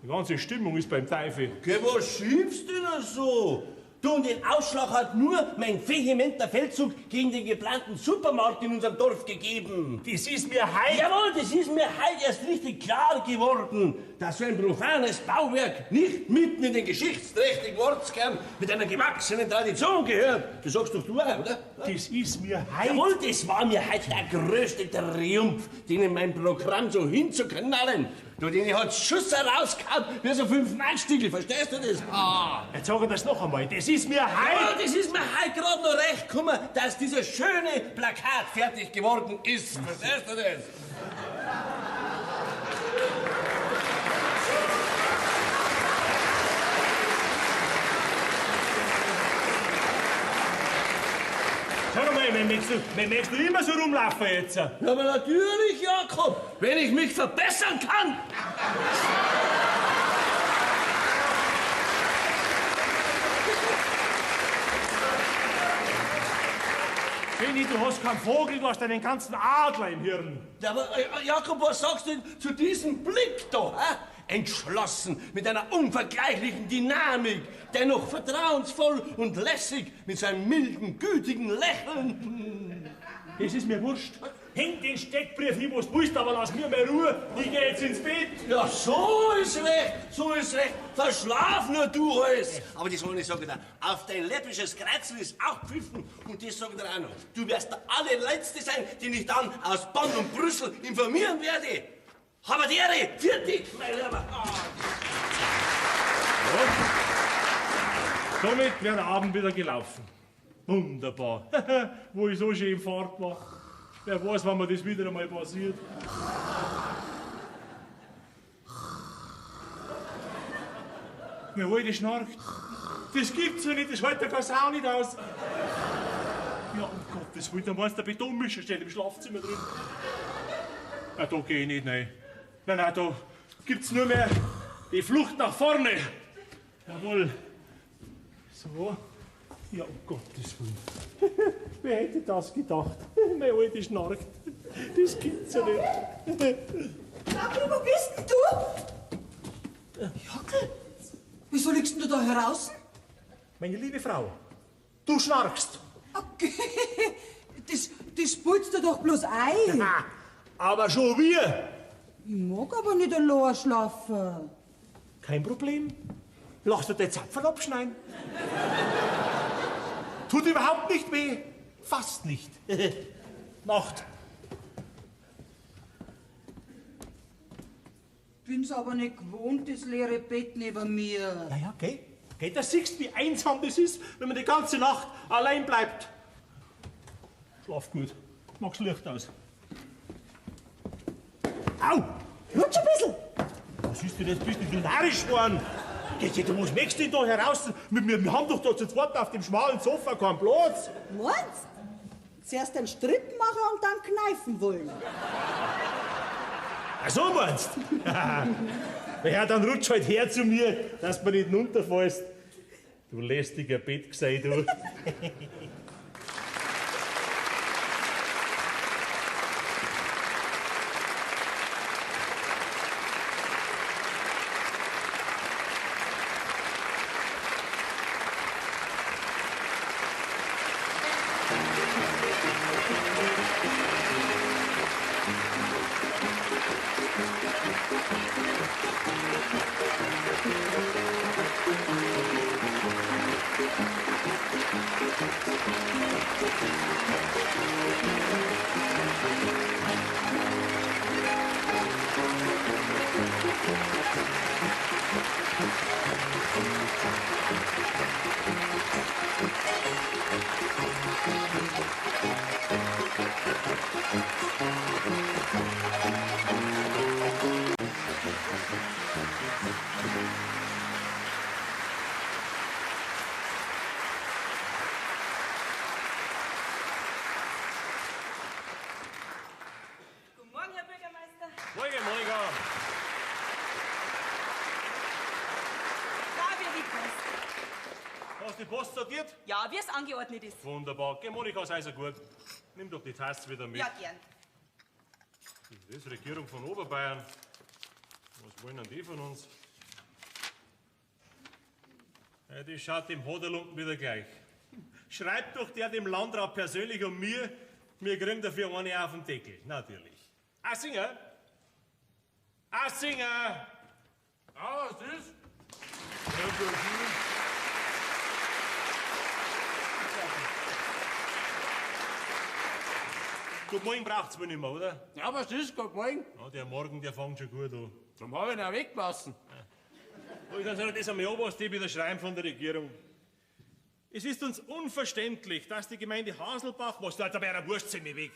Speaker 3: Die ganze Stimmung ist beim Teufel.
Speaker 7: Geh, was schimpfst du denn so? Du, und den Ausschlag hat nur mein vehementer Feldzug gegen den geplanten Supermarkt in unserem Dorf gegeben.
Speaker 3: Das ist mir heil.
Speaker 7: Jawohl, das ist mir heute erst richtig klar geworden, dass so ein profanes Bauwerk nicht mitten in den geschichtsträchtigen Ortskern mit einer gewachsenen Tradition gehört. Das sagst doch du auch, oder?
Speaker 3: Das ist mir heil.
Speaker 7: Jawohl, das war mir heute der größte Triumph, den in mein Programm so hinzuknallen. Du, den hat Schuss rausgehauen, wie so 5-Mark-Stückel, verstehst du das? Ah.
Speaker 3: Jetzt sag ich das noch einmal. Das ist mir heil.
Speaker 7: Ja, das ist mir heute gerade noch recht gekommen, dass dieses schöne Plakat fertig geworden ist. Verstehst du das?
Speaker 3: Schau mal, möchtest du immer so rumlaufen jetzt?
Speaker 7: Ja, aber natürlich, Jakob, wenn ich mich verbessern kann.
Speaker 3: Benni, du hast keinen Vogel, du hast einen ganzen Adler im Hirn.
Speaker 7: Ja, aber Jakob, was sagst du denn zu diesem Blick da? Hä? Entschlossen, mit einer unvergleichlichen Dynamik, dennoch vertrauensvoll und lässig, mit seinem milden, gütigen Lächeln.
Speaker 3: Das ist mir wurscht. Häng den Steckbrief hin, was du willst, aber lass mir mehr Ruhe. Ich geh jetzt ins Bett.
Speaker 7: Ja, so ist recht, so ist recht. Verschlaf nur du alles. Aber das wollte ich sagen, auf dein läppisches Kreuzel ist auch pfiffen. Und das sage ich dir auch noch. Du wirst der allerletzte sein, den ich dann aus Bonn und Brüssel informieren werde. Haben die Ehre! Vierte! Mein Lieber!
Speaker 3: Somit wäre der Abend wieder gelaufen. Wunderbar. Wo ich so schön Fahrt mache. Wer weiß, wann mir das wieder einmal passiert. Mir heute schnarcht. Das gibt's ja nicht, das hält der Kasau nicht aus. Ja, um Gottes Willen, da meinst du, der Betonmischer steht im Schlafzimmer drin. Ja, da geh ich nicht rein. Nein, da gibt's nur mehr die Flucht nach vorne. Jawohl. So. Ja, um Gottes Willen. Wer hätte das gedacht? Meine Alte schnarcht. Das gibt's ja nicht.
Speaker 1: Gabi, wo bist denn du? Jockel, wieso liegst denn du da heraus?
Speaker 3: Meine liebe Frau, du schnarchst.
Speaker 1: Okay, das putzt dir doch bloß ein.
Speaker 3: Ha, aber schon wir.
Speaker 1: Ich mag aber nicht allein schlafen.
Speaker 3: Kein Problem. Lass dir den Zapfen abschneiden. Tut überhaupt nicht weh. Fast nicht. Nacht.
Speaker 1: Bin's aber nicht gewohnt, das leere Bett neben mir.
Speaker 3: Ja, geh. Geh, da siehst du, wie einsam das ist, wenn man die ganze Nacht allein bleibt. Schlaf gut. Mach's Licht aus. Au!
Speaker 1: Lutsch ein bisschen.
Speaker 3: Was ist denn jetzt? Bist du narrisch geworden? Geh, du musst nächstes da heraus. Wir haben doch da zu zweit auf dem schmalen Sofa keinen Platz.
Speaker 1: Meinst? Zuerst einen Stritt machen und dann kneifen wollen.
Speaker 3: Ach so meinst du? Ja, dann rutsch halt her zu mir, dass du nicht runterfällst. Du lästiger Bettgesei, du.
Speaker 4: Guten Morgen, Herr Bürgermeister.
Speaker 3: Morgen, morgen.
Speaker 4: Da wird die Post.
Speaker 3: Hast du die Post sortiert?
Speaker 4: Ja, wie es angeordnet ist.
Speaker 3: Wunderbar. Geh, Monika, sei so gut. Nimm doch die Tasse wieder mit.
Speaker 4: Ja, gern.
Speaker 3: Das ist Regierung von Oberbayern. Was wollen denn die von uns? Ja, das schaut dem Hoderlumpen wieder gleich. Schreibt doch der dem Landrat persönlich und mir kriegen dafür eine auf den Deckel. Natürlich. Assinger! Assinger!
Speaker 7: Ah, was ist?
Speaker 3: Gut, morgen braucht's wohl nicht mehr, oder?
Speaker 7: Ja, was ist? Guten Morgen.
Speaker 3: Ja, der Morgen, der fängt schon gut an.
Speaker 7: Darum habe ich ihn auch weggelassen.
Speaker 3: Und dann soll er das einmal an, was die wieder schreiben von der Regierung. Es ist uns unverständlich, dass die Gemeinde Haselbach, was da bei einer Wurstsemme weg,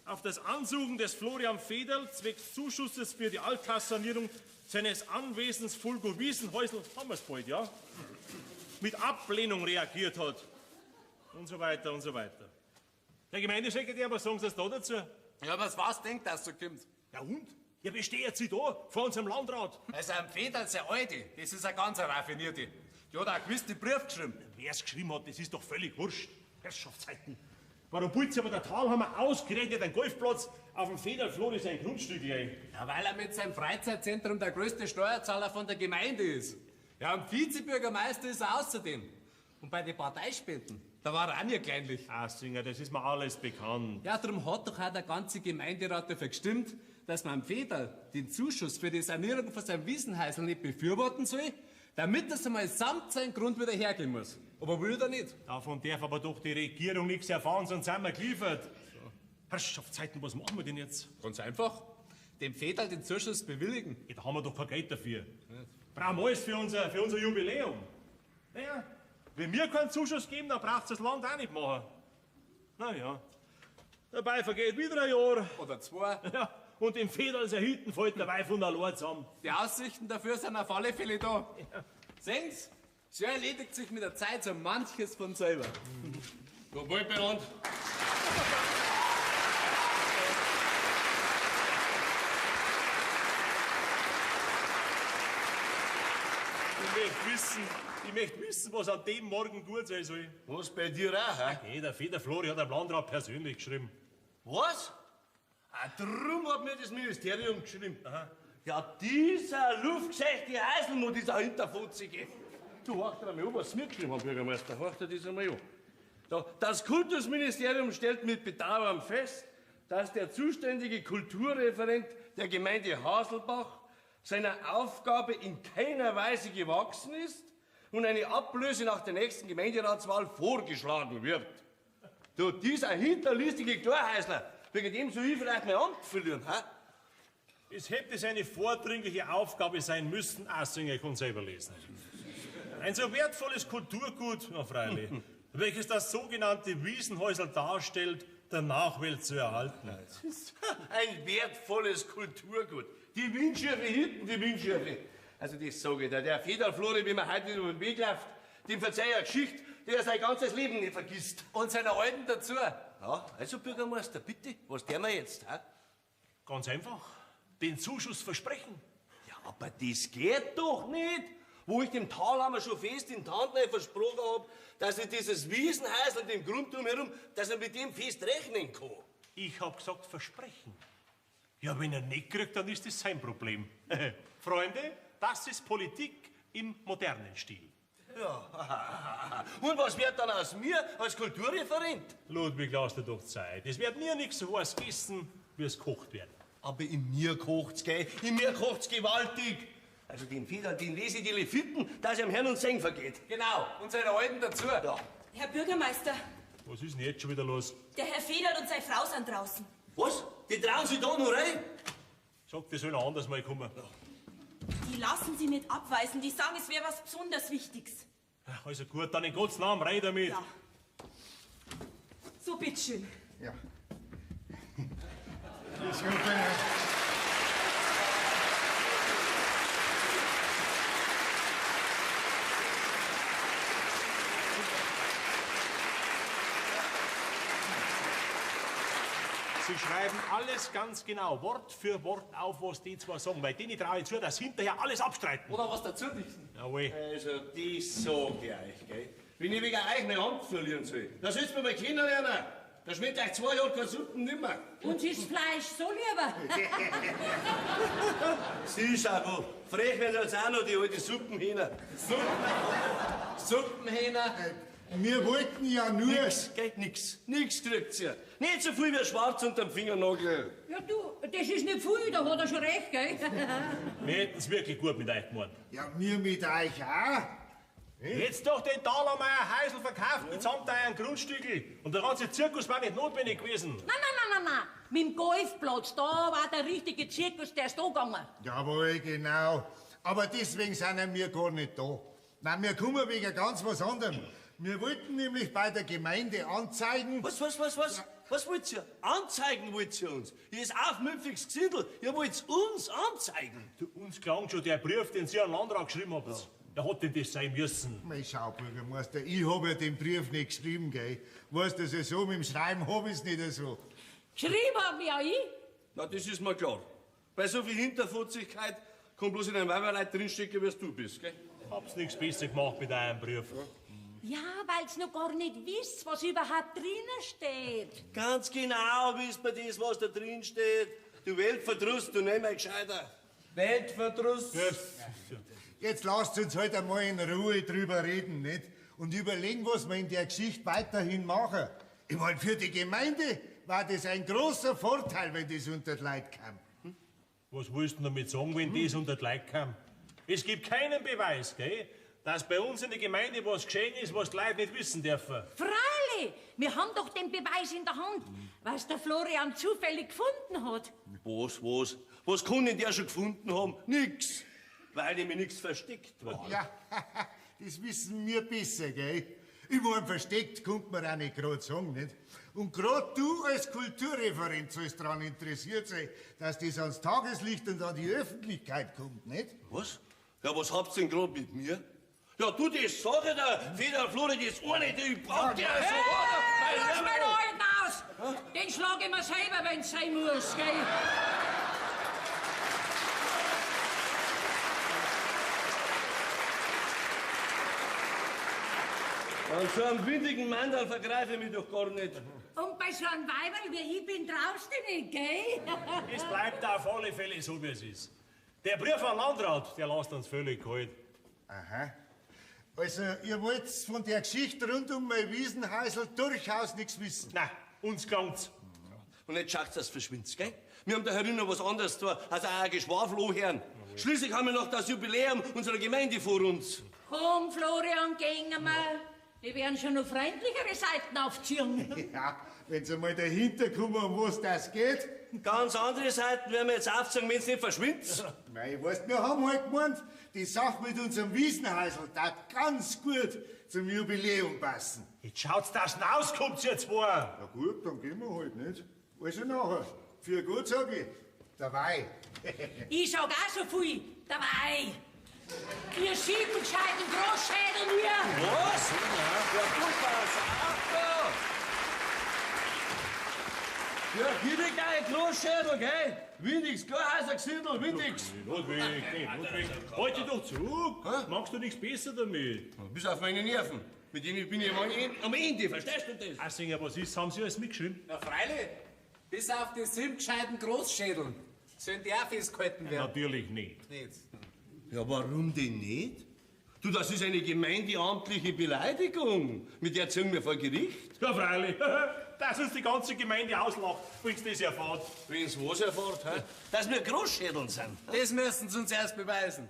Speaker 3: auf das Ansuchen des Florian Federl zwecks Zuschusses für die Althaussanierung seines Anwesens Fulgo Wiesenhäusl, haben wir's bald, ja, mit Ablehnung reagiert hat. Und so weiter und so weiter. Der Gemeindesekretär, was sagen Sie da dazu?
Speaker 7: Ja, was denkt, dass so kommt?
Speaker 3: Ja und? Ja, wie steht sie da vor unserem Landrat?
Speaker 7: Also ein Federl, sehr alte, das ist eine ganz raffinierte. Die hat auch gewiss den Brief geschrieben.
Speaker 3: Wer es geschrieben hat, das ist doch völlig wurscht. Herrschaftszeiten. Warum putzt aber der Talhammer ausgerechnet einen Golfplatz auf dem Federflori sein Grundstück ein?
Speaker 7: Ja, weil er mit seinem Freizeitzentrum der größte Steuerzahler von der Gemeinde ist. Ja, und Vizebürgermeister ist er außerdem. Und bei den Parteispenden, da war er auch nicht kleinlich.
Speaker 3: Assinger, das ist mir alles bekannt.
Speaker 7: Ja, darum hat doch auch der ganze Gemeinderat dafür gestimmt, dass man am Federl den Zuschuss für die Sanierung von seinem Wiesenhäusl nicht befürworten soll, damit das einmal samt seinem Grund wieder hergehen muss. Aber will er nicht.
Speaker 3: Davon darf aber doch die Regierung nichts erfahren, sonst sind wir geliefert. Herrschaftszeiten, was machen wir denn jetzt?
Speaker 7: Ganz einfach.
Speaker 9: dem Federl den Zuschuss bewilligen?
Speaker 3: Ja, da haben wir doch kein Geld dafür. Brauchen wir alles für unser Jubiläum. Naja, wenn wir keinen Zuschuss geben, dann braucht das Land auch nicht machen. Naja, dabei vergeht wieder ein Jahr.
Speaker 9: Oder 2.
Speaker 3: Ja, und dem Federl sein Hütten fällt dabei von allein zusammen.
Speaker 9: Die Aussichten dafür sind auf alle Fälle da. Ja. Sehen's? So erledigt sich mit der Zeit so manches von selber.
Speaker 7: Jawohl, benannt.
Speaker 3: Ich möchte wissen, was an dem Morgen gut sein soll.
Speaker 7: Was bei dir auch, hä?
Speaker 3: Okay, der Federflori hat dem Landrat persönlich geschrieben.
Speaker 7: Was? Ah, drum hat mir das Ministerium geschrieben. Aha. Ja, dieser luftgescheichte Heiselmut, dieser Hinterfutzige. Du, hör dir einmal an, was sie mir geschrieben haben, Bürgermeister. Hör dir das einmal an. Das Kultusministerium stellt mit Bedauern fest, dass der zuständige Kulturreferent der Gemeinde Haselbach seiner Aufgabe in keiner Weise gewachsen ist und eine Ablöse nach der nächsten Gemeinderatswahl vorgeschlagen wird. Du, dieser hinterlistige Klarheißler, wegen dem soll ich vielleicht mein Amt verlieren, hä?
Speaker 3: Es hätte seine vordringliche Aufgabe sein müssen, Assinger kann selber lesen. Ein so wertvolles Kulturgut, na freilich, welches das sogenannte Wiesenhäusl darstellt, der Nachwelt zu erhalten.
Speaker 7: Ein wertvolles Kulturgut. Die Windschirfe hinten, die Windschirfe. Also das sage ich dir, der Federflori, wie man heute über den Weg läuft, dem verzeih eine Geschichte, die er sein ganzes Leben nicht vergisst.
Speaker 9: Und seiner Alten dazu.
Speaker 7: Ja, also Bürgermeister, bitte, was tun wir jetzt? Hä?
Speaker 3: Ganz einfach, den Zuschuss versprechen.
Speaker 7: Ja, aber das geht doch nicht. Wo ich dem Talhammer schon fest in Tantnei versprochen habe, dass ich dieses Wiesenhäusl und den Grund drumherum, dass er mit dem fest rechnen kann.
Speaker 3: Ich hab gesagt versprechen. Ja, wenn er nicht kriegt, dann ist das sein Problem. Freunde, das ist Politik im modernen Stil.
Speaker 7: Ja. Und was wird dann aus mir als Kulturreferent?
Speaker 3: Ludwig, lass dir doch Zeit. Es wird nie nichts so heiß gegessen, wie es kocht wird.
Speaker 7: Aber in mir kocht's, gell? In mir kocht's gewaltig. Also den Feder, den lese ich die Lefitten, dass er am Herrn und Seng vergeht.
Speaker 9: Genau, und seiner Alten dazu.
Speaker 7: Ja.
Speaker 4: Herr Bürgermeister,
Speaker 3: Was ist denn jetzt schon wieder los?
Speaker 4: der Herr Federl und seine Frau sind draußen.
Speaker 7: Was? Die trauen sich da noch rein?
Speaker 3: Sagt, wir sollen anders mal kommen.
Speaker 4: Die lassen sie nicht abweisen, die sagen, es wäre was besonders Wichtiges.
Speaker 3: Also gut, dann in Gottes Namen rein damit.
Speaker 4: Ja. So, bitteschön.
Speaker 10: Ja. Ich hoffe,
Speaker 3: Sie schreiben alles ganz genau, Wort für Wort auf, was die zwei sagen, weil denen traue ich zu, dass hinterher alles abstreiten.
Speaker 9: Oder was dazu dichten.
Speaker 3: Jawohl.
Speaker 7: Also, das sag ich euch, gell? Wenn ich wegen euch mein Amt verlieren soll, dann sollst du mich mal kennenlernen. Da schmeckt euch 2 Jahre kein Suppen nimmer.
Speaker 5: Uns ist Fleisch so lieber.
Speaker 7: Siehst du, wo frech werden jetzt auch noch die alte Suppenhähner.
Speaker 9: Suppenhähner.
Speaker 10: wir wollten ja nur...
Speaker 7: Nix, gell? Nix kriegt's ja. Nicht so viel wie schwarz unterm Fingernagel.
Speaker 5: Ja, du, das ist nicht viel, da hat er schon recht, gell?
Speaker 3: Wir hätten es wirklich gut mit euch gemacht.
Speaker 10: Ja, wir mit euch auch.
Speaker 3: Jetzt doch den Thalermeier Heisel verkauft mitsamt euren Grundstückel. Und der ganze Zirkus war nicht notwendig gewesen.
Speaker 5: Nein. Mit dem Golfplatz, da war der richtige Zirkus, der ist da gegangen.
Speaker 10: Jawohl, genau. Aber deswegen sind wir gar nicht da. Nein, wir kommen wegen ganz was anderem. Wir wollten nämlich bei der Gemeinde anzeigen...
Speaker 7: Was? Was wollt ihr? Anzeigen wollt ihr uns? Ihr ist aufmüpfiges Gesindel. Ihr wollt uns anzeigen.
Speaker 3: Du, uns klang schon der Brief, den Sie an den Landrat geschrieben habt. Ja. Der hat denn das sein müssen.
Speaker 10: Mei, schau, Bürgermeister, ich hab ja den Brief nicht geschrieben, gell? Weißt du, so mit dem Schreiben hab ich's nicht so.
Speaker 5: Geschrieben hab ich ja ich.
Speaker 7: Na, das ist mir klar. Bei so viel Hinterfutzigkeit kann bloß in einem Weiberleid drinstecken, wie du bist, gell?
Speaker 3: Hab's nichts besser gemacht mit eurem Brief.
Speaker 5: Ja, weil's noch gar nicht wisst, was überhaupt drinnen steht.
Speaker 7: Ganz genau wisst man das, was da drin steht. Du Weltverdruss, du nimm mal gescheiter.
Speaker 9: Weltverdruss.
Speaker 3: Ja.
Speaker 10: Jetzt lasst uns halt einmal in Ruhe drüber reden, nicht? Und überlegen, was wir in der Geschichte weiterhin machen. Ich meine, für die Gemeinde war das ein großer Vorteil, wenn das unter die Leute kam.
Speaker 3: Was willst du damit sagen, wenn das unter die Leute kam? Es gibt keinen Beweis, gell, dass bei uns in der Gemeinde was geschehen ist, was die Leute nicht wissen dürfen.
Speaker 5: Freilich, Freilich, wir haben doch den Beweis in der Hand, was der Florian zufällig gefunden hat.
Speaker 7: Was? Was kann denn der schon gefunden haben? Nix. Weil ihm nichts versteckt war.
Speaker 10: Ja, das wissen wir besser, gell? Ich mein, versteckt kommt man auch nicht gerade sagen, nicht? Und gerade du als Kulturreferent sollst daran interessiert sein, dass das ans Tageslicht und an die Öffentlichkeit kommt, nicht?
Speaker 7: Was? Ja, was habt ihr denn gerade mit mir? Ja, du, das sag ich dir, Feder Flori, das eine, ich brauch dir so,
Speaker 5: Hey, lass mal den Alten aus! Den schlag ich mir selber, wenn's sein muss, gell?
Speaker 7: An so einem windigen Mandal vergreife ich mich doch gar nicht.
Speaker 5: Und bei so einem Weiberl wie ich bin traust du nicht, gell?
Speaker 3: Es bleibt auf alle Fälle so, wie es ist. Der Brief an Landrat, der lässt uns völlig kalt.
Speaker 10: Aha. Also, ihr wollt von der Geschichte rund um mein Wiesenhäusl durchaus nichts wissen.
Speaker 3: Nein, uns klangt's.
Speaker 7: Und jetzt schaut's, dass verschwindt's, gell? Wir haben da herinnen was anderes da, als ein Geschwafel anhören. Schließlich haben wir noch das Jubiläum unserer Gemeinde vor uns.
Speaker 5: Komm, Florian, gehen wir. Wir werden schon noch freundlichere Seiten aufziehen.
Speaker 10: Ja, wenn Sie mal dahinter kommen, um was das geht.
Speaker 7: Ganz andere Seiten werden wir jetzt aufzeigen, wenn's nicht verschwindet.
Speaker 10: Mei, weißt, wir haben halt gemeint, die Sache mit unserem Wiesenhäusl darf ganz gut zum Jubiläum passen.
Speaker 3: Jetzt schaut's, dass ihr rauskommt, ihr zwei.
Speaker 10: Na gut, dann gehen wir halt nicht. Also nachher. Für gut sag ich, dabei.
Speaker 5: Ich sag auch so viel, dabei. Ihr schieben gescheiten Großschädel mir.
Speaker 7: Was? Ja, gut, pass auf, da. Ja, hier liegt ein Großschädel, gell? Windigs, Gorheiser Gesindel, Windigs.
Speaker 3: Ludwig. Halt dich doch zurück. Machst du nichts besser damit?
Speaker 7: Bis auf meine Nerven. Mit denen bin ich am Ende, verstehst du das?
Speaker 3: Assinger, was ist? Haben Sie alles mitgeschrieben?
Speaker 9: Na freilich, bis auf die 7 gescheiten Großschädeln. Sollen die auch festgehalten werden?
Speaker 3: Natürlich nicht.
Speaker 9: Nicht.
Speaker 7: Ja, warum denn nicht? Du, das ist eine gemeindeamtliche Beleidigung. Mit der ziehen wir vor Gericht.
Speaker 3: Ja, freilich. Dass uns die ganze Gemeinde auslacht, wenn's das erfahrt.
Speaker 7: Wenn's was erfahrt, hä? Dass wir Großschädeln sind.
Speaker 9: Das müssen sie uns erst beweisen.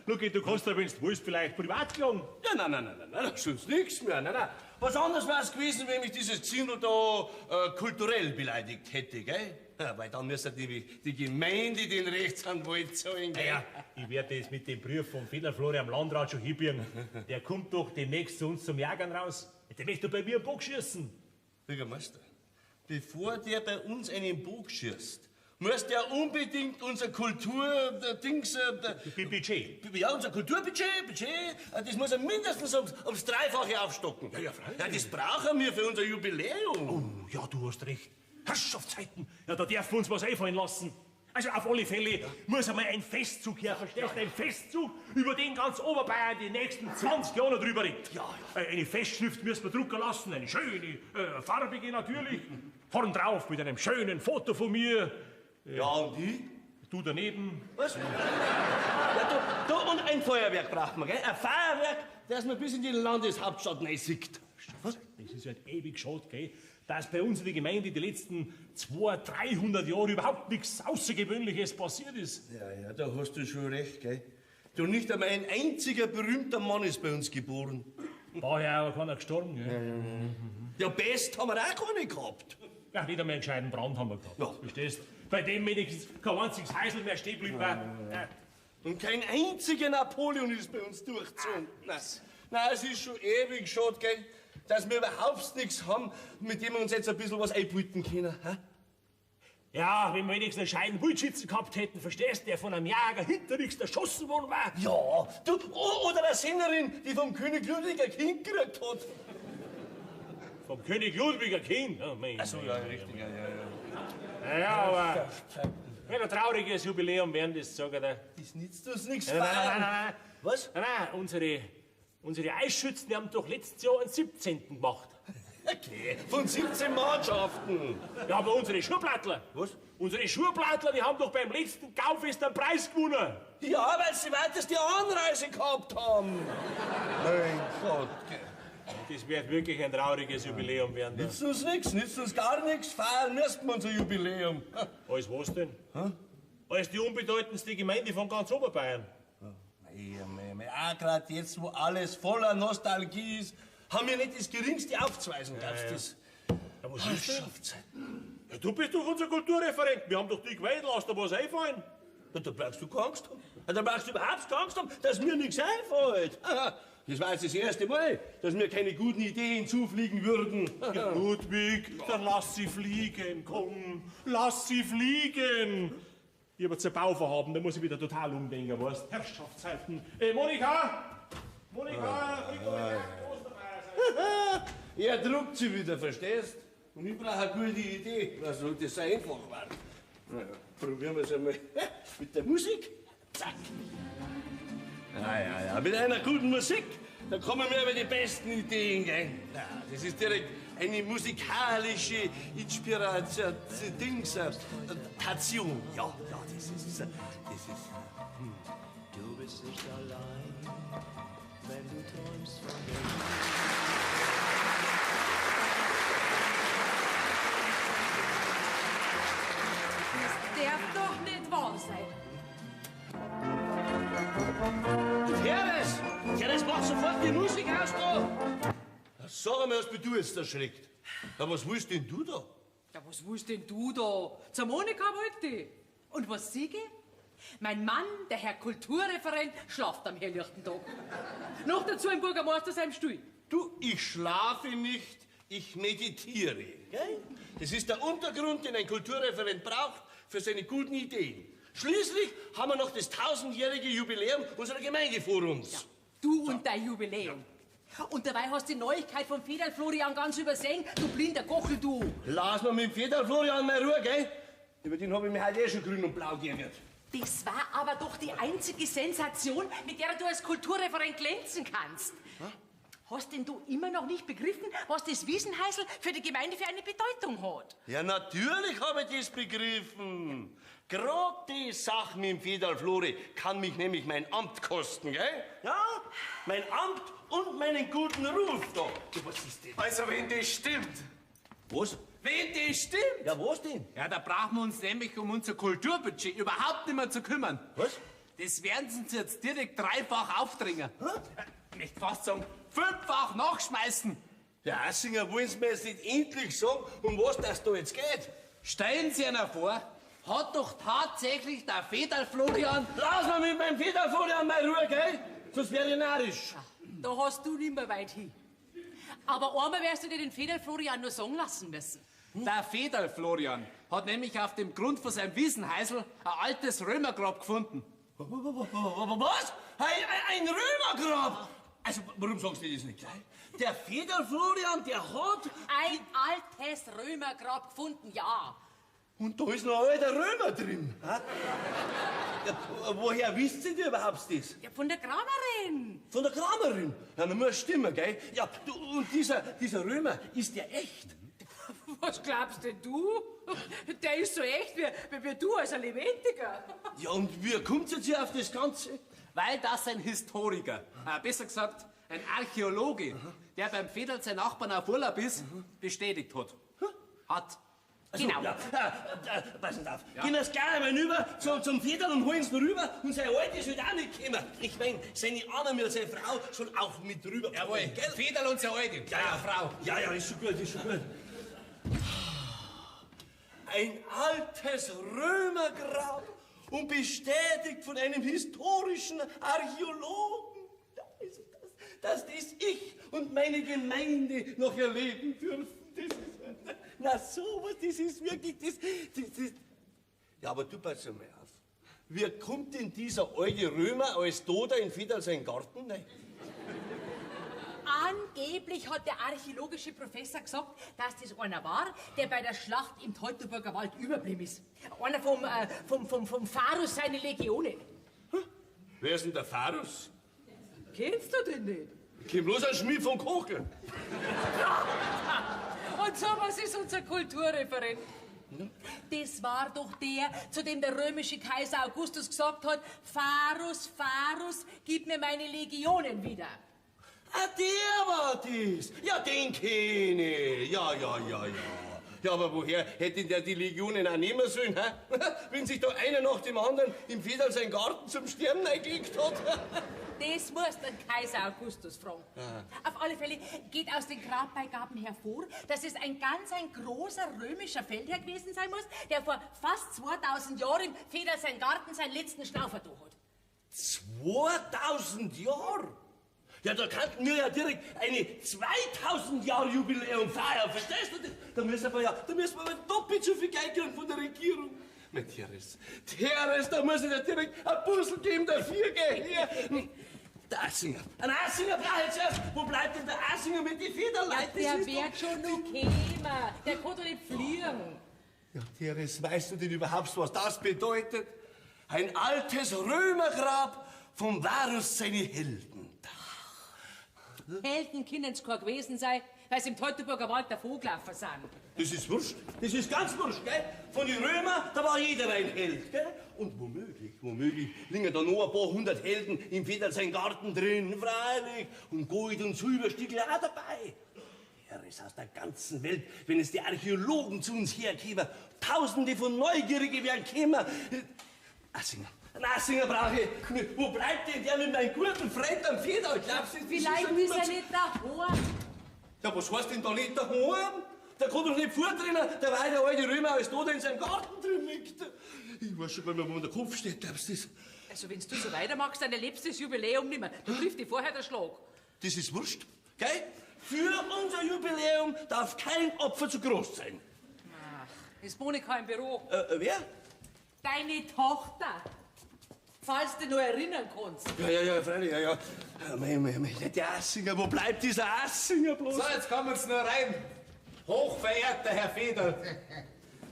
Speaker 3: Luki, du kannst ja, wenn's willst, vielleicht privat klagen.
Speaker 7: Ja, nein, da stimmt nichts mehr. Nein. Was anderes wär's gewesen, wenn mich dieses Zindel da kulturell beleidigt hätte, gell? Ja, weil dann müsste nämlich die Gemeinde den Rechtsanwalt zahlen, gell?
Speaker 3: Ja, ich werde das mit dem Brief vom Federflori am Landrat schon hinbiegen. Der kommt doch demnächst zu uns zum Jagern raus. Der möchte bei mir einen Bock schießen.
Speaker 7: Bürgermeister, bevor der bei uns einen Bock schießt, muss der unbedingt unser Kulturdings...
Speaker 3: Budget.
Speaker 7: Ja, unser Kulturbudget, das muss er mindestens ums Dreifache aufstocken. Ja, freilich. Ja, das brauchen wir für unser Jubiläum.
Speaker 3: Oh, ja, du hast recht. Herrschaftszeiten. Ja, da dürfen wir uns was einfallen lassen. Also auf alle Fälle muss einmal ein Festzug her, verstehst du? Ein Festzug, über den ganz Oberbayern die nächsten 20 Jahre drüber redet. Ja. Eine Festschrift müssen wir drucken lassen, eine schöne, farbige natürlich. Vorn drauf mit einem schönen Foto von mir.
Speaker 7: Ja, und die?
Speaker 3: Du daneben.
Speaker 7: Was? Ja, da und ein Feuerwerk braucht man, gell? Ein Feuerwerk, das man bis in die Landeshauptstadt reinsieht.
Speaker 3: Was? Das ist halt ewig schade, gell? Dass bei uns in der Gemeinde die letzten 200, 300 Jahre überhaupt nichts Außergewöhnliches passiert ist.
Speaker 7: Ja, da hast du schon recht, gell? Du, nicht einmal ein einziger berühmter Mann ist bei uns geboren.
Speaker 3: Daher aber keiner gestorben, gell?
Speaker 7: Ja, Best haben wir auch keine gehabt.
Speaker 3: Ja, nicht einmal einen gescheiten Brand haben wir gehabt.
Speaker 7: Ja.
Speaker 3: Verstehst? Bei dem wenigstens kein einziges Häusl mehr stehen geblieben war. Ja.
Speaker 7: Und kein einziger Napoleon ist bei uns durchgezogen. Nein, es ist schon ewig schade, gell? Dass wir überhaupt nichts haben, mit dem wir uns jetzt ein bisschen was einbieten können. Hä?
Speaker 3: Ja, wenn wir wenigstens einen scheiden Wildschützen gehabt hätten, verstehst du, der von einem Jager hinterrücks erschossen worden war.
Speaker 7: Ja, du, oder eine Sängerin, die vom König Ludwig ein Kind gekriegt hat.
Speaker 3: Vom König Ludwig ein Kind? Oh, mein,
Speaker 7: Ach so, ja, richtig, ja.
Speaker 3: Ja, aber wenn ein trauriges Jubiläum werden, das sag ich dir.
Speaker 7: Das nützt uns nichts.
Speaker 3: Nein.
Speaker 7: Was?
Speaker 3: Nein, unsere Eisschützen, die haben doch letztes Jahr einen 17. gemacht.
Speaker 7: Okay, von 17 Mannschaften.
Speaker 3: Ja, aber unsere Schuhplattler.
Speaker 7: Was?
Speaker 3: Unsere Schuhplattler, die haben doch beim letzten Gaufest einen Preis gewonnen.
Speaker 7: Ja, weil sie weitest die Anreise gehabt haben. Mein Gott.
Speaker 3: Das wird wirklich ein trauriges Jubiläum werden.
Speaker 7: Nützt uns nichts, nützt uns gar nichts. Feiern müssten wir unser Jubiläum.
Speaker 3: Als was denn? Als die unbedeutendste Gemeinde von ganz Oberbayern.
Speaker 7: Ja, auch gerade jetzt, wo alles voller Nostalgie ist, haben wir nicht das Geringste aufzuweisen, glaubst du das?
Speaker 3: Ja, was ist denn? Ja, du bist doch unser Kulturreferent. Wir haben doch die gewählt, lass dir was einfallen.
Speaker 7: Ja, da brauchst du keine Angst haben. Ja, da brauchst du überhaupt keine Angst haben, dass mir nichts einfällt. Das war jetzt das erste Mal, dass mir keine guten Ideen zufliegen würden.
Speaker 3: Ja, Ludwig, dann lass sie fliegen, komm, lass sie fliegen. Ich hab jetzt ein Bauvorhaben, da muss ich wieder total umdenken, weißt? Herrschaftszeiten. Monika! Monika, bring doch mal dabei.
Speaker 7: Er druckt sie wieder, verstehst? Und ich brauche eine gute Idee. Was soll das so einfach werden? Naja, probieren wir es einmal mit der Musik. Zack. Ja, mit einer guten Musik, da kommen wir über die besten Ideen, gell? Ja, das ist direkt eine musikalische Inspiration, Tation. Ja, das ist.
Speaker 11: Du bist nicht allein, wenn du träumst von mir.
Speaker 1: Das darf doch nicht wahr sein.
Speaker 7: Teres, mach sofort die Musik aus da! Sag mal, was du jetzt erschreckt. Ja, was willst denn du da?
Speaker 1: Ja, was willst denn du da? Zur Monika wollte ich. Und was siege? Mein Mann, der Herr Kulturreferent, schlaft am helllichten Tag. Noch dazu im Bürgermeister seinem Stuhl.
Speaker 7: Du, ich schlafe nicht, ich meditiere. Gell? Das ist der Untergrund, den ein Kulturreferent braucht für seine guten Ideen. Schließlich haben wir noch das 1000-jährige Jubiläum unserer Gemeinde vor uns.
Speaker 1: Ja, du und dein Jubiläum. Ja. Und dabei hast du die Neuigkeit vom Federl Florian ganz übersehen, du blinder Kochel, du.
Speaker 7: Lass mal mit dem Federl Florian mal Ruhe, gell? Über den habe ich mich heute schon grün und blau geärgert.
Speaker 1: Das war aber doch die einzige Sensation, mit der du als Kulturreferent glänzen kannst. Hm? Hast denn du immer noch nicht begriffen, was das Wiesenheißel für die Gemeinde für eine Bedeutung hat?
Speaker 7: Ja, natürlich habe ich das begriffen. Gerade die Sache mit dem Federl Flori kann mich nämlich mein Amt kosten, gell? Ja, mein Amt und meinen guten Ruf da. Was ist das?
Speaker 9: Also, wenn das stimmt.
Speaker 7: Was?
Speaker 9: Wenn das stimmt.
Speaker 7: Ja, was denn?
Speaker 9: Ja, da brauchen wir uns nämlich um unser Kulturbudget überhaupt nicht mehr zu kümmern.
Speaker 7: Was?
Speaker 9: Das werden sie uns jetzt direkt dreifach aufdringen. Ich möchte fast sagen, 5-fach nachschmeißen.
Speaker 7: Ja, Assinger, wollen Sie mir jetzt nicht endlich sagen, um was das da jetzt geht?
Speaker 9: Stellen Sie einer vor, hat doch tatsächlich der Federl Florian...
Speaker 7: Lass mal mit meinem Federl Florian mal Ruhe, gell? Sonst wäre ich narrisch.
Speaker 1: Da hast du nicht mehr weit hin. Aber einmal wirst du dir den Federl Florian nur sagen lassen müssen.
Speaker 9: Der Federl Florian hat nämlich auf dem Grund von seinem Wiesenheißel ein altes Römergrab gefunden.
Speaker 7: Was? Ein Römergrab? Also, warum sagst du das nicht gleich? Der Federl Florian, der hat...
Speaker 1: Ein altes Römergrab gefunden, ja.
Speaker 7: Und da ist noch ein alter Römer drin. Ja, woher wisst ihr überhaupt das?
Speaker 1: Ja, von der Kramerin.
Speaker 7: Von der Kramerin? Ja, dann muss stimmen, gell? Ja, du, und dieser Römer, ist der echt?
Speaker 1: Was glaubst denn du? Der ist so echt wie du, als ein Lebendiger.
Speaker 7: Ja, und wie kommt ihr jetzt auf das Ganze?
Speaker 9: Weil das ein Historiker, besser gesagt ein Archäologe, der beim Federl sein Nachbarn auf Urlaub ist, bestätigt hat. Hat.
Speaker 7: Also,
Speaker 1: genau.
Speaker 7: Ja, pass auf. Ja. Gehen wir gleich einmal rüber zum Federl und holen ihn rüber. Und sein Alte ist halt auch nicht gekommen. Ich mein, seine Anna und seine Frau schon auch mit rüber.
Speaker 9: Jawohl, gell? Federl und seine Alte.
Speaker 7: Ja, Frau. Ja, ist schon gut, ist schon gut. Ein altes Römergrab und bestätigt von einem historischen Archäologen, dass das ich und meine Gemeinde noch erleben dürfen. Das ist, na sowas, das ist wirklich, das. Ja, aber du pass mal auf. Wie kommt denn dieser alte Römer als Toter in Federl seinen Garten? Nein.
Speaker 1: Angeblich hat der archäologische Professor gesagt, dass das einer war, der bei der Schlacht im Teutoburger Wald überblieben ist. Einer vom Pharus seine Legionen.
Speaker 7: Wer ist denn der Pharus?
Speaker 1: Kennst du den nicht?
Speaker 7: Ich kenn bloß einen Schmied von Kochel.
Speaker 1: Und so was ist unser Kulturreferent. Das war doch der, zu dem der römische Kaiser Augustus gesagt hat, Pharus, gib mir meine Legionen wieder.
Speaker 7: Ah, der war das. Ja, den kenne ich. Ja. Ja, aber woher hätte der die Legionen auch nehmen sollen, hä? Wenn sich da einer nach dem anderen im Federl seinen Garten zum Sterben eingelegt hat.
Speaker 5: Das musst du den Kaiser Augustus fragen. Auf alle Fälle geht aus den Grabbeigaben hervor, dass es ein großer römischer Feldherr gewesen sein muss, der vor fast 2000 Jahren im Federseingarten seinen letzten Schlaufer da hat.
Speaker 7: 2000 Jahre? Ja, da könnten wir ja direkt eine 2000 Jahre Jubiläum feiern, verstehst du? Da müssen wir aber doppelt so viel Geld kriegen von der Regierung. Mein Teres, da muss ich dir direkt ein Puzzle geben dafür, gell? Hier. Der Assinger. Ein Assinger brauche ich zuerst. Wo bleibt denn der Assinger mit den Federleuten?
Speaker 5: Ja, der wird schon noch kommen. Der kann doch nicht fliegen.
Speaker 7: Ja, Teres, weißt du denn überhaupt, was das bedeutet? Ein altes Römergrab vom Varus seine Helden.
Speaker 5: Helden können es kein gewesen sein, weil sie im Teutoburger Wald der Vogelaufer sind.
Speaker 7: Das ist wurscht. Das ist ganz wurscht, gell? Von den Römern, da war jeder ein Held, gell? Und womöglich liegen da noch ein paar hundert Helden im Federseingarten drin, freilich. Und Gold und Silberstiegel auch dabei. Heeres aus der ganzen Welt, wenn es die Archäologen zu uns herkämen. Tausende von Neugierigen werden kommen. Assinger brauche ich. Wo bleibt denn der mit meinem guten Freund am Feder?
Speaker 5: Vielleicht ist er nicht daheim.
Speaker 7: Ja, was heißt denn da nicht daheim? Der kann doch nicht vordrennen, derweil der alte Römer als da in seinem Garten drin liegt. Ich weiß schon, wo der Kopf steht, glaubst du das?
Speaker 5: Also, wenn du so weitermachst, dann erlebst du das Jubiläum nicht mehr. Da trifft dich vorher der Schlag.
Speaker 7: Das ist wurscht, gell? Für unser Jubiläum darf kein Opfer zu groß sein.
Speaker 5: Ach, ist Monika im Büro?
Speaker 7: Wer?
Speaker 5: Deine Tochter. Falls du dich noch erinnern kannst.
Speaker 7: Ja, freilich, ja. Der Assinger, wo bleibt dieser Assinger bloß?
Speaker 9: So, jetzt kommen wir nur rein. Hochverehrter Herr Federl.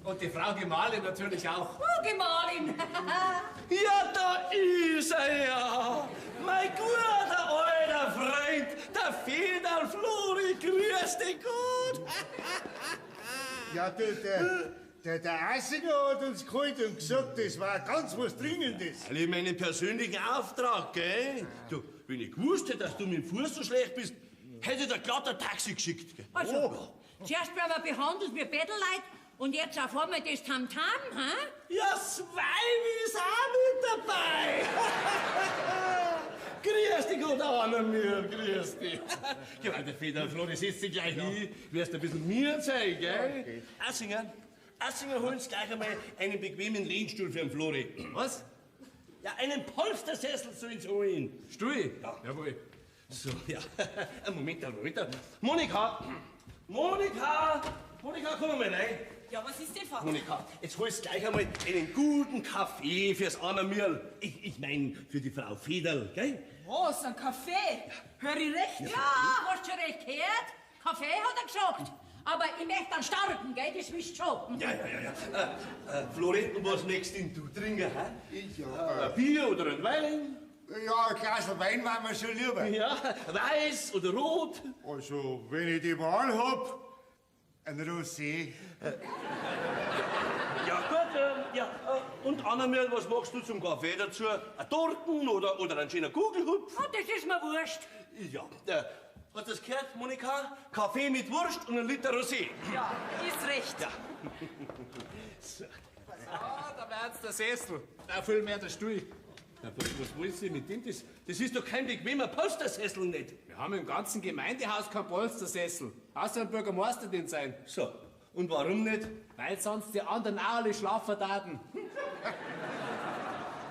Speaker 9: Und die Frau Gemahlin natürlich auch.
Speaker 5: Oh, Gemahlin.
Speaker 7: Ja, da ist er ja. Mein guter alter Freund, der Federl Flori, grüß dich gut.
Speaker 10: Ja, du, der Assinger hat uns geholt und gesagt, das war ganz was Dringendes.
Speaker 7: Ich meinen persönlichen Auftrag, gell? Du, wenn ich gewusst hätte, dass du mit dem Fuß so schlecht bist, hätte ich dir glatt ein Taxi geschickt, gell?
Speaker 5: Also, zuerst werden wir behandelt wie Bettelleute und jetzt auf einmal das Tamtam, hä?
Speaker 7: Ja, Sweibi ist auch mit dabei. Grüß dich, gut an mir, grüß dich. Gewalter Federl, Flori, setz dich gleich hin. Wirst ein bisschen mir zeigen, gell? Okay. Assinger, holen Sie gleich einmal einen bequemen Lehnstuhl für den Flori.
Speaker 9: Was?
Speaker 7: Ja, einen Polstersessel sollen Sie holen.
Speaker 9: Stuhl?
Speaker 7: Ja.
Speaker 9: Jawohl.
Speaker 7: So, ja. Moment. Monika, komm mal rein.
Speaker 4: Ja, was ist denn, Vater?
Speaker 7: Monika, jetzt holst du gleich einmal einen guten Kaffee fürs arme Mirl. Ich mein, für die Frau Federl, gell?
Speaker 4: Was, ein Kaffee? Hör ich recht?
Speaker 5: Ja, hast schon recht gehört? Kaffee hat er gesagt. Aber ich möchte einen starken, gell? Das wisst schon.
Speaker 7: Ja. Flori, was möchtest denn du trinken, hä?
Speaker 10: Ein
Speaker 7: Bier oder ein Wein?
Speaker 10: Ja, ein Glas Wein war mir schon lieber.
Speaker 7: Ja, weiß oder rot?
Speaker 10: Also, wenn ich die Wahl hab, ein Rosé.
Speaker 7: Ja, gut, und Anna-Mirl, was machst du zum Kaffee dazu? Ein Torten oder ein schöner Kugelhupf?
Speaker 5: Oh, das ist mir wurscht.
Speaker 7: Ja, hast du das gehört, Monika? Kaffee mit Wurst und ein Liter Rosé.
Speaker 4: Ja, ist recht.
Speaker 7: Ja.
Speaker 9: So, da wär's der Sessel. Da füllt mehr der Stuhl.
Speaker 7: Ja, was wollen Sie mit dem? Das ist doch kein bequemer Polstersessel nicht.
Speaker 9: Wir haben im ganzen Gemeindehaus keinen Polstersessel. Außer ein Bürgermeister den sein.
Speaker 7: So, und warum nicht?
Speaker 9: Weil sonst die anderen auch alle schlafen taten.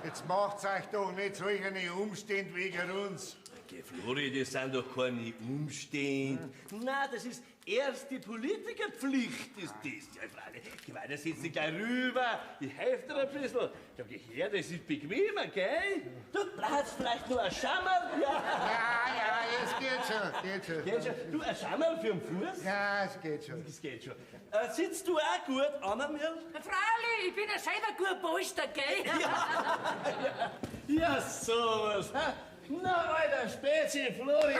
Speaker 10: Jetzt macht's euch doch nicht solch eine Umstände wegen uns.
Speaker 7: Flori, das sind doch keine Umstände. Nein, das ist erste Politikerpflicht, ist das. Ja, freilich. Geh weiter, setz dich gleich rüber. Ich helfe dir ein bisschen. Ja, geh her, das ist bequemer, gell? Du brauchst vielleicht nur ein Schammerl.
Speaker 10: Ja, es geht schon.
Speaker 7: Du, ein Schammerl für den Fuß?
Speaker 10: Ja, es geht schon.
Speaker 7: Das geht schon. Sitzt du auch gut, Anna-Mirl?
Speaker 5: Freilich, ich bin ja selber gut polstert, gell?
Speaker 7: Ja, sowas. Na, alter Spezi, Flori.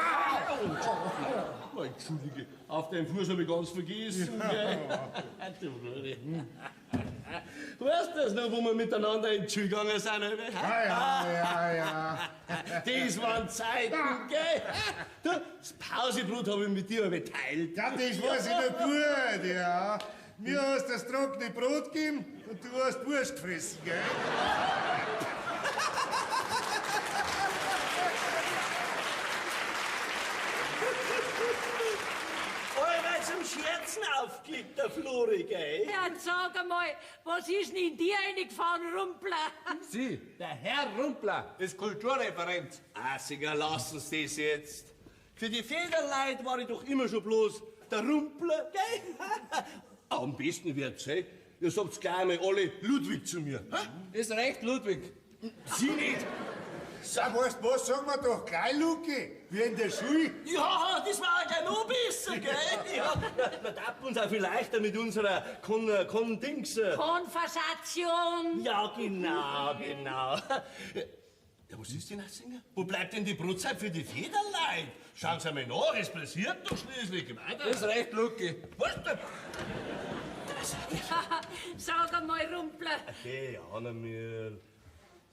Speaker 7: Oh, Entschuldige, auf deinen Fuß habe ich ganz vergessen, gell? Du Flori. Weißt du das noch, wo wir miteinander in die Schule gegangen sind?
Speaker 10: Ja.
Speaker 7: Das waren Zeiten, gell? Du, das Pausebrot habe ich mit dir geteilt.
Speaker 10: Ja, das weiß ich noch gut, ja. Mir hast das trockene Brot gegeben und du hast Wurst gefressen, gell?
Speaker 7: Allweil zum Scherzen aufgelegt, der Flori, gell?
Speaker 5: Ja, sag einmal, was ist denn in dir eingefahren, Rumpler?
Speaker 9: Sie, der Herr Rumpler, ist Kulturreferent.
Speaker 7: Ah, Singer, lassen Sie das jetzt. Für die Federleute war ich doch immer schon bloß der Rumpler, gell? Am besten wird's, hey? Ihr sagt gleich einmal alle Ludwig zu mir.
Speaker 9: Ist recht, Ludwig.
Speaker 7: Sie nicht.
Speaker 10: Sag, weißt du was, sagen wir doch gleich, Luki, wie in der Schule.
Speaker 7: Ja, das war gleich noch besser, gell? Ja, wir tappen uns auch viel leichter mit unserer Dings.
Speaker 5: Konversation.
Speaker 7: Ja, genau. Ja, was ist denn, Herr Singer? Wo bleibt denn die Brotzeit für die Federlein? Schauen Sie mal nach, es passiert doch schließlich. Weiter.
Speaker 9: Ist recht, Luki.
Speaker 7: Was denn?
Speaker 5: Ja, sag einmal, Rumpler.
Speaker 7: Okay, Annemir.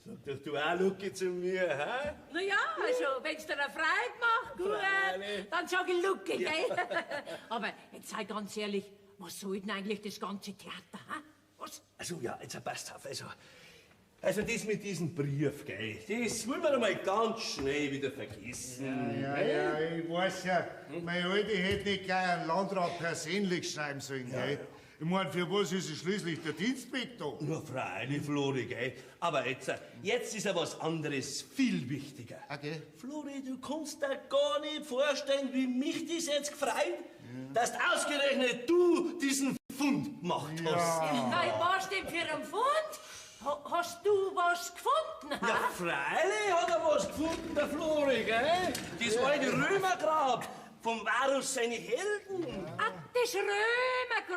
Speaker 7: Sag doch du auch Luki zu mir, hä?
Speaker 5: Na ja, also, wenn's dir eine Freude macht, gut,
Speaker 7: Freilich.
Speaker 5: dann sag ich Luki, gell? Aber jetzt sei ganz ehrlich, was soll denn eigentlich das ganze Theater, hä? Was?
Speaker 7: Also ja, jetzt passt auf. Also das mit diesem Brief, gell, das wollen wir einmal ganz schnell wieder vergessen.
Speaker 10: Ja, ich weiß ja, mein Alte hätte nicht gleich einen Landrat persönlich schreiben sollen, gell? Ich mein, für was ist schließlich der Dienstweg da?
Speaker 7: Nur freilich, Flori, gell. Aber jetzt ist ja was anderes viel wichtiger.
Speaker 10: Okay.
Speaker 7: Flori, du kannst dir gar nicht vorstellen, wie mich das jetzt gefreut, dass ausgerechnet du diesen Fund gemacht hast.
Speaker 5: Nein, was denn für einen Fund? Hast du was gefunden,
Speaker 7: Ja,
Speaker 5: ha?
Speaker 7: freilich hat er was gefunden, der Flori, gell? Das alte Römergrab vom Varus seine Helden.
Speaker 5: Ah, das Römer...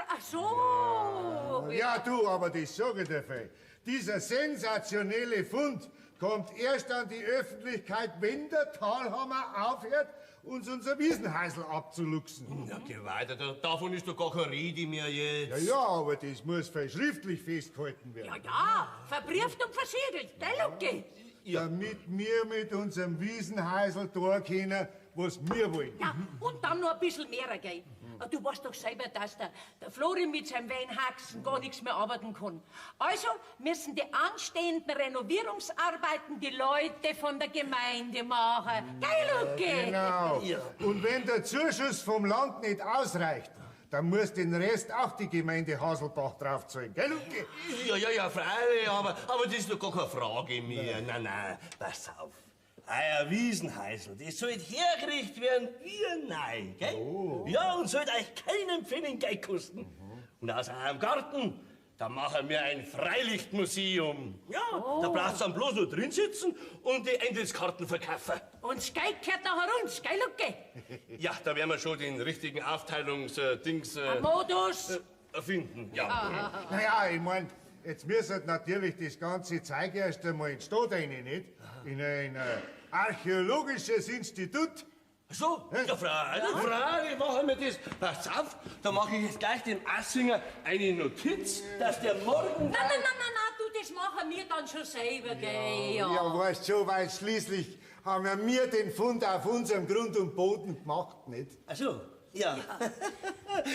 Speaker 5: Ach so.
Speaker 10: Ja, du, aber das sage ich dir, Fei. Dieser sensationelle Fund kommt erst an die Öffentlichkeit, wenn der Talhammer aufhört, uns unser Wiesenhäusl abzuluxen.
Speaker 7: Ja, geh weiter, davon ist doch gar keine Rede mehr jetzt.
Speaker 10: Ja, aber das muss schriftlich festgehalten werden.
Speaker 5: Ja, verbrieft und versiegelt, gell, Luki?
Speaker 10: Damit wir mit unserem Wiesenhäusl tun können, was wir wollen.
Speaker 5: Ja, und dann noch ein bisschen mehr, gell? Du weißt doch selber, dass der Flori mit seinem Weinhaxen gar nichts mehr arbeiten kann. Also müssen die anstehenden Renovierungsarbeiten die Leute von der Gemeinde machen. Gell, Luki?
Speaker 10: Genau. Und wenn der Zuschuss vom Land nicht ausreicht, dann muss den Rest auch die Gemeinde Haselbach draufzahlen. Gell, Luki?
Speaker 7: Ja, freilich, aber das ist doch gar keine Frage mehr. Nein, pass auf. Euer Wiesenhäusl, das soll hergerichtet werden wie ein Neu, gell? Oh. Ja, und soll euch keinen Pfennig Geld kosten. Und aus eurem Garten, da machen wir ein Freilichtmuseum. Ja, da braucht's dann bloß nur drin sitzen und die Eintrittskarten verkaufen.
Speaker 5: Und das Geld gehört nachher uns, gell, Luki?
Speaker 7: Ja, da werden wir schon den richtigen Aufteilungsdings
Speaker 5: Modus.
Speaker 7: finden. Ja.
Speaker 10: Naja, ich mein, jetzt müssen natürlich das ganze Zeug erst einmal in die Stadt rein, nicht? In ein archäologisches Institut.
Speaker 7: So, ja, freilich machen wir das. Passt auf, da mache ich jetzt gleich dem Assinger eine Notiz, dass der morgen...
Speaker 5: Nein, du, das machen wir dann schon selber, gell?
Speaker 10: Ja, weißt schon, weil schließlich haben ja wir den Fund auf unserem Grund und Boden gemacht, nicht?
Speaker 7: Ach so, ja.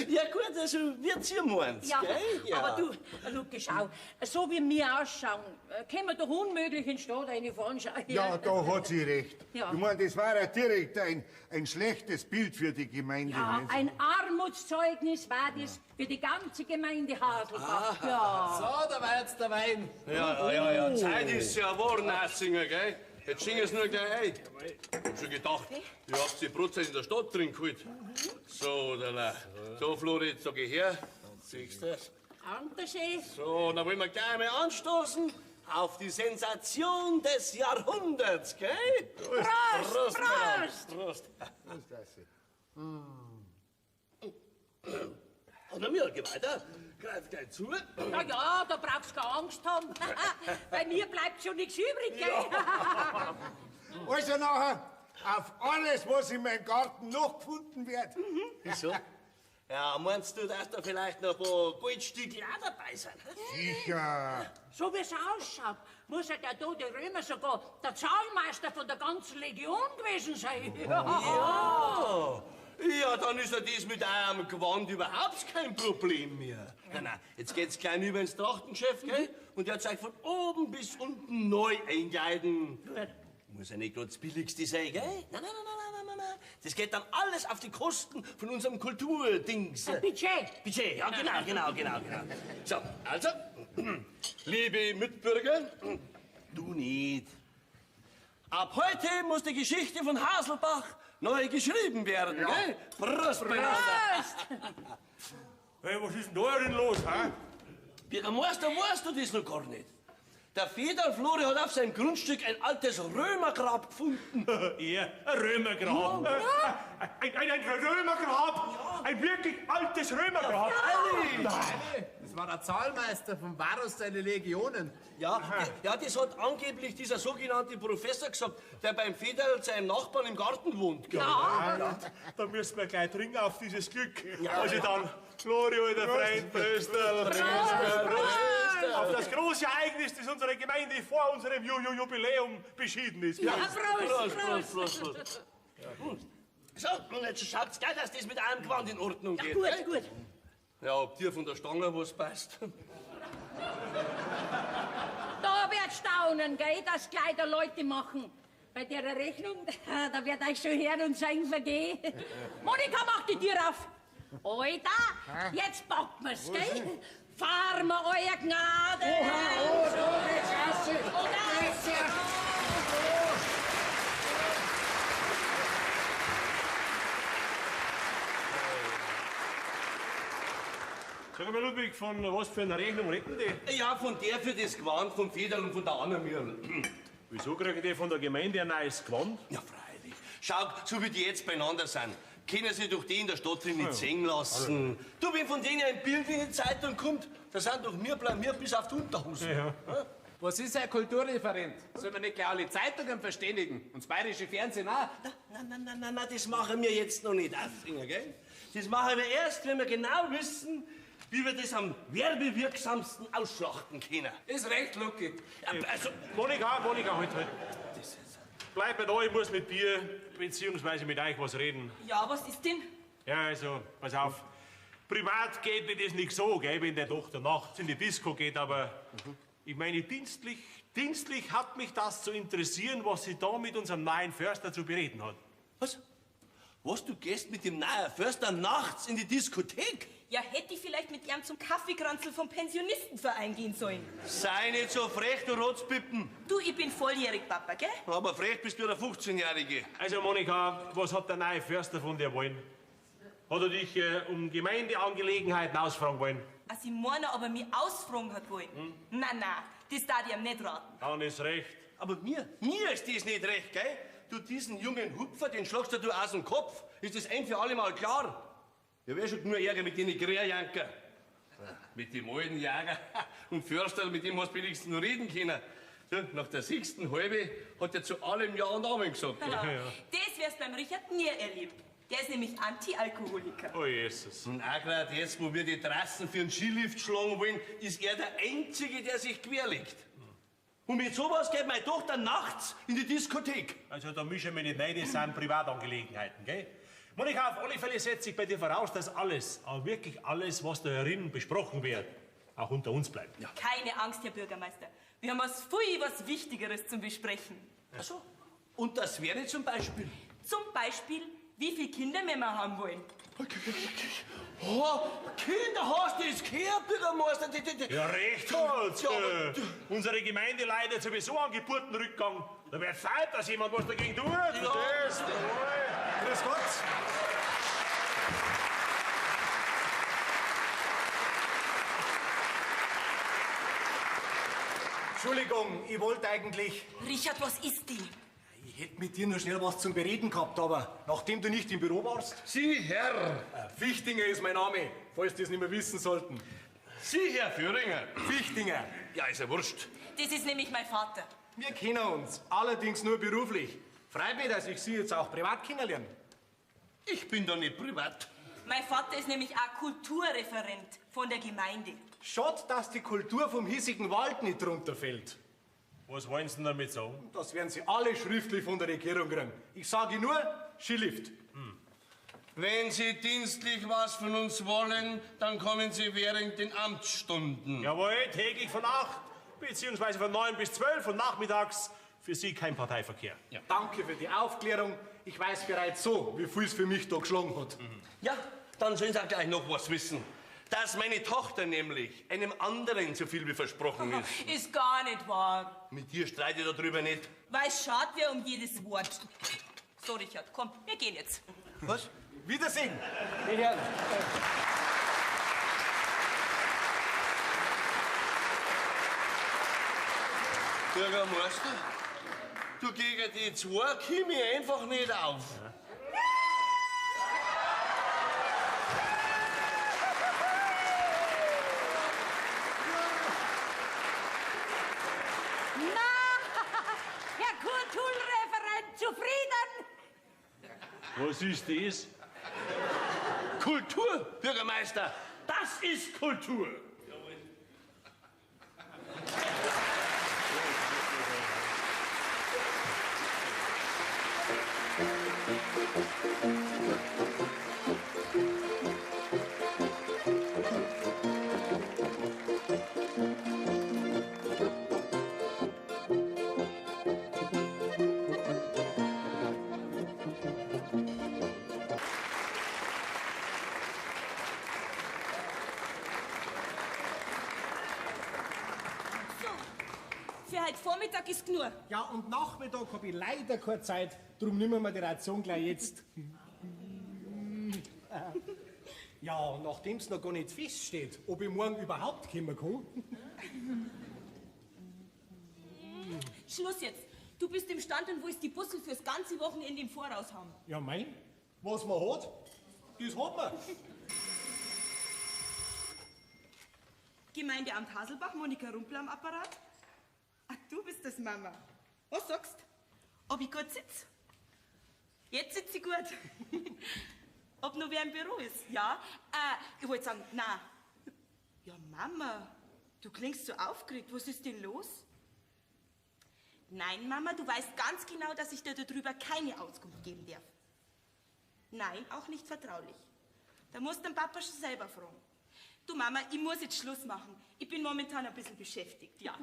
Speaker 7: Ja gut, also wird's ihr meint,
Speaker 5: Ja,
Speaker 7: gell? Ja.
Speaker 5: aber du, Luki, schau, so wie wir ausschauen, können wir doch unmöglich in die Stadt reinfahren.
Speaker 10: Ja, da hat sie recht.
Speaker 5: Ja.
Speaker 10: Ich meine, das war ja direkt ein schlechtes Bild für die Gemeinde.
Speaker 5: Ja,
Speaker 10: nicht?
Speaker 5: ein Armutszeugnis war das für die ganze Gemeinde Haselbach. Ja.
Speaker 9: So, da war jetzt der Wein.
Speaker 7: Ja, Zeit ist ja geworden, Assinger, gell? Jetzt sching es nur gleich ein. Ich hab schon gedacht, ihr habt die Brotzeit in der Stadt drin geholt. So, so, Flori, jetzt sag ich her. Siehst du das?
Speaker 5: Dankeschön.
Speaker 7: So, dann wollen wir gleich mal anstoßen auf die Sensation des Jahrhunderts, gell?
Speaker 5: Prost!
Speaker 7: Prost! Und mir, geh weiter. Greif gleich zu.
Speaker 5: Na ja, da brauchst du keine Angst haben. Bei mir bleibt schon nichts übrig, gell?
Speaker 10: Also nachher, auf alles, was in meinem Garten noch gefunden wird.
Speaker 7: Wieso? Ja, meinst du, dass da vielleicht noch ein paar Goldstücke auch dabei sind?
Speaker 10: Sicher.
Speaker 5: So wie es ausschaut, muss ja der tote Römer sogar der Zahlmeister von der ganzen Legion gewesen sein.
Speaker 7: Ja, dann ist ja das mit eurem Gewand überhaupt kein Problem mehr. Nein, jetzt geht's gleich über ins Trachtengeschäft, gell? Und der zeigt von oben bis unten neu einkleiden.
Speaker 5: Gut.
Speaker 7: Muss ja nicht gerade das Billigste sein, gell? Nein. Das geht dann alles auf die Kosten von unserem Kulturdings.
Speaker 5: Budget.
Speaker 7: Budget, ja, genau. So, also, liebe Mitbürger, du nicht. Ab heute muss die Geschichte von Haselbach neu geschrieben werden, gell? Prost,
Speaker 3: Hey, was ist denn da denn los, hä?
Speaker 7: Bürgermeister, weißt du das noch gar nicht? Der Federflori hat auf seinem Grundstück ein altes Römergrab gefunden.
Speaker 3: Er, ein Römergrab. Ein Römergrab? Ein wirklich altes Römergrab?
Speaker 9: Das war der Zahlmeister vom Varus seine Legionen.
Speaker 7: Ja, das hat angeblich dieser sogenannte Professor gesagt, der beim Federl seinem Nachbarn im Garten wohnt.
Speaker 3: Da müssen wir gleich dringend auf dieses Glück. Also dann, Flori, alter Freund, Brösterl. Auf das große Ereignis, das unsere Gemeinde vor unserem Jubiläum beschieden ist.
Speaker 7: Prost. So, und jetzt schaut's gleich, dass das mit einem Gewand in Ordnung geht.
Speaker 5: Gut.
Speaker 7: Ja, ob dir von der Stange was passt.
Speaker 5: Da wird staunen, gell, dass Kleider Leute machen. Bei der Rechnung, da wird euch schon Herr und Sein vergehen. Monika, mach die Tür auf. Alter, jetzt packen wir's, gell? Fahren wir euer Gnade.
Speaker 3: Sag mal, Ludwig, von was für einer Rechnung reden die?
Speaker 7: Ja, von der für das Gewand vom Federl und von der anderen Mirl.
Speaker 3: Wieso kriegen die von der Gemeinde ein neues Gewand?
Speaker 7: Ja, freilich. Schau, so wie die jetzt beieinander sind, können sie durch die in der Stadt drin nicht sehen lassen. Du, wenn von denen ein Bild in die Zeitung kommt, da sind doch wir blamiert bis auf die Unterhose.
Speaker 3: Ja.
Speaker 9: Was ist ein Kulturreferent? Sollen wir nicht gleich alle Zeitungen verständigen? Und das bayerische Fernsehen auch?
Speaker 7: Nein, das machen wir jetzt noch nicht aufhängen, gell? Das machen wir erst, wenn wir genau wissen, wie wir das am werbewirksamsten ausschlachten können.
Speaker 9: Ist recht, Lucky.
Speaker 7: Ja, also,
Speaker 3: Monika, halt. Bleib da, ich muss mit dir beziehungsweise mit euch was reden.
Speaker 4: Ja, was ist denn?
Speaker 3: Ja, also, pass auf. Privat geht mir das nicht so, gell, wenn der Tochter nachts in die Disco geht, aber ich meine, dienstlich hat mich das zu interessieren, was sie da mit unserem neuen Förster zu bereden hat.
Speaker 7: was, du gehst mit dem neuen Förster nachts in die Diskothek?
Speaker 4: Ja, hätte ich vielleicht mit ihm zum Kaffeekranzel vom Pensionistenverein gehen sollen.
Speaker 7: Sei nicht so frech, du Rotzpippen.
Speaker 4: Du, ich bin volljährig, Papa, gell?
Speaker 7: Aber frech bist du der 15-Jährige.
Speaker 3: Also, Monika, was hat der neue Förster von dir wollen? Hat er dich um Gemeindeangelegenheiten ausfragen wollen?
Speaker 4: Also, ich meine, aber mich ausfragen hat wollen. Nein, das darf ich ihm nicht raten.
Speaker 3: Dann ist recht.
Speaker 7: Aber mir ist das nicht recht, gell? Du, diesen jungen Hupfer, den schlagst du aus dem Kopf. Ist das ein für alle Mal klar? Ja, wer schon nur Ärger mit den Grärjanker? Mit dem alten Jäger und Förster, mit dem hast du wenigstens noch reden können. So, nach der 6. Halbe hat er zu allem Ja und Amen gesagt.
Speaker 4: Genau. Das wirst du beim Richard nie erleben. Der ist nämlich Anti-Alkoholiker.
Speaker 3: Oh, Jesus.
Speaker 7: Und auch gerade jetzt, wo wir die Trassen für einen Skilift schlagen wollen, ist er der Einzige, der sich querlegt. Und mit sowas geht meine Tochter nachts in die Diskothek.
Speaker 3: Also, da mischen wir nicht rein, das sind Privatangelegenheiten, gell? Monika, auf alle Fälle setze ich bei dir voraus, dass alles, aber wirklich alles, was da herin besprochen wird, auch unter uns bleibt. Ja.
Speaker 4: Keine Angst, Herr Bürgermeister. Wir haben was Wichtigeres zum Besprechen.
Speaker 7: Ach so. Und das wäre zum Beispiel?
Speaker 4: Zum Beispiel, wie viele Kinder wir mal haben wollen.
Speaker 7: Oh, Kinder hast du das gehört, Bürgermeister?
Speaker 3: Ja, recht hat's.
Speaker 7: Ja, aber
Speaker 3: unsere Gemeinde leidet sowieso an Geburtenrückgang. Da wird Zeit, dass jemand was dagegen tut. Verstehst du?
Speaker 8: Grüß Gott. Entschuldigung, ich wollte eigentlich...
Speaker 4: Richard, was ist denn?
Speaker 8: Ich hätte mit dir nur schnell was zum Bereden gehabt, aber nachdem du nicht im Büro warst...
Speaker 7: Sie, Herr.
Speaker 8: Fichtinger ist mein Name, falls Sie es nicht mehr wissen sollten.
Speaker 7: Sie, Herr Führinger.
Speaker 8: Fichtinger.
Speaker 7: Ja, ist ja wurscht.
Speaker 4: Das ist nämlich mein Vater.
Speaker 8: Wir kennen uns, allerdings nur beruflich. Freut mich, dass ich Sie jetzt auch privat kennenlerne.
Speaker 7: Ich bin doch nicht privat.
Speaker 4: Mein Vater ist nämlich auch Kulturreferent von der Gemeinde.
Speaker 8: Schade, dass die Kultur vom hiesigen Wald nicht drunter fällt.
Speaker 3: Was wollen Sie denn damit sagen?
Speaker 8: Das werden Sie alle schriftlich von der Regierung kriegen. Ich sage nur, Skilift.
Speaker 7: Wenn Sie dienstlich was von uns wollen, dann kommen Sie während den Amtsstunden.
Speaker 3: Jawohl, täglich von 8 beziehungsweise von 9 bis 12 und nachmittags für Sie kein Parteiverkehr.
Speaker 8: Danke für die Aufklärung. Ich weiß bereits so, wie viel es für mich da geschlagen hat.
Speaker 7: Ja, dann sollen Sie auch gleich noch was wissen. Dass meine Tochter nämlich einem anderen so viel wie versprochen ist.
Speaker 4: Ist gar nicht wahr.
Speaker 7: Mit dir streite ich darüber nicht.
Speaker 4: Weil es schaut wer um jedes Wort. So, Richard, komm, wir gehen jetzt.
Speaker 7: Was?
Speaker 8: Wiedersehen.
Speaker 7: Die Herren. Bürgermeister, du gegen die zwei komm ich einfach nicht auf.
Speaker 5: Herr Kulturreferent, zufrieden?
Speaker 3: Was ist das?
Speaker 7: Kultur, Bürgermeister, das ist Kultur.
Speaker 4: Für heute Vormittag ist nur.
Speaker 8: Ja, und Nachmittag habe ich leider keine Zeit, darum nehmen wir die Ration gleich jetzt. Ja, und nachdem es noch gar nicht feststeht, ob ich morgen überhaupt kommen kann.
Speaker 4: Schluss jetzt. Du bist im Stand und willst die Bussel fürs ganze Wochenende im Voraus haben.
Speaker 8: Ja, mein, was man hat, das hat man.
Speaker 4: Gemeindeamt Haselbach, Monika Rumpel am Apparat. Ach, du bist das, Mama. Was sagst? Ob ich gut sitze? Jetzt sitze ich gut. Ob noch wer im Büro ist? Ja. Ich wollte sagen, na. Ja, Mama, du klingst so aufgeregt. Was ist denn los? Nein, Mama, du weißt ganz genau, dass ich dir darüber keine Auskunft geben darf. Nein, auch nicht vertraulich. Da musst du den Papa schon selber fragen. Du, Mama, ich muss jetzt Schluss machen. Ich bin momentan ein bisschen beschäftigt, ja.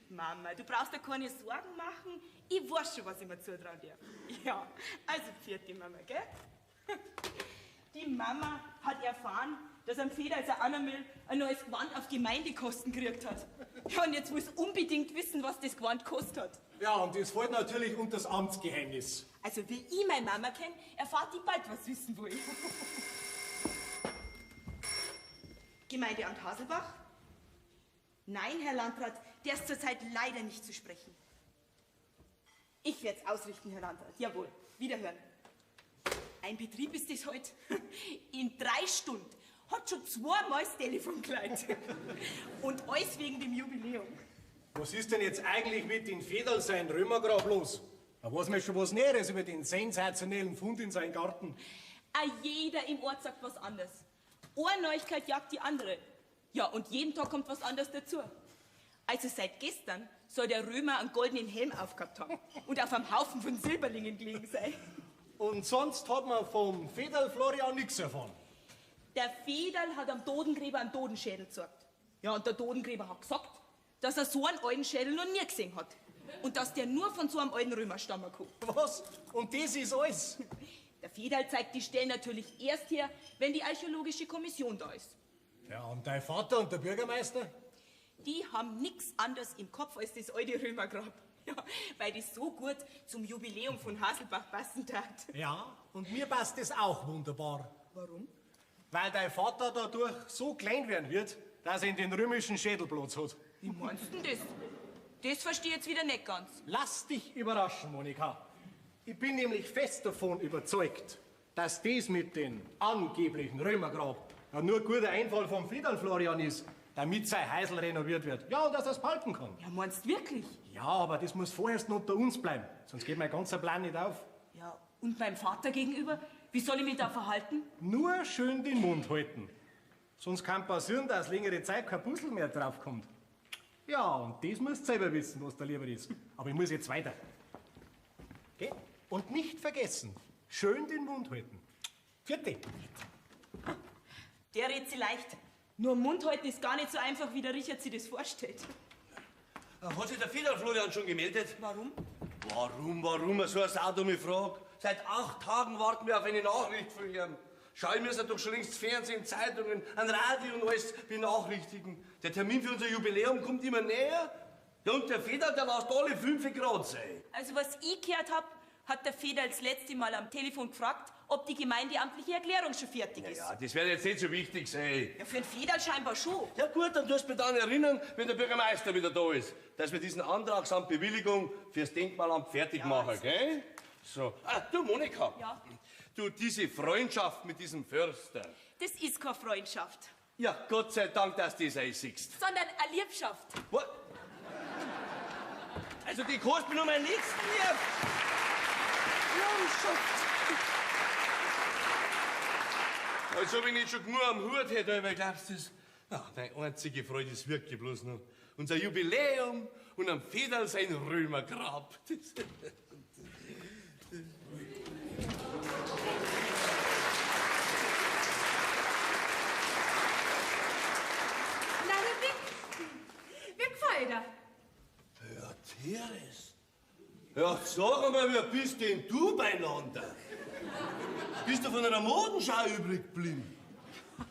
Speaker 4: Mama, du brauchst dir keine Sorgen machen. Ich weiß schon, was ich mir zutrauen darf. Ja, also vierte Mama, gell? Die Mama hat erfahren, dass am Feder als Annamel ein neues Gewand auf Gemeindekosten gekriegt hat. Ja, und jetzt muss unbedingt wissen, was das Gewand kostet hat.
Speaker 8: Ja, und das fällt natürlich unter das Amtsgeheimnis.
Speaker 4: Also, wie ich meine Mama kenne, erfahrt die bald was wissen wollen. Gemeindeamt Haselbach? Nein, Herr Landrat, der ist zurzeit leider nicht zu sprechen. Ich werde es ausrichten, Herr Landrat. Jawohl, wiederhören. Ein Betrieb ist das heute. In 3 Stunden hat schon 2-mal das Telefon geleitet. Und alles wegen dem Jubiläum.
Speaker 8: Was ist denn jetzt eigentlich mit den Federl sein Römergrab los? Da weiß man schon was Näheres über den sensationellen Fund in seinem Garten.
Speaker 4: Jeder im Ort sagt was anderes. Eine Neuigkeit jagt die andere. Ja, und jeden Tag kommt was anderes dazu. Also seit gestern soll der Römer einen goldenen Helm aufgehabt haben und auf einem Haufen von Silberlingen gelegen sein.
Speaker 8: Und sonst hat man vom Federl Florian nichts erfahren.
Speaker 4: Der Federl hat am Todengräber einen Totenschädel gezeigt. Ja, und der Todengräber hat gesagt, dass er so einen alten Schädel noch nie gesehen hat. Und dass der nur von so einem alten Römer stammen kann.
Speaker 8: Was? Und das ist alles?
Speaker 4: Der Federl zeigt die Stellen natürlich erst her, wenn die archäologische Kommission da ist.
Speaker 8: Ja, und dein Vater und der Bürgermeister?
Speaker 4: Die haben nichts anderes im Kopf als das alte Römergrab. Ja, weil das so gut zum Jubiläum von Haselbach passen tat.
Speaker 8: Ja, und mir passt das auch wunderbar.
Speaker 4: Warum?
Speaker 8: Weil dein Vater dadurch so klein werden wird, dass er in den römischen Schädelplatz hat.
Speaker 4: Wie meinst du denn das? Das verstehe ich jetzt wieder nicht ganz.
Speaker 8: Lass dich überraschen, Monika. Ich bin nämlich fest davon überzeugt, dass das mit dem angeblichen Römergrab ja nur ein guter Einfall vom Federl Florian ist, damit sein Häusl renoviert wird. Ja, und dass er es behalten kann.
Speaker 4: Ja, meinst du wirklich?
Speaker 8: Ja, aber das muss vorerst noch unter uns bleiben, sonst geht mein ganzer Plan nicht auf.
Speaker 4: Ja, und meinem Vater gegenüber? Wie soll ich mich da verhalten?
Speaker 8: Nur schön den Mund halten. Sonst kann passieren, dass längere Zeit kein Puzzle mehr draufkommt. Ja, und das musst du selber wissen, was da lieber ist. Aber ich muss jetzt weiter. Okay? Und nicht vergessen, schön den Mund halten. Vierte.
Speaker 4: Der redet sie leicht. Nur Mund halten ist gar nicht so einfach, wie der Richard sich das vorstellt.
Speaker 7: Hat sich der Federl Florian schon gemeldet?
Speaker 4: Warum?
Speaker 7: Warum? So eine saudumme Frage. Seit 8 Tagen warten wir auf eine Nachricht von ihm. Schau, ich muss doch schon längst Fernsehen, Zeitungen, an Radio und alles benachrichtigen. Der Termin für unser Jubiläum kommt immer näher. Ja, und der Federl, der lässt alle 5 Grad sein.
Speaker 4: Also was ich gehört hab, hat der Federl das letzte Mal am Telefon gefragt, ob die gemeindeamtliche Erklärung schon fertig ist.
Speaker 7: Ja, das wird jetzt nicht so wichtig sein.
Speaker 4: Ja, für den Federl scheinbar schon.
Speaker 7: Ja gut, dann tust du mich daran erinnern, wenn der Bürgermeister wieder da ist, dass wir diesen Antrag samt Bewilligung fürs Denkmalamt fertig machen, gell? So. Du Monika.
Speaker 4: Ja?
Speaker 7: Du, diese Freundschaft mit diesem Förster.
Speaker 4: Das ist keine Freundschaft,
Speaker 7: Ja, Gott sei Dank, dass du das einsiehst.
Speaker 4: sondern eine Liebschaft.
Speaker 7: What? Also die kannst mir nur mein Nächsten lieb. Also wenn ich schon genug am Hut hätte, aber glaubst du das? Ja, meine einzige Freude ist wirklich bloß noch unser Jubiläum und am Federl sein Römergrab.
Speaker 1: Na, wie gefällt er?
Speaker 7: Ja, Teres. Ja, sag mal, wer bist denn du beieinander? Bist du von einer Modenschau übrig geblieben?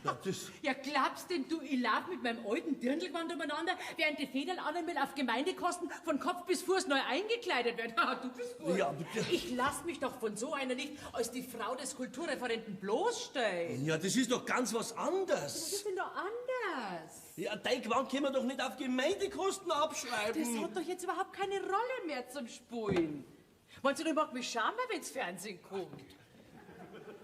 Speaker 7: Ja, das...
Speaker 5: Ja, glaubst denn du, ich lauf mit meinem alten Dirndlgewand umeinander, während die Federl einmal auf Gemeindekosten von Kopf bis Fuß neu eingekleidet werden? Ha, du bist gut.
Speaker 7: Ja, bitte.
Speaker 5: Ich lass mich doch von so einer nicht als die Frau des Kulturreferenten bloßstellen.
Speaker 7: Ja, das ist doch ganz was
Speaker 5: Was
Speaker 7: anderes.
Speaker 5: ist denn da anders?
Speaker 7: Ja, dein Gewand können wir doch nicht auf Gemeindekosten abschreiben.
Speaker 5: Das hat doch jetzt überhaupt keine Rolle mehr zum Spulen. Meinst du, du magst mich schauen, wenn's Fernsehen kommt?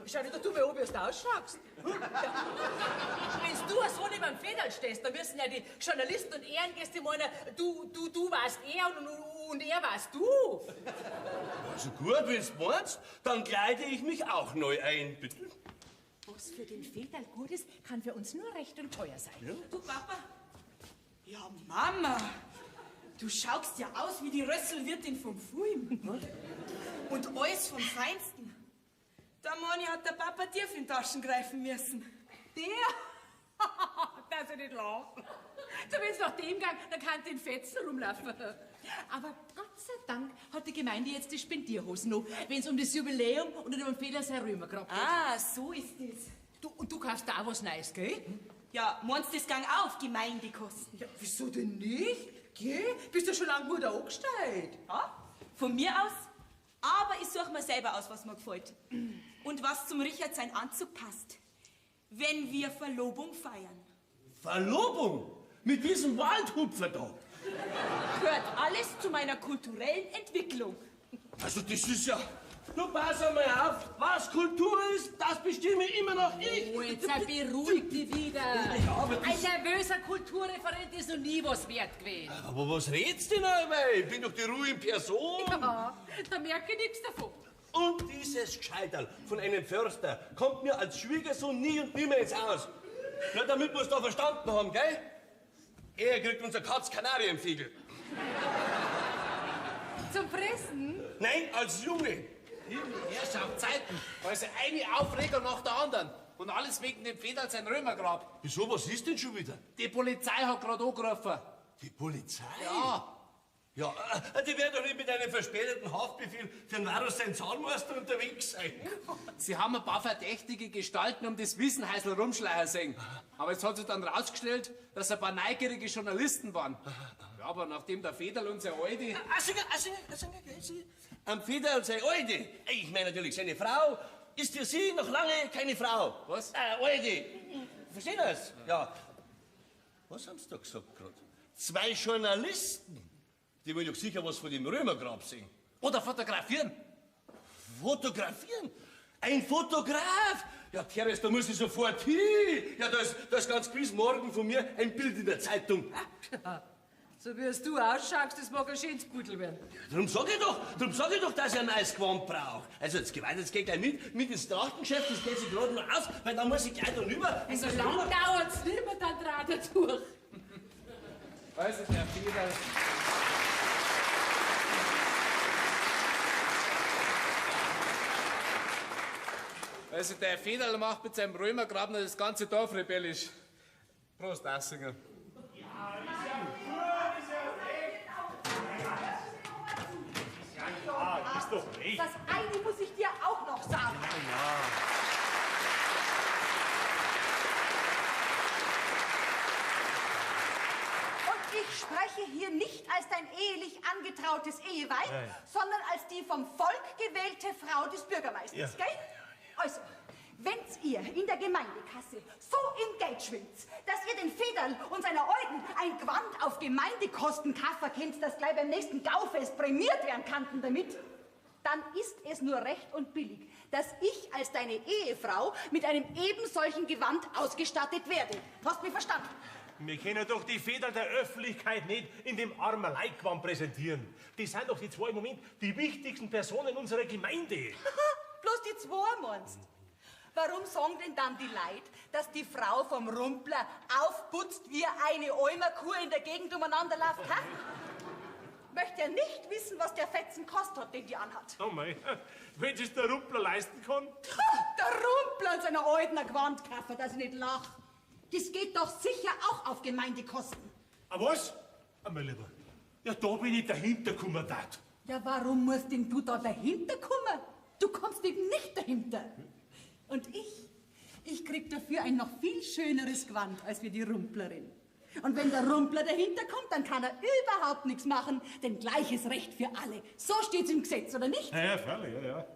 Speaker 5: Schau dir doch du mal an, wie du ausschaust. Ja. Wenn du so neben dem Federl stehst, dann müssen ja die Journalisten und Ehrengäste meinen, du warst er und er warst du.
Speaker 7: Also gut, wenn's meinst, dann kleide ich mich auch neu ein, bitte.
Speaker 5: Was für den Federl gut ist, kann für uns nur recht und teuer sein.
Speaker 7: Ja?
Speaker 4: Du, Papa? Ja, Mama. Du schaust ja aus wie die Rösselwirtin vom Film. Und alles vom Feinsten. Der Moni hat der Papa tief in die Taschen greifen müssen.
Speaker 5: Der? Dass ich nicht lachen. So, wenn's nach dem gang, dann kann den Fetzen rumlaufen. Aber Gott sei Dank hat die Gemeinde jetzt die Spendierhosen noch, wenn's um das Jubiläum und um den Federl sein Römergrab geht.
Speaker 4: Ah, so ist es.
Speaker 5: Du kaufst da auch was Neues, gell?
Speaker 4: Ja, meinst du, das gang auf Gemeindekosten?
Speaker 5: Ja, wieso denn nicht? Gell? Bist du schon lange gut angestellt?
Speaker 4: Ja, von mir aus. Aber ich suche mir selber aus, was mir gefällt. Und was zum Richard sein Anzug passt. Wenn wir Verlobung feiern.
Speaker 7: Verlobung? Mit diesem Waldhupfer da?
Speaker 4: Gehört alles zu meiner kulturellen Entwicklung.
Speaker 7: Also das ist ja... Du pass einmal auf, was Kultur ist, das bestimme immer noch ich.
Speaker 5: Oh, jetzt beruhig dich wieder.
Speaker 7: Ja, aber das...
Speaker 5: Ein nervöser Kulturreferent ist noch nie was wert gewesen.
Speaker 7: Aber was redst du denn dabei? Ich bin doch die Ruhe in Person.
Speaker 5: Ja, da merke ich nichts davon.
Speaker 7: Und dieses Gescheiterl von einem Förster kommt mir als Schwiegersohn nie und nimmer ins Haus. Ja, damit musst du auch verstanden haben, gell? Er kriegt unser Katz Kanarienvogel.
Speaker 5: Zum Fressen?
Speaker 7: Nein, als Junge.
Speaker 9: Herrschaftszeiten. Also eine Aufregung nach der anderen. Und alles wegen dem Federl sein Römergrab.
Speaker 7: Wieso, was ist denn schon wieder?
Speaker 9: Die Polizei hat gerade angerufen.
Speaker 7: Die Polizei?
Speaker 9: Ja.
Speaker 7: Ja, die werden doch nicht mit einem verspäteten Haftbefehl für den Varus sein Zahnmeister unterwegs sein.
Speaker 9: Sie haben ein paar verdächtige Gestalten um das Wiesenhäusl rumschleichen sehen. Aber es hat sich dann rausgestellt, dass ein paar neugierige Journalisten waren. Ja, aber nachdem der Federl und sein Alte...
Speaker 7: Am Federl sein Alte, ich meine natürlich seine Frau, ist für Sie noch lange keine Frau.
Speaker 9: Was?
Speaker 7: Alte. Verstehen Sie das? Ja. Was haben Sie da gesagt gerade? 2 Journalisten. Die wollen doch sicher was von dem Römergrab sehen.
Speaker 9: Oder fotografieren.
Speaker 7: Fotografieren? Ein Fotograf? Ja, Teres, da muss ich sofort hin. Ja, da ist ganz gewiss morgen von mir ein Bild in der Zeitung.
Speaker 5: So wie es du ausschaust, das mag ein schönes Pudel werden.
Speaker 7: Darum sag ich doch, dass ich ein neues Gewand brauch. Also jetzt geht gleich mit ins Trachtengeschäft, das geht sich gerade noch aus, weil dann muss ich gleich da rüber.
Speaker 5: So lang dauert's nicht mehr, dann draht er durch.
Speaker 9: Weiß ich, der Federl. Also der Federl macht mit seinem Römergraben das ganze Dorf rebellisch. Prost, Assinger.
Speaker 3: doch nicht.
Speaker 1: Das eine muss ich dir auch noch sagen. Und ich spreche hier nicht als dein ehelich angetrautes Eheweib, sondern als die vom Volk gewählte Frau des Bürgermeisters, gell? Also, wenn's ihr in der Gemeindekasse so im Geld schwimmt, dass ihr den Federl und seiner Euden ein Gewand auf Gemeindekosten kaufen könnt, das gleich beim nächsten Gaufest prämiert werden kann damit, dann ist es nur recht und billig, dass ich als deine Ehefrau mit einem eben solchen Gewand ausgestattet werde. Hast du mich verstanden?
Speaker 3: Wir können doch die Feder der Öffentlichkeit nicht in dem armen Leitgewand präsentieren. Die sind doch die zwei im Moment die wichtigsten Personen unserer Gemeinde.
Speaker 1: Bloß die zwei meinst. Warum sagen denn dann die Leute, dass die Frau vom Rumpler aufputzt wie eine Eimerkuh in der Gegend umeinander läuft? Ha? Möchte ja nicht wissen, was der Fetzen kostet hat, den die anhat.
Speaker 3: Oh mei, wenn es der Rumpler leisten kann.
Speaker 1: Der Rumpler und seine alten Gewand kaufen, dass ich nicht lach. Das geht doch sicher auch auf Gemeindekosten.
Speaker 3: Ah, was? Ah, mein Lieber, ja, da bin ich dahinter gekommen, Dad.
Speaker 1: Ja, warum musst denn du da dahinter kommen? Du kommst eben nicht dahinter. Und ich krieg dafür ein noch viel schöneres Gewand als wir die Rumplerin. Und wenn der Rumpler dahinter kommt, dann kann er überhaupt nichts machen, denn gleiches Recht für alle. So steht's im Gesetz, oder nicht?
Speaker 3: Ja, freilich, ja.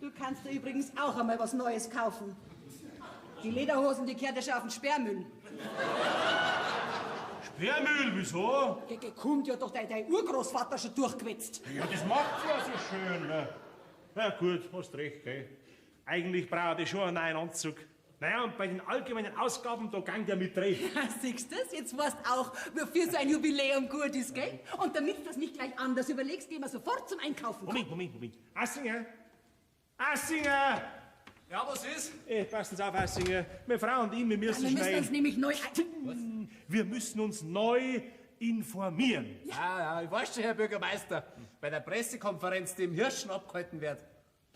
Speaker 1: Du kannst dir übrigens auch einmal was Neues kaufen. Die Lederhosen, die kehrt ja schon auf den Sperrmüll.
Speaker 3: Sperrmüll, wieso?
Speaker 1: Kommt ja doch dein Urgroßvater schon durchgewetzt.
Speaker 3: Ja, das macht's ja so schön. Ne? Ja gut, hast recht, gell. Eigentlich brauche ich schon einen neuen Anzug. Naja, und bei den allgemeinen Ausgaben, da gang der mit rein.
Speaker 1: Ja, siehst du das? Jetzt weißt du auch, wofür so ein Jubiläum gut ist, gell? Und damit du das nicht gleich anders überlegst, gehen wir sofort zum Einkaufen.
Speaker 3: Moment. Assinger! Assinger!
Speaker 9: Ja, was ist?
Speaker 3: Passen Sie auf, Assinger. Meine Frau und ich, wir müssen
Speaker 1: Wir müssen uns nämlich neu...
Speaker 3: Wir müssen uns neu informieren.
Speaker 9: Ja, ich weiß schon, Herr Bürgermeister. Bei der Pressekonferenz, die im Hirschen abgehalten wird.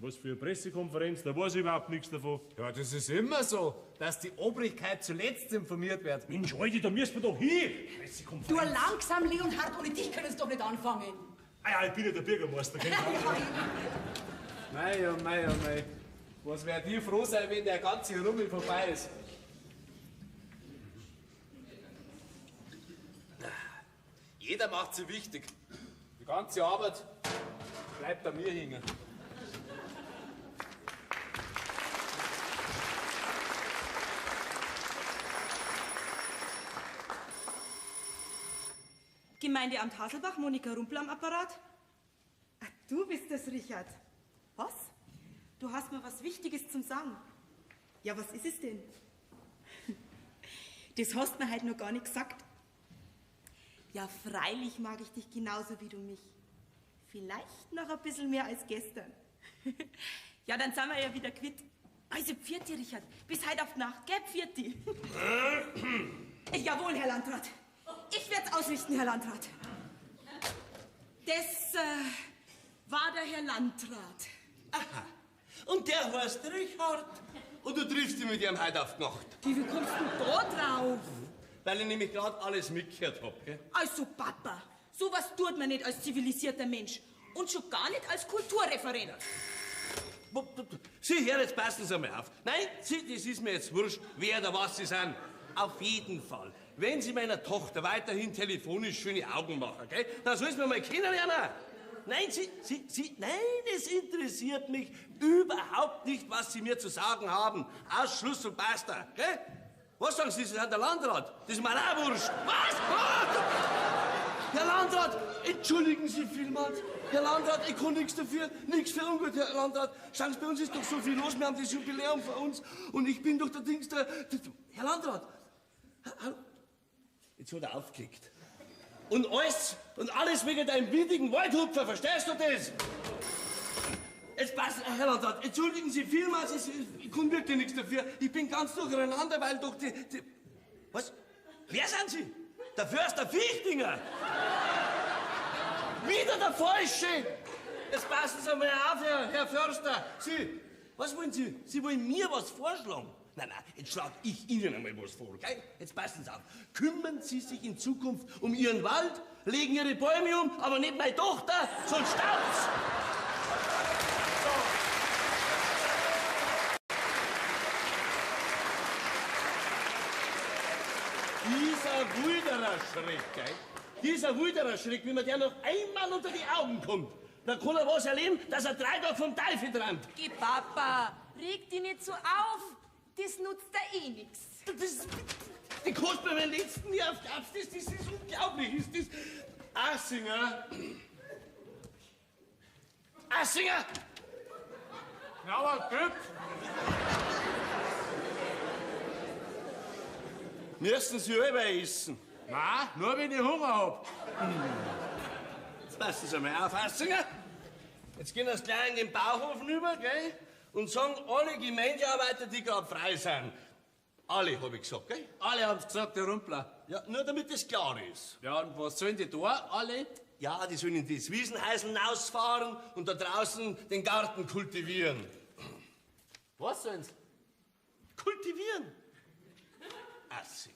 Speaker 3: Was für eine Pressekonferenz? Da weiß ich überhaupt nichts davon.
Speaker 9: Ja, das ist immer so, dass die Obrigkeit zuletzt informiert wird.
Speaker 3: Mensch, Alter, da müssen wir doch hin. Pressekonferenz.
Speaker 1: Du langsam, Leonhard, ohne dich können es doch nicht anfangen.
Speaker 3: Ah ja, ich bin ja der Bürgermeister.
Speaker 9: Mei. Was werd ich froh sein, wenn der ganze Rummel vorbei ist. Jeder macht sie wichtig. Die ganze Arbeit bleibt an mir hängen.
Speaker 4: Gemeindeamt Haselbach, Monika Rumpel am Apparat. Ach, du bist es, Richard. Was? Du hast mir was Wichtiges zum Sagen. Ja, was ist es denn? Das hast mir halt noch gar nicht gesagt. Ja, freilich mag ich dich genauso wie du mich. Vielleicht noch ein bisschen mehr als gestern. Ja, dann sind wir ja wieder quitt. Also, Pfiati, Richard. Bis heute auf die Nacht, gell, Pfiati? Jawohl, Herr Landrat. Ich werd's ausrichten, Herr Landrat. Das war der Herr Landrat.
Speaker 7: Aha. Und der heißt Richard. Und du triffst ihn mit ihm heute auf die Nacht.
Speaker 4: Wie kommst du da drauf?
Speaker 7: Weil ich nämlich gerade alles mitgehört hab, gell?
Speaker 4: Also, Papa, sowas tut man nicht als zivilisierter Mensch. Und schon gar nicht als Kulturreferent.
Speaker 7: Sie, Herr, jetzt passen Sie mal auf. Nein, Sie, das ist mir jetzt wurscht, wer oder was Sie sind. Auf jeden Fall. Wenn Sie meiner Tochter weiterhin telefonisch schöne Augen machen, gell, dann soll Sie mir mal kennenlernen. Nein, nein, es interessiert mich überhaupt nicht, was Sie mir zu sagen haben. Ausschluss und basta, gell? Was sagen Sie, Sie sind der Landrat? Das ist mir auch wurscht. Was? Herr Landrat, entschuldigen Sie vielmals. Herr Landrat, ich kann nichts dafür, nichts für ungut, Herr Landrat. Schauen Sie, bei uns ist doch so viel los, wir haben das Jubiläum vor uns und ich bin doch der Dings der... Herr Landrat, jetzt hat er aufgelegt. Und alles wegen deinem windigen Waldhupfer, verstehst du das? Jetzt passt, Herr Landrat, entschuldigen Sie vielmals, ich kann wirklich nichts dafür. Ich bin ganz durcheinander, weil doch die... Was? Wer sind Sie? Der Förster Fichtinger! Wieder der Falsche! Jetzt passen Sie mal auf, Herr Förster. Sie, was wollen Sie? Sie wollen mir was vorschlagen? Nein, jetzt schlage ich Ihnen einmal was vor, gell? Jetzt passen Sie auf. Kümmern Sie sich in Zukunft um Ihren Wald, legen Ihre Bäume um, aber nicht meine Tochter, sonst staubt's! ein wilderer Schreck, gell? Dieser wilderer Schreck, wie man der noch einmal unter die Augen kommt, dann kann er was erleben, dass er 3 Tage vom Teufel träumt.
Speaker 4: Geh, Papa, reg dich nicht so auf. Das nutzt dir eh nix.
Speaker 7: Die kannst du mir beim letzten Jahr aufgabst, das ist unglaublich, ist das... Assinger! Assinger!
Speaker 3: Ja, aber gut.
Speaker 7: Müssen Sie selber essen?
Speaker 3: Nein, nur wenn ich Hunger hab.
Speaker 7: Jetzt passen Sie mal auf, Assinger. Jetzt gehen wir gleich in den Bauhofen über, gell? Und sagen alle Gemeindearbeiter, die gerade frei sind. Alle, hab ich gesagt, gell?
Speaker 9: Alle haben's gesagt, der Rumpler.
Speaker 7: Ja, nur damit das klar ist.
Speaker 9: Ja, und was sollen die da, alle?
Speaker 7: Ja, die sollen in das Wiesenhäusl rausfahren und da draußen den Garten kultivieren.
Speaker 9: Was sollen's?
Speaker 7: Kultivieren? Assinger,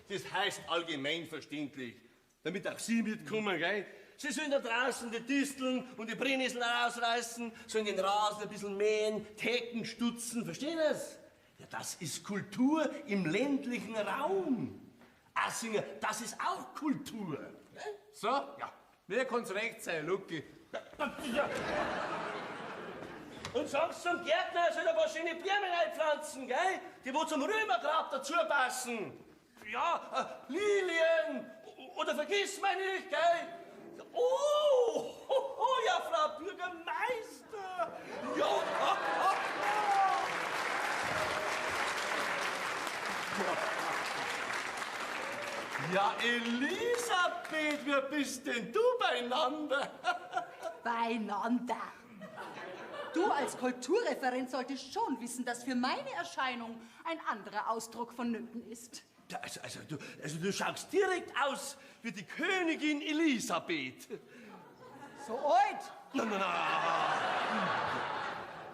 Speaker 7: das heißt allgemeinverständlich, damit auch Sie mitkommen, gell? Sie sollen da draußen die Disteln und die Brennnesseln rausreißen, sollen den Rasen ein bisschen mähen, Theken stutzen, verstehen Sie? Ja, das ist Kultur im ländlichen Raum. Assinger, das ist auch Kultur. Gell?
Speaker 9: So? Ja. Mir kann's recht sein, Lucky.
Speaker 7: Und sagst zum Gärtner, er soll da was schöne Blumen einpflanzen, gell? Die wo zum Römergrab dazu passen. Ja, Lilien oder vergiss mich nicht, gell? Oh, ja, Frau Bürgermeister. Ja, Ja, Elisabeth, wer bist denn du beieinander?
Speaker 1: Beieinander. Du als Kulturreferent solltest schon wissen, dass für meine Erscheinung ein anderer Ausdruck vonnöten ist.
Speaker 7: Ja, du schaust direkt aus wie die Königin Elisabeth.
Speaker 1: So alt?
Speaker 7: Na.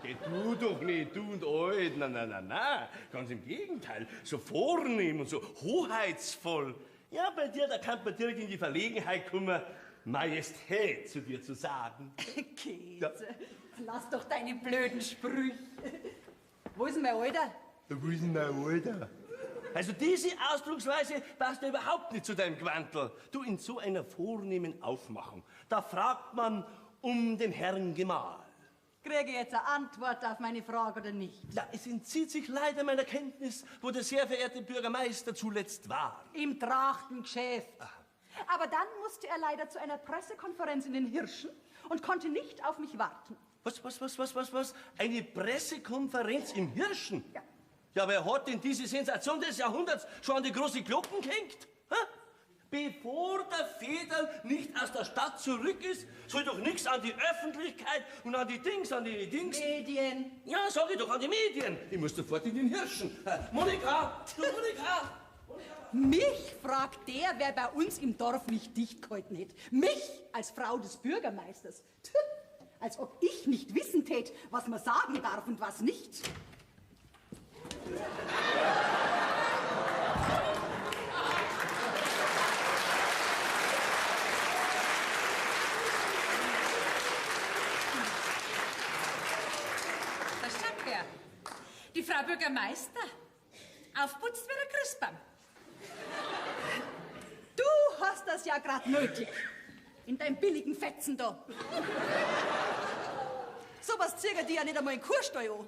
Speaker 7: Geh du doch nicht, du und alt. Na. Ganz im Gegenteil. So vornehm und so hoheitsvoll. Ja, bei dir, da kann man direkt in die Verlegenheit kommen, Majestät zu dir zu sagen.
Speaker 1: Käse, lass doch deine blöden Sprüche. Wo ist denn mein Alter?
Speaker 7: Wo ist denn mein Alter? Also diese Ausdrucksweise passt ja überhaupt nicht zu deinem Quantel. Du, in so einer vornehmen Aufmachung, da fragt man um den Herrn Gemahl.
Speaker 1: Kriege ich jetzt eine Antwort auf meine Frage oder nicht?
Speaker 7: Ja, es entzieht sich leider meiner Kenntnis, wo der sehr verehrte Bürgermeister zuletzt war.
Speaker 1: Im Trachtengeschäft. Aber dann musste er leider zu einer Pressekonferenz in den Hirschen und konnte nicht auf mich warten.
Speaker 7: Was? Eine Pressekonferenz im Hirschen? Ja. Ja, wer hat denn diese Sensation des Jahrhunderts schon an die große Glocken gehängt? Ha? Bevor der Federl nicht aus der Stadt zurück ist, soll doch nichts an die Öffentlichkeit und an die Dings.
Speaker 1: Medien.
Speaker 7: Ja, sag ich doch, an die Medien. Ich muss sofort in den Hirschen. Monika!
Speaker 1: Mich fragt der, wer bei uns im Dorf nicht dicht gehalten hätte. Mich als Frau des Bürgermeisters. Als ob ich nicht wissen tät, was man sagen darf und was nicht.
Speaker 12: Da schaut wer. Die Frau Bürgermeister. Aufputzt wie der Christbaum.
Speaker 1: Du hast das ja grad nötig. In deinem billigen Fetzen da. Sowas zieht dir ja nicht einmal in Kurstall an.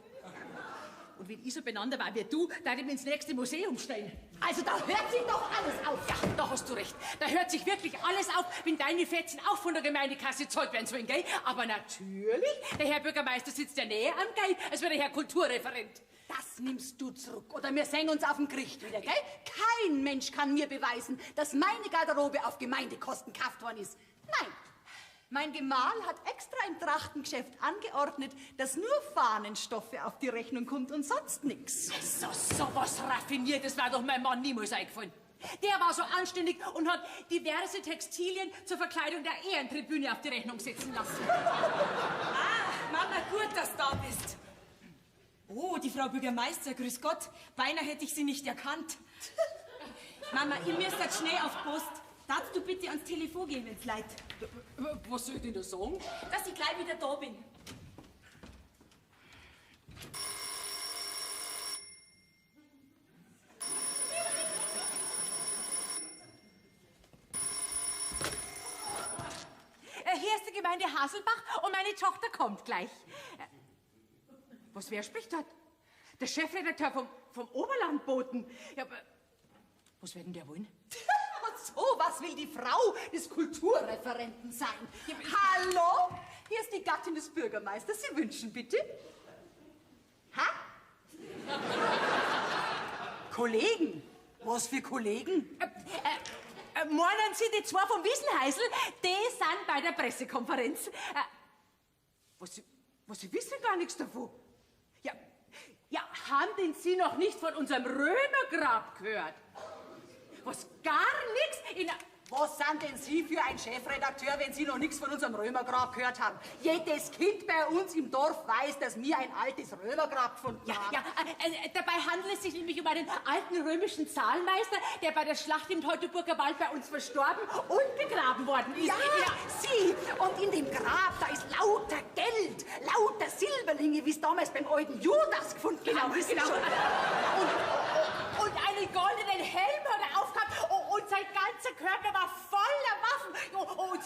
Speaker 12: Und wenn ich so beieinander war wie du, da ich mir ins nächste Museum stellen.
Speaker 1: Also da hört sich doch alles auf.
Speaker 12: Ja, da hast du recht. Da hört sich wirklich alles auf, wenn deine Fetzen auch von der Gemeindekasse gezahlt werden sollen, gell? Aber natürlich, der Herr Bürgermeister sitzt ja näher am Geld als der Herr Kulturreferent.
Speaker 1: Das nimmst du zurück, oder wir sehen uns auf dem Gericht wieder, gell? Kein Mensch kann mir beweisen, dass meine Garderobe auf Gemeindekosten gekauft worden ist. Nein, mein Gemahl hat extra im Trachtengeschäft angeordnet, dass nur Fahnenstoffe auf die Rechnung kommt und sonst nichts.
Speaker 12: So was Raffiniertes war doch mein Mann niemals eingefallen. Der war so anständig und hat diverse Textilien zur Verkleidung der Ehrentribüne auf die Rechnung setzen lassen.
Speaker 4: Mama, gut, dass du da bist. Oh, die Frau Bürgermeister, grüß Gott. Beinahe hätte ich sie nicht erkannt. Mama, ihr müsst jetzt schnell auf Post. Darfst du bitte ans Telefon gehen, wenn's leid?
Speaker 12: Was soll ich denn da sagen?
Speaker 4: Dass ich gleich wieder da bin.
Speaker 12: Gemeinde Haselbach und meine Tochter kommt gleich. Wer spricht dort? Der Chefredakteur vom Oberlandboten. Ja, aber was wird denn der wollen?
Speaker 1: So, was will die Frau des Kulturreferenten sein? Hallo? Hier ist die Gattin des Bürgermeisters. Sie wünschen bitte? Ha? Kollegen? Was für Kollegen?
Speaker 12: Meinen Sie die zwei vom Wiesenhäusl? Die sind bei der Pressekonferenz. Sie wissen gar nichts davon. Ja, haben denn Sie noch nicht von unserem Römergrab gehört? Was gar nichts?
Speaker 1: Was sind denn Sie für ein Chefredakteur, wenn Sie noch nichts von unserem Römergrab gehört haben? Jedes Kind bei uns im Dorf weiß, dass wir ein altes Römergrab gefunden haben.
Speaker 12: Dabei handelt es sich nämlich um einen alten römischen Zahlmeister, der bei der Schlacht im Teutoburger Wald bei uns verstorben und begraben worden ist.
Speaker 1: Ja, Sie! Und in dem Grab, da ist lauter Geld, lauter Silberlinge, wie es damals beim alten Judas gefunden haben.
Speaker 12: Genau. Und einen goldenen Helm hat er aufgehabt und sein ganzer Körper war voller Waffen. Und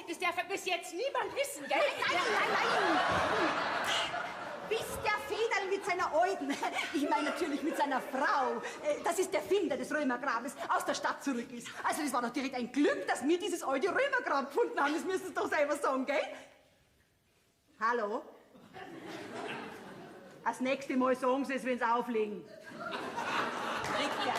Speaker 12: das darf bis jetzt niemand wissen, gell?
Speaker 1: Nein. Bis der Federl mit seiner Alten, ich meine natürlich mit seiner Frau, das ist der Finder des Römergrabes, aus der Stadt zurück ist. Also das war doch direkt ein Glück, dass wir dieses alte Römergrab gefunden haben. Das müssen Sie doch selber sagen, gell? Hallo? Das nächste Mal sagen Sie es, wenn Sie auflegen. Liegt ja.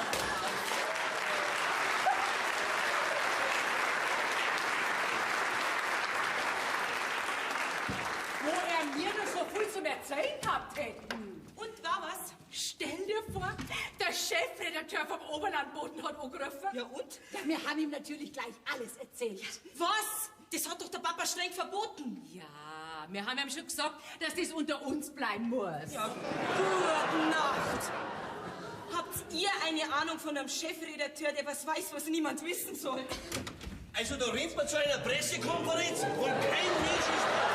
Speaker 12: Wo er mir noch so viel zum Erzählen gehabt hätte.
Speaker 4: Und war was?
Speaker 12: Stell dir vor, der Chefredakteur vom Oberlandboten hat angerufen.
Speaker 1: Ja und? Ja, wir haben ihm natürlich gleich alles erzählt.
Speaker 4: Was? Das hat doch der Papa streng verboten.
Speaker 12: Ja, wir haben ihm schon gesagt, dass das unter uns bleiben muss.
Speaker 4: Ja, gute Nacht. Habt ihr eine Ahnung von einem Chefredakteur, der was weiß, was niemand wissen soll?
Speaker 7: Also da rennt man zu einer Pressekonferenz und kein Mensch ist da.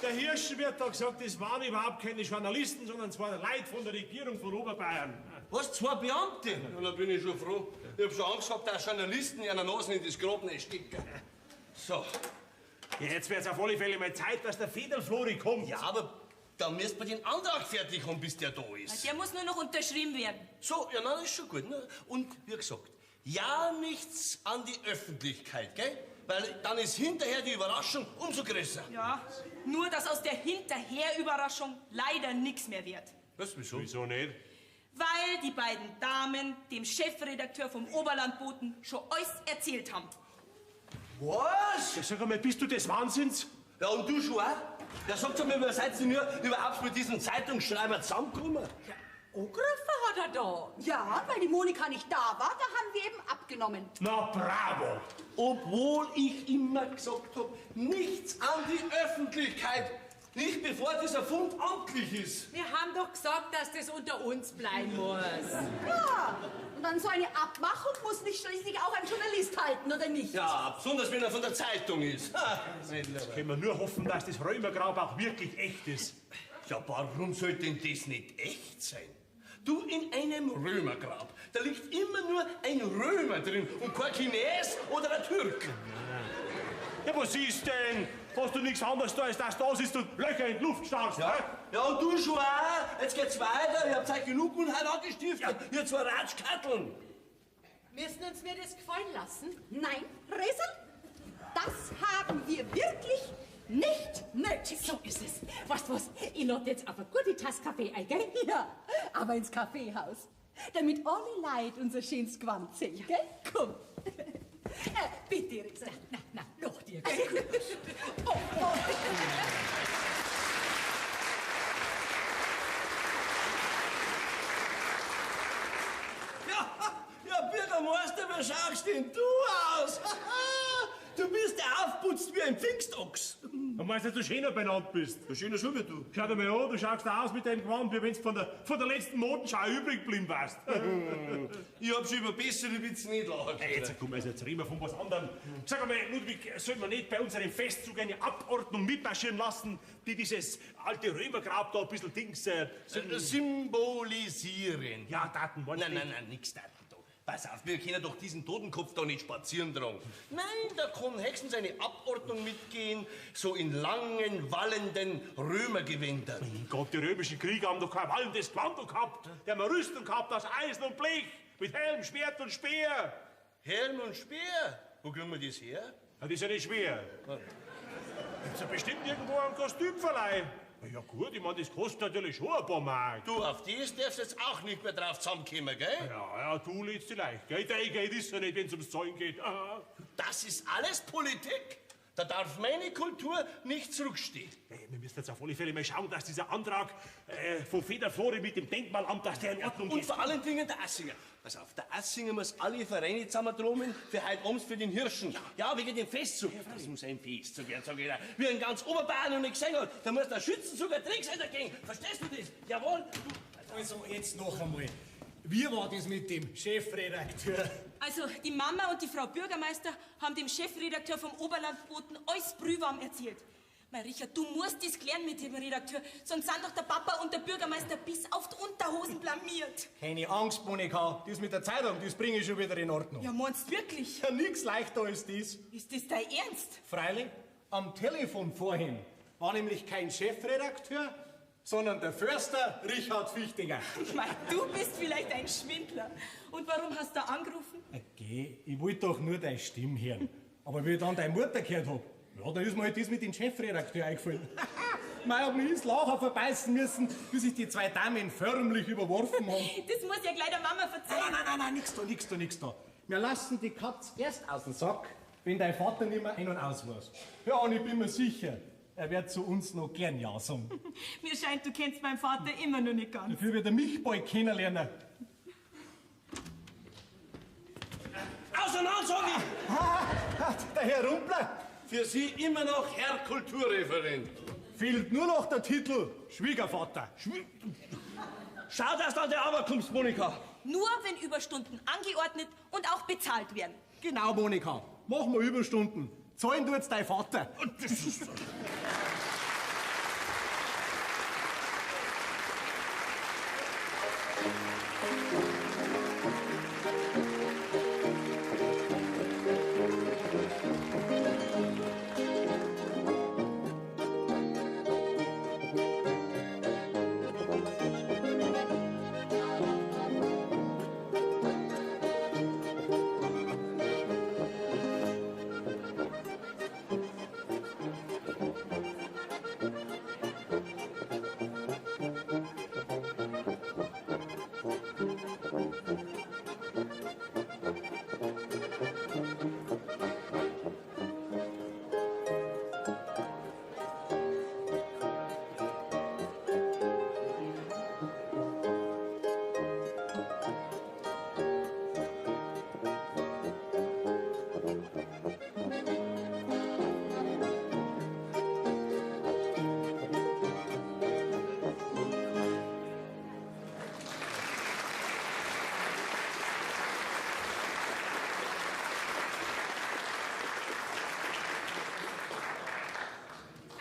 Speaker 3: Der Hirschenwirt hat gesagt, das waren überhaupt keine Journalisten, sondern es waren Leute von der Regierung von Oberbayern.
Speaker 7: Was, zwei Beamte? Ja, da bin ich schon froh. Ich hab schon Angst gehabt, dass Journalisten ihre Nasen in das Grab nicht stecken. So.
Speaker 3: Ja, jetzt wird's auf alle Fälle mal Zeit, dass der Federflori kommt.
Speaker 7: Ja, aber dann müsst man den Antrag fertig haben, bis der da ist.
Speaker 4: Der muss nur noch unterschrieben werden.
Speaker 7: So, ja, na, das ist schon gut. Ne? Und wie gesagt, ja nichts an die Öffentlichkeit, gell? Weil dann ist hinterher die Überraschung umso größer.
Speaker 4: Ja, nur dass aus der Hinterher-Überraschung leider nichts mehr wird.
Speaker 7: Was, wieso?
Speaker 3: Wieso nicht?
Speaker 4: Weil die beiden Damen dem Chefredakteur vom Oberlandboten schon alles erzählt haben.
Speaker 7: Was?
Speaker 3: Ja, sag einmal, bist du des Wahnsinns?
Speaker 7: Ja, und du schon auch? Ja, sagt mir, wer seid ihr nur überhaupt mit diesem Zeitungsschreiber zusammengekommen?
Speaker 1: Ja, angerufen hat er da. Ja, weil die Monika nicht da war, da haben wir eben abgenommen.
Speaker 3: Na, bravo!
Speaker 7: Obwohl ich immer gesagt habe, nichts an die Öffentlichkeit. Nicht bevor dieser Fund amtlich ist.
Speaker 12: Wir haben doch gesagt, dass das unter uns bleiben muss.
Speaker 1: Ja, und dann so eine Abmachung muss nicht schließlich auch ein Journalist halten, oder nicht?
Speaker 7: Ja, besonders wenn er von der Zeitung ist.
Speaker 3: Jetzt können wir nur hoffen, dass das Römergrab auch wirklich echt ist.
Speaker 7: Ja, warum sollte denn das nicht echt sein? Du, in einem Römergrab, da liegt immer nur ein Römer drin und kein Chines oder ein Türk.
Speaker 3: Ja, was ist denn? Hast du nichts anderes da, als dass du da sitzt und Löcher in die Luft starrst?
Speaker 7: Ja, ja, und du schon auch. Jetzt geht's weiter. Ich hab Zeit genug und halt angestiftet. Ja. Hier zwei Ratschkatteln.
Speaker 12: Müssen uns wir das gefallen lassen?
Speaker 1: Nein, Resel, das haben wir wirklich nicht nötig.
Speaker 12: So ist es. Weißt du was? Ich lade jetzt auf eine gute Tasse Kaffee ein, gell?
Speaker 1: Ja, aber ins Kaffeehaus. Damit alle Leute unser schönes Gewand sehen, gell? Komm. Bitte, Resel.
Speaker 12: Na, noch dir, gell?
Speaker 1: Oh.
Speaker 7: Ja, Bürgermeister, wie schaust denn du aus? Du bist aufputzt wie ein Pfingstochs.
Speaker 3: Und meinst du, dass du schöner beieinander bist?
Speaker 7: So schöner schon wie du.
Speaker 3: Schau dir mal an, du schaust aus mit deinem Gewand, wie wenn du von der letzten Modenschau übrig geblieben warst.
Speaker 7: Ich hab schon über bessere Witze nicht lachen.
Speaker 3: Hey, jetzt komm, also jetzt reden wir von was anderem. Sag einmal, Ludwig, soll man nicht bei unserem Festzug eine Abordnung mitmarschieren lassen, die dieses alte Römergrab da ein bisschen
Speaker 7: Symbolisieren.
Speaker 3: Ja, Daten,
Speaker 7: Nein, nix Daten da. Pass auf, wir können doch diesen Totenkopf da nicht spazieren tragen. Nein, da kann höchstens eine Abordnung mitgehen, so in langen, wallenden Römergewändern.
Speaker 3: Mein Gott, die römischen Krieger haben doch kein wallendes Gewand gehabt. Die haben eine Rüstung gehabt aus Eisen und Blech, mit Helm, Schwert und Speer.
Speaker 7: Helm und Speer? Wo kriegen wir das her?
Speaker 3: Ja, das ist ja nicht schwer. Gibt's ja bestimmt irgendwo einen Kostümverleih. Na ja gut, ich meine, das kostet natürlich schon ein paar Mark.
Speaker 7: Du, auf das darfst du jetzt auch nicht mehr drauf zusammenkommen, gell?
Speaker 3: Ja, du lädst dich leicht, gell? Der Geld ist ja nicht, wenn es ums Zahlen geht.
Speaker 7: Das ist alles Politik. Da darf meine Kultur nicht zurückstehen.
Speaker 3: Hey, wir müssen jetzt auf alle Fälle mal schauen, dass dieser Antrag von Federflore mit dem Denkmalamt, dass der in Ordnung
Speaker 7: Und
Speaker 3: ist.
Speaker 7: vor allen Dingen der Assinger. Pass auf, der Assinger muss alle Vereine zusammentrommeln für heute abends für den Hirschen. Ja, wegen dem Festzug. Das muss ein Festzug werden, sag ich dir. Wie ein ganz Oberbayern noch nicht gesehen hat. Da muss der Schützenzug ein Trickseiter gehen. Verstehst du das? Jawohl.
Speaker 8: Also, jetzt noch einmal. Wie war das mit dem Chefredakteur?
Speaker 4: Also, die Mama und die Frau Bürgermeister haben dem Chefredakteur vom Oberlandboten alles brühwarm erzählt. Mein Richard, du musst das klären mit dem Redakteur, sonst sind doch der Papa und der Bürgermeister bis auf die Unterhosen blamiert.
Speaker 8: Keine Angst, Monika. Das mit der Zeitung, das bringe ich schon wieder in Ordnung.
Speaker 4: Ja, meinst du wirklich?
Speaker 8: Ja, nix leichter als das.
Speaker 4: Ist das dein Ernst?
Speaker 8: Freilich, am Telefon vorhin war nämlich kein Chefredakteur, sondern der Förster Richard Fichtinger.
Speaker 4: Ich mein, du bist vielleicht ein Schwindler. Und warum hast du angerufen?
Speaker 8: Okay, ich wollte doch nur deine Stimme hören. Aber wie ich dann deine Mutter gehört hab, ja, da ist mir halt das mit dem Chefredakteur eingefallen. Mei, hab mich ins Lachen verbeißen müssen, bis sich die zwei Damen förmlich überworfen haben.
Speaker 4: Das muss ja gleich der Mama verzeihen.
Speaker 8: Nein, nix da. Wir lassen die Katz erst aus dem Sack, wenn dein Vater nicht mehr ein- und aus weiß. Ja, und ich bin mir sicher, er wird zu uns noch gern Ja sagen.
Speaker 4: Mir scheint, du kennst meinen Vater immer noch nicht ganz.
Speaker 8: Dafür wird er mich bald kennenlernen.
Speaker 7: Auseinander, sag ich!
Speaker 8: Der Herr Rumpler,
Speaker 7: Für Sie immer noch Herr Kulturreferent.
Speaker 8: fehlt nur noch der Titel Schwiegervater.
Speaker 7: Schau, dass du an die Arbeit kommst, Monika.
Speaker 4: Nur wenn Überstunden angeordnet und auch bezahlt werden.
Speaker 8: Genau, Monika. Machen wir Überstunden. Zahlen tut's dein Vater.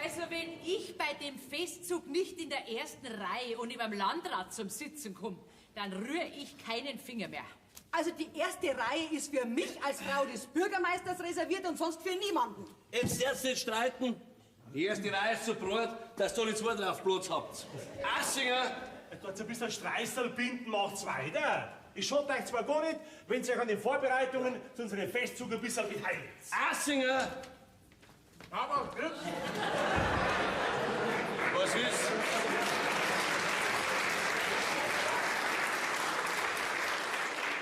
Speaker 12: Also wenn ich bei dem Festzug nicht in der ersten Reihe und beim Landrat zum Sitzen komme, dann rühre ich keinen Finger mehr.
Speaker 1: Also die erste Reihe ist für mich als Frau des Bürgermeisters reserviert und sonst für niemanden.
Speaker 7: Jetzt darfst du nicht streiten. Die erste Reihe ist so breit, dass ihr alle zwei drauf Platz habt. Assinger!
Speaker 3: Dort ein bisschen Streißel binden, macht's weiter. Ich schaut euch zwar gar nicht, wenn ihr euch an den Vorbereitungen zu unserem Festzug ein bisschen beteiligt.
Speaker 7: Assinger!
Speaker 2: Aber, Grüß.
Speaker 7: Was ist?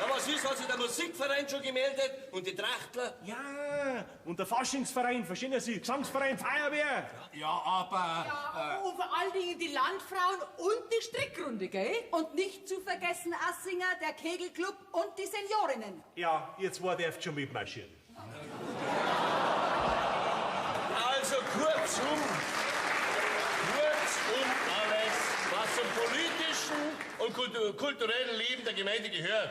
Speaker 7: Ja, was ist? Hat sich der Musikverein schon gemeldet? Und die Trachtler?
Speaker 3: Ja, und der Faschingsverein, verstehen Sie? Gesangsverein, Feuerwehr.
Speaker 10: Ja, aber...
Speaker 12: Ja, und vor allen Dingen die Landfrauen und die Strickrunde, gell?
Speaker 1: Und nicht zu vergessen Assinger, der Kegelclub und die Seniorinnen.
Speaker 3: Ja, ihr zwei dürft schon mitmarschieren.
Speaker 7: Kurzum alles, was zum politischen und kulturellen Leben der Gemeinde gehört.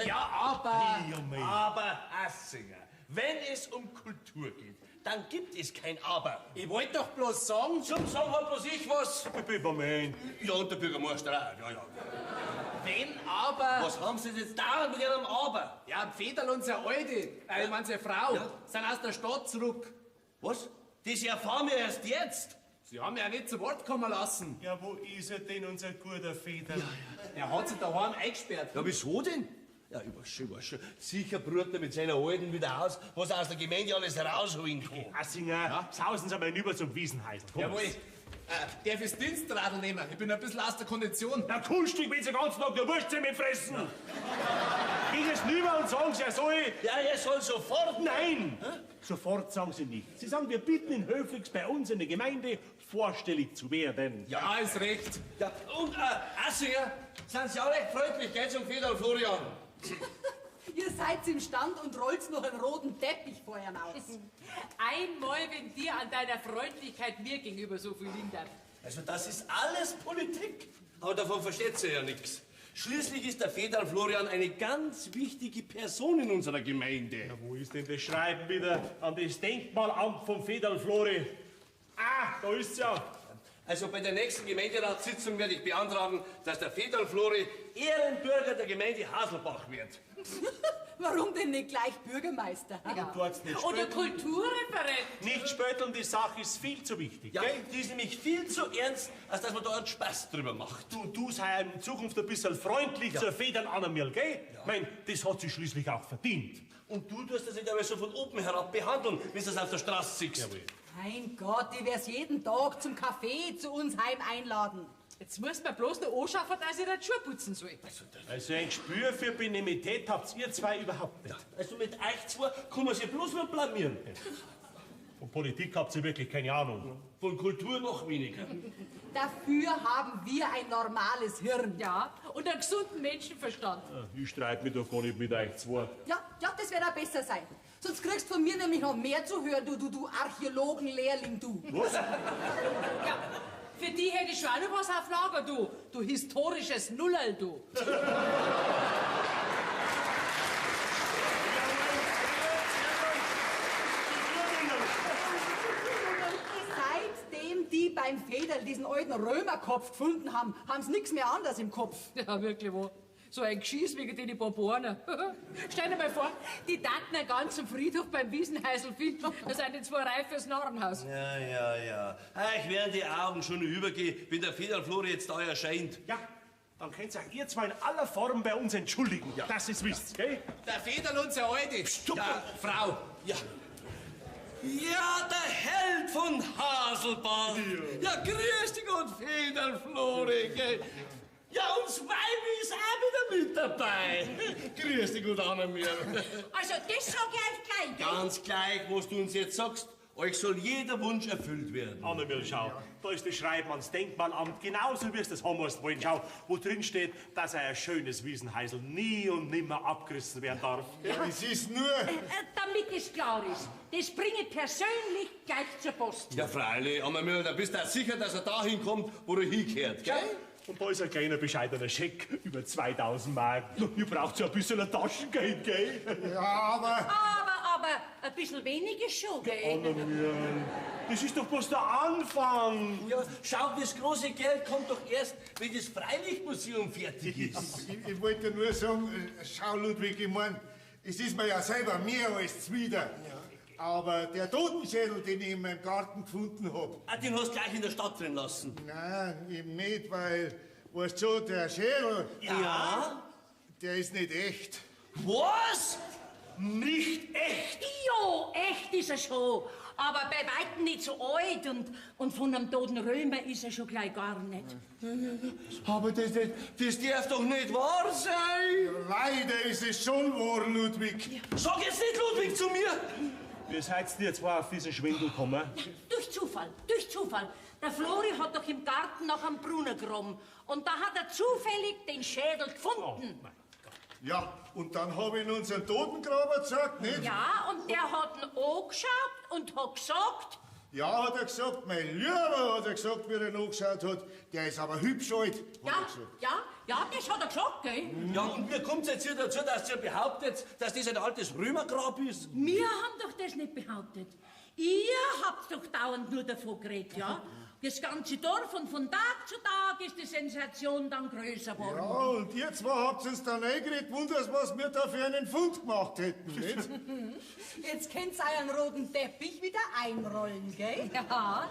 Speaker 9: Ja,
Speaker 7: Aber, Assinger, wenn es um Kultur geht, dann gibt es kein Aber.
Speaker 9: ich wollte doch bloß sagen,
Speaker 7: Zum Sagen hat bloß ich was.
Speaker 3: Moment.
Speaker 7: Ja, und der Bürgermeister auch. Ja.
Speaker 9: wenn aber...
Speaker 7: Was haben Sie jetzt da mit Ihrem Aber?
Speaker 9: Ja, Federl und seine Alte, ich meine seine Frau, sind aus der Stadt zurück.
Speaker 7: Was? Das erfahren wir erst jetzt.
Speaker 9: Sie haben ja nicht zu Wort kommen lassen.
Speaker 3: Ja, wo ist er denn, unser guter Feder?
Speaker 9: Er hat sich daheim eingesperrt.
Speaker 7: Ja, wieso denn? Ja, ich weiß schon. Sicher brut er mit seiner Alten wieder aus, was er aus der Gemeinde alles rausholen kann.
Speaker 3: Assinger, sausen Sie mal hinüber zum Wiesenhäusl.
Speaker 9: Jawohl. Darf ich das Dienstradl nehmen? Ich bin ein bisschen aus der Kondition.
Speaker 3: Na, Kunststück, wenn Sie den ganzen Tag der Wurst fressen. Gehen Sie rüber und sagen Sie, er soll...
Speaker 7: Ja, er soll sofort...
Speaker 3: Nein! Sofort sagen Sie nicht. Sie sagen, wir bitten ihn höflichst bei uns in der Gemeinde vorstellig zu werden.
Speaker 9: Ja, ist recht.
Speaker 7: Ja, und, Assinger, sind Sie auch recht freundlich, gell, zum Federl Florian?
Speaker 1: Ihr seid im Stand und rollt noch einen roten Teppich vor ihm aus.
Speaker 12: Einmal, wenn dir an deiner Freundlichkeit mir gegenüber so viel liegen darf.
Speaker 7: Also das ist alles Politik. Aber davon versteht sie ja nichts. Schließlich ist der Federl Florian eine ganz wichtige Person in unserer Gemeinde.
Speaker 3: Ja, wo ist denn das Schreiben wieder an das Denkmalamt vom Federl Flori? Ah, da ist's ja.
Speaker 7: Also bei der nächsten Gemeinderatssitzung werde ich beantragen, dass der Federl Flori Ehrenbürger der Gemeinde Haselbach wird.
Speaker 1: Warum denn nicht gleich Bürgermeister?
Speaker 12: Ja.
Speaker 3: Nicht
Speaker 12: Oder
Speaker 3: spötteln.
Speaker 12: Kulturreferent.
Speaker 3: Nicht spötteln, die Sache ist viel zu wichtig.
Speaker 7: Ja,
Speaker 3: Gell?
Speaker 7: die ist nämlich viel zu ernst, als dass man da einen Spaß drüber macht.
Speaker 3: Du sei in Zukunft ein bisschen freundlich zur Federn Annemil, gell? Ja. Mein, das hat sie schließlich auch verdient.
Speaker 7: Und du tust das nicht einmal so von oben herab behandeln, wie du das auf der Straße siehst.
Speaker 1: Mein Gott, ich werd's jeden Tag zum Kaffee zu uns heim einladen.
Speaker 12: Jetzt muss man bloß noch anschaffen, dass ich die Schuhe putzen soll.
Speaker 3: Also ein Gespür für Benimität habt ihr zwei überhaupt nicht.
Speaker 7: Also mit euch zwei kann man sich bloß nur blamieren.
Speaker 3: Von Politik habt ihr wirklich keine Ahnung.
Speaker 7: Von Kultur noch weniger.
Speaker 1: Dafür haben wir ein normales Hirn.
Speaker 12: Ja, und einen gesunden Menschenverstand.
Speaker 3: Ich streite mich doch gar nicht mit euch zwei.
Speaker 1: Ja, das wird auch besser sein. Sonst kriegst du von mir nämlich noch mehr zu hören, du Archäologenlehrling, du.
Speaker 3: Was?
Speaker 12: Ja, für die hätte ich schon auch noch was auf Lager, du historisches Nullerl, du.
Speaker 1: Seitdem die beim Federl diesen alten Römerkopf gefunden haben, haben sie nichts mehr anders im Kopf.
Speaker 12: Ja, wirklich wahr. So ein Geschiss wegen den Barbarer. Stell dir mal vor, die Tanten einen ganzen Friedhof beim Wiesenhäusl finden. Da sind die zwei reif fürs Narrenhaus.
Speaker 7: Ja. Euch werden die Augen schon übergehen, wenn der Federl Flori jetzt da erscheint.
Speaker 3: Ja, dann könnt ihr ihr zwei in aller Form bei uns entschuldigen, dass ihr's wisst, gell?
Speaker 9: Der Federl und seine Alte. Ja, Frau.
Speaker 7: Ja. Ja, der Held von Haselbach. Ja, grüß dich und Federl Flori, gell? Ja, und das Weib ist auch wieder mit dabei. Grüß dich, gut Annemir.
Speaker 12: Also, das sag ich euch gleich.
Speaker 7: Ganz gleich, was du uns jetzt sagst, euch soll jeder Wunsch erfüllt werden.
Speaker 3: Annemil, schau, da ist das Schreiben ans Denkmalamt, genauso wie es das haben musst wollen. Schau, wo drin steht, dass ein schönes Wiesenhäusl nie und nimmer abgerissen werden darf.
Speaker 10: Ja, es ist nur...
Speaker 5: Damit es klar ist, das bringe ich persönlich gleich zur Post.
Speaker 7: Ja, freilich, Annemir, da bist du auch sicher, dass er dahin kommt, wo er hingehört, gell?
Speaker 3: Und da ist ein kleiner bescheidener Scheck über 2000 Mark. Ihr braucht so ein bisschen ein Taschengeld, gell?
Speaker 10: Ja, aber
Speaker 5: ein bisschen weniger schon, gell?
Speaker 3: Annemil, das ist doch bloß der Anfang.
Speaker 7: Ja, schau, das große Geld kommt doch erst, wenn das Freilichtmuseum fertig ist.
Speaker 10: ich wollte nur sagen, schau Ludwig, ich mein, es ist mir ja selber mehr als zuwider. Aber der Totenschädel, den ich in meinem Garten gefunden hab,
Speaker 7: Ah, den hast du gleich in der Stadt drin lassen.
Speaker 10: nein, eben nicht, weil, weißt du schon, der Schädel,
Speaker 7: Ja?
Speaker 10: der ist nicht echt.
Speaker 7: Was? Nicht echt?
Speaker 5: Ja, echt ist er schon. Aber bei weitem nicht so alt und von einem toten Römer ist er schon gleich gar nicht.
Speaker 7: Aber das darf doch nicht wahr sein.
Speaker 10: Leider ist es schon wahr, Ludwig.
Speaker 7: Sag jetzt nicht Ludwig zu mir.
Speaker 3: Wie seid ihr zwei auf diesen Schwindel gekommen?
Speaker 5: Durch Zufall. Der Flori hat doch im Garten nach einem Brunnen gegraben. Und da hat er zufällig den Schädel gefunden.
Speaker 10: Ja, und dann hab ich ihn unseren Totengraber gesagt, nicht?
Speaker 5: Ja, und der hat ihn angeschaut und hat gesagt,
Speaker 10: Ja, hat er gesagt, mein Lieber, hat er gesagt, wie er nachgeschaut hat. Der ist aber hübsch alt, hat er gesagt.
Speaker 5: Ja, das hat er gesagt, gell?
Speaker 7: Ja, und wie kommt's jetzt hier dazu, dass ihr behauptet, dass das ein altes Römergrab ist?
Speaker 5: Wir haben doch das nicht behauptet. Ihr habt doch dauernd nur davon geredet, ja? Das ganze Dorf und von Tag zu Tag ist die Sensation dann größer geworden.
Speaker 10: Ja, und ihr zwei habt uns dann eingeredet, wundert, was wir da für einen Fund gemacht hätten, nicht?
Speaker 1: Jetzt könnt ihr euren roten Teppich wieder einrollen, gell?
Speaker 12: Ja.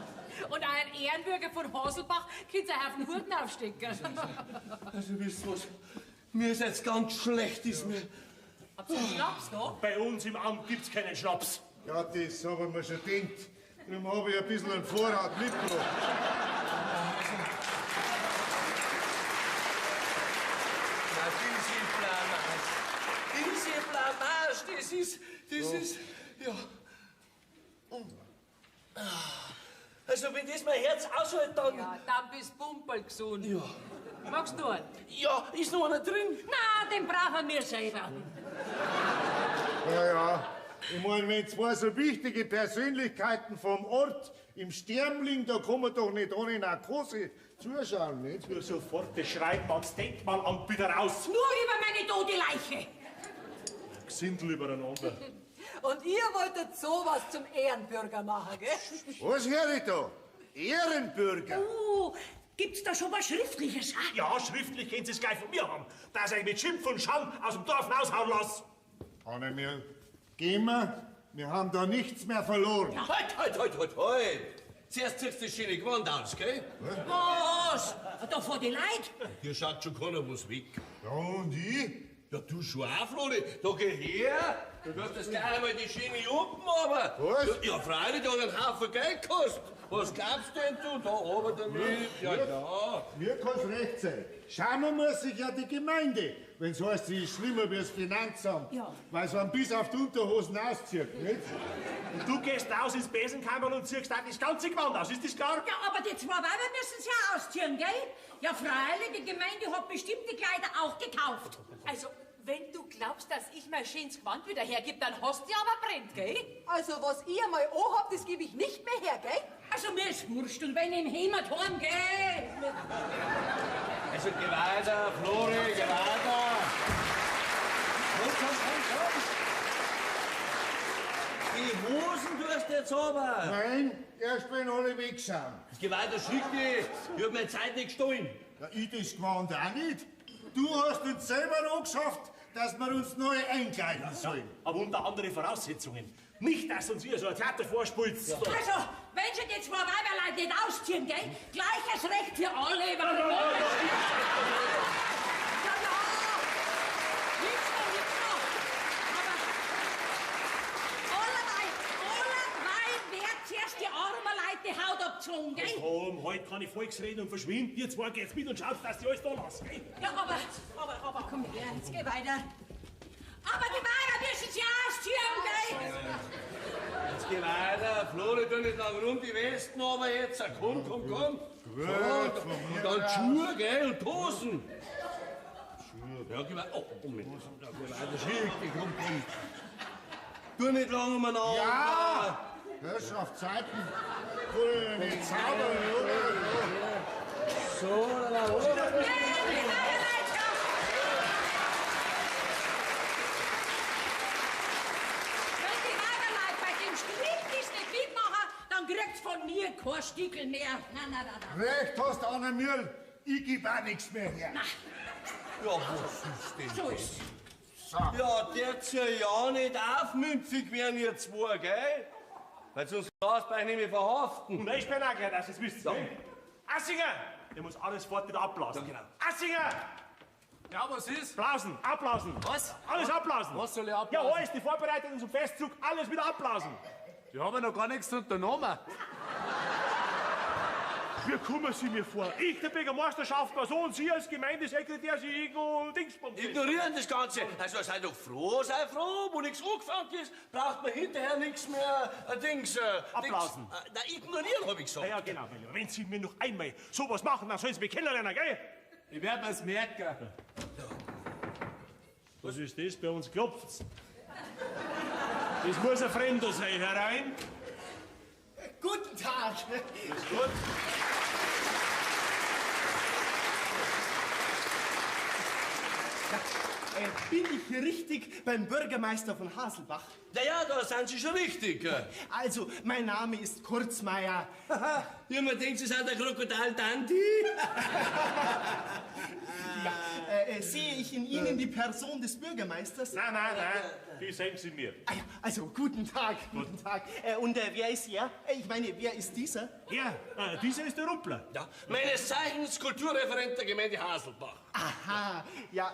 Speaker 12: Und euren Ehrenbürger von Haselbach könnt ihr auf den Hurten aufstecken.
Speaker 7: Also wisst ihr was? Mir ist jetzt ganz schlecht, ist mir.
Speaker 12: Habt ihr einen Schnaps da?
Speaker 3: Bei uns im Amt gibt's keinen Schnaps.
Speaker 10: Ja, das haben wir schon gedacht. Darum habe ich ein bisschen einen Vorrat mitgebracht.
Speaker 7: Na, diese Blamage, das ist, ja. Also, wenn das mein Herz aushält, dann...
Speaker 12: Ja, dann bist Pumperl gesund.
Speaker 7: Ja.
Speaker 12: Magst du einen?
Speaker 7: Ja, ist noch einer drin?
Speaker 5: Na, den brauchen wir selber.
Speaker 10: Ja. Ich meine, wenn zwei so wichtige Persönlichkeiten vom Ort im Sterben liegen, da kann man doch nicht ohne Narkose zuschauen, nicht?
Speaker 3: Nur sofort das Schreibmanns Denkmalamt wieder raus.
Speaker 5: Nur über meine tote Leiche.
Speaker 3: Gesindel übereinander.
Speaker 1: Und ihr wolltet sowas zum Ehrenbürger machen, gell?
Speaker 10: Was höre ich da? Ehrenbürger?
Speaker 5: Oh, gibt's da schon was Schriftliches?
Speaker 3: Ja, schriftlich können Sie es gleich von mir haben, dass ich mit Schimpf und Scham aus dem Dorf raushauen lasse.
Speaker 10: Annemil, gehen wir haben da nichts mehr verloren.
Speaker 7: Ja, halt! Zuerst ziehst du das schöne Gewand aus, gell?
Speaker 5: Was? Da vor die Leute?
Speaker 7: Hier schaut schon keiner was weg.
Speaker 10: Ja, und ich?
Speaker 7: Ja, du schon auch, Flori. Da geh her. Du wirst das gleich einmal die schöne Juppen, aber...
Speaker 10: Was?
Speaker 7: Ja, freilich, der hat einen Haufen Geld gekostet. Was glaubst denn du? Da oben damit. Ja.
Speaker 10: Mir kann's recht sein. Schauen muss sich ja die Gemeinde, wenn's heißt, sie ist schlimmer wie das Finanzamt.
Speaker 5: Ja.
Speaker 10: Weil sie einen bis auf die Unterhosen auszieht, nicht?
Speaker 3: Und du gehst raus ins Besenkammer und ziehst auch das ganze Gewand aus, ist das klar?
Speaker 5: Ja, aber die zwei Weiber müssen sie ja ausziehen, gell? Ja, freilich, die Gemeinde hat bestimmte Kleider auch gekauft.
Speaker 12: Also, wenn du glaubst, dass ich mein schönes Gewand wieder hergib, dann hast du ja aber brennt, gell?
Speaker 1: Also, was ihr mal anhabt, das gebe ich nicht mehr her, gell?
Speaker 5: Also, mir ist wurscht, und wenn ich im Hämatom geh.
Speaker 7: Also, geh weiter, Flori, geh weiter. Komm. Die Hosen tust du jetzt aber.
Speaker 10: Nein, erst wenn alle wegschauen.
Speaker 7: Geh weiter, schick dich. Ich hab meine Zeit nicht gestohlen.
Speaker 10: Ja, ich das Gewand auch nicht. Du hast uns selber angeschafft, dass wir uns neu einkleiden sollen.
Speaker 3: Aber unter anderen Voraussetzungen. Nicht, dass uns ihr so ein Theater vorspult.
Speaker 5: Also, wenn sie die zwei Weiberleute nicht ausziehen, gell? Gleiches Recht für alle. Die armen Leute die Haut abgezogen, gell?
Speaker 3: Komm, heute kann ich Volksreden und verschwinden. Ihr zwei geht's mit und schaut, dass die alles da lassen, gell?
Speaker 5: Ja, aber komm her, jetzt geh weiter. Aber die Weiber müssen sie ausziehen, gell?
Speaker 7: Jetzt geh weiter, Flori, tu nicht lang rum, die Westen aber jetzt. Komm.
Speaker 10: Gut,
Speaker 7: Und dann Schuhe, gell, und Hosen. Ja, geh weiter. Oh, Moment. Ja, geh weiter, schick dich, komm. Tu nicht lang umeinander.
Speaker 10: Ja! Herrschaftszeiten. Nicht zaubern, oder?
Speaker 7: So, da oben.
Speaker 5: Wenn die Weiberleute bei dem Strichdis nicht mitmachen, dann kriegt's von mir kein Stickel mehr. Na.
Speaker 10: Recht hast, Annemil. Ich geb auch nichts mehr her.
Speaker 7: Ja, was ist denn
Speaker 5: So ist
Speaker 7: Ja, der's ja nicht aufmünzig werden, ihr zwei, gell? Weil sonst lasst euch nämlich verhaften.
Speaker 3: Und ich bin auch gleich, dass ihr es wisst.
Speaker 7: Ja.
Speaker 3: Assinger! Der muss alles fort wieder abblasen.
Speaker 7: Ja, genau.
Speaker 3: Assinger!
Speaker 9: Ja, was ist?
Speaker 3: Blasen, abblasen.
Speaker 9: Was?
Speaker 3: Alles abblasen.
Speaker 9: Was soll ich abblasen?
Speaker 3: Ja, alles, die Vorbereitung zum Festzug, alles wieder abblasen.
Speaker 9: Die haben ja noch gar nichts unternommen.
Speaker 3: Wie kommen Sie mir vor? Ich, der Bürgermeister, schafft mal so und Sie als Gemeindesekretär, Sie irgendwo Dingsbums.
Speaker 7: Ignorieren das Ganze. Also sei doch froh, wo nichts angefangen ist, braucht man hinterher nichts mehr,
Speaker 3: Abblasen.
Speaker 7: Na, ignorieren, hab ich gesagt.
Speaker 3: Ja, genau. Wenn Sie mir noch einmal sowas machen, dann sollen Sie mich kennenlernen, gell?
Speaker 9: Ich werd mir's merken.
Speaker 3: Was ist das? Bei uns klopft's. Das muss ein Fremder sein, herein.
Speaker 13: Guten
Speaker 2: Tag.
Speaker 3: Ist gut.
Speaker 2: Bin ich hier richtig beim Bürgermeister von Haselbach?
Speaker 7: Ja, da sind Sie schon richtig.
Speaker 2: Also, mein Name ist Kurzmeier.
Speaker 7: Ja, man denkt, Sie sind der Krokodil Dandy.
Speaker 2: Sehe ich in Ihnen die Person des Bürgermeisters?
Speaker 3: Nein, die sehen Sie mir.
Speaker 2: Ah ja, also, guten Tag, guten Tag. Und wer ist er? Ich meine, wer ist dieser?
Speaker 3: Ja, dieser ist der Rumpler.
Speaker 7: Ja, meines Zeichens Kulturreferent der Gemeinde Haselbach.
Speaker 2: Aha, ja.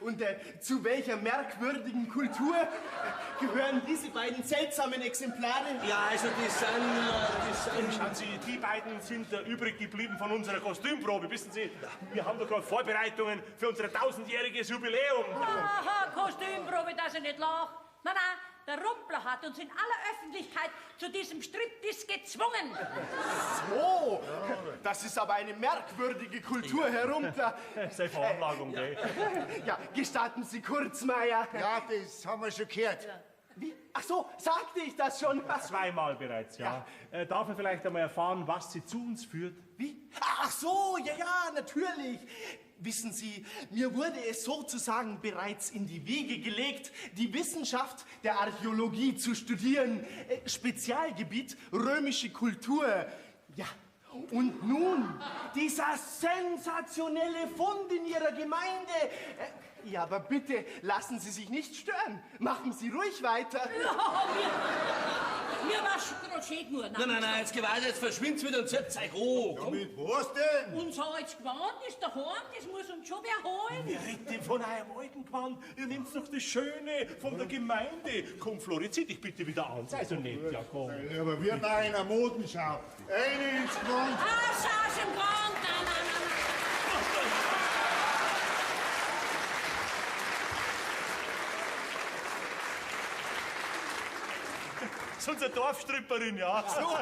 Speaker 2: Und zu welcher merkwürdigen Kultur gehören diese beiden seltsamen Exemplare?
Speaker 7: Ja, also die sind...
Speaker 3: Schauen Sie, die beiden sind übrig geblieben von unserer Kostümprobe. Wissen Sie, wir haben doch gerade Vorbereitungen für unser 1000-jähriges Jubiläum.
Speaker 5: Aha, Kostümprobe, dass ich nicht lach. Nein, der Rumpler hat uns in aller Öffentlichkeit zu diesem Striptease gezwungen.
Speaker 2: So, das ist aber eine merkwürdige Kultur, Herr Rumpler.
Speaker 3: Seine Veranlagung, gell?
Speaker 2: Ja, gestatten Sie kurz, Meier.
Speaker 10: Ja, das haben wir schon gehört.
Speaker 2: Wie? Ach so, sagte ich das schon?
Speaker 3: Zweimal bereits, ja. Darf er vielleicht einmal erfahren, was sie zu uns führt?
Speaker 2: Wie? Ach so, ja, natürlich. Wissen Sie, mir wurde es sozusagen bereits in die Wiege gelegt, die Wissenschaft der Archäologie zu studieren. Spezialgebiet römische Kultur. Ja, und nun dieser sensationelle Fund in Ihrer Gemeinde. Ja, aber bitte lassen Sie sich nicht stören. Machen Sie ruhig weiter.
Speaker 5: Ja, wir waschen gerade schön nur.
Speaker 7: Nein, jetzt geh weiter, jetzt verschwind's wieder und setzt euch hoch.
Speaker 10: Ja, mit was denn?
Speaker 5: Unser altes Gewand ist daheim, das muss uns schon wer holen.
Speaker 3: Wer redet denn von eurem alten Gewand? Ihr nehmt doch das Schöne von der Gemeinde. Komm, Flori, zieh dich bitte wieder an. Sei so nett, ja, komm.
Speaker 10: Ja, aber wir machen eine Modenschau. Eine ins Gewand.
Speaker 5: Aus dem Gewand, nein.
Speaker 3: Das ist unsere Dorfstripperin, ja. So,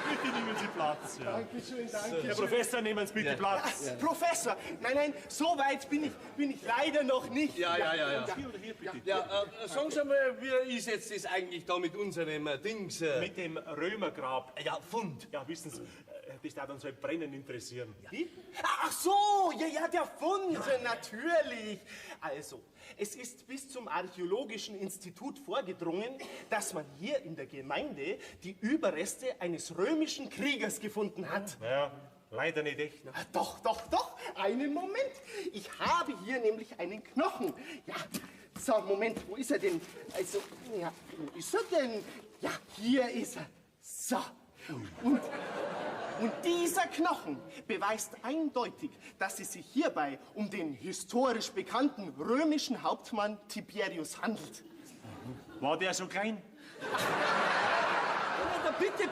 Speaker 3: bitte nehmen Sie Platz. Ja.
Speaker 2: Dankeschön, danke.
Speaker 3: Herr Professor, nehmen Sie bitte Platz.
Speaker 2: Professor, nein, so weit bin ich leider noch nicht.
Speaker 7: Ja.
Speaker 3: Hier oder hier, bitte.
Speaker 7: Ja, sagen Sie mal, wie ist jetzt das eigentlich da mit unserem Dings?
Speaker 3: Mit dem Römergrab.
Speaker 7: Ja, Fund.
Speaker 3: Ja, wissen Sie, das darf uns halt brennend interessieren.
Speaker 2: Wie? Ach so, ja, der Fund, natürlich. Also, es ist bis zum Archäologischen Institut vorgedrungen, dass man hier in der Gemeinde die Überreste eines römischen Kriegers gefunden hat.
Speaker 3: Ja, leider nicht echt. Ne?
Speaker 2: Doch, einen Moment. Ich habe hier nämlich einen Knochen. Ja, so, Moment, wo ist er denn? Also, ja, wo ist er denn? Ja, hier ist er. So. Und dieser Knochen beweist eindeutig, dass es sich hierbei um den historisch bekannten römischen Hauptmann Tiberius handelt.
Speaker 3: War der so klein?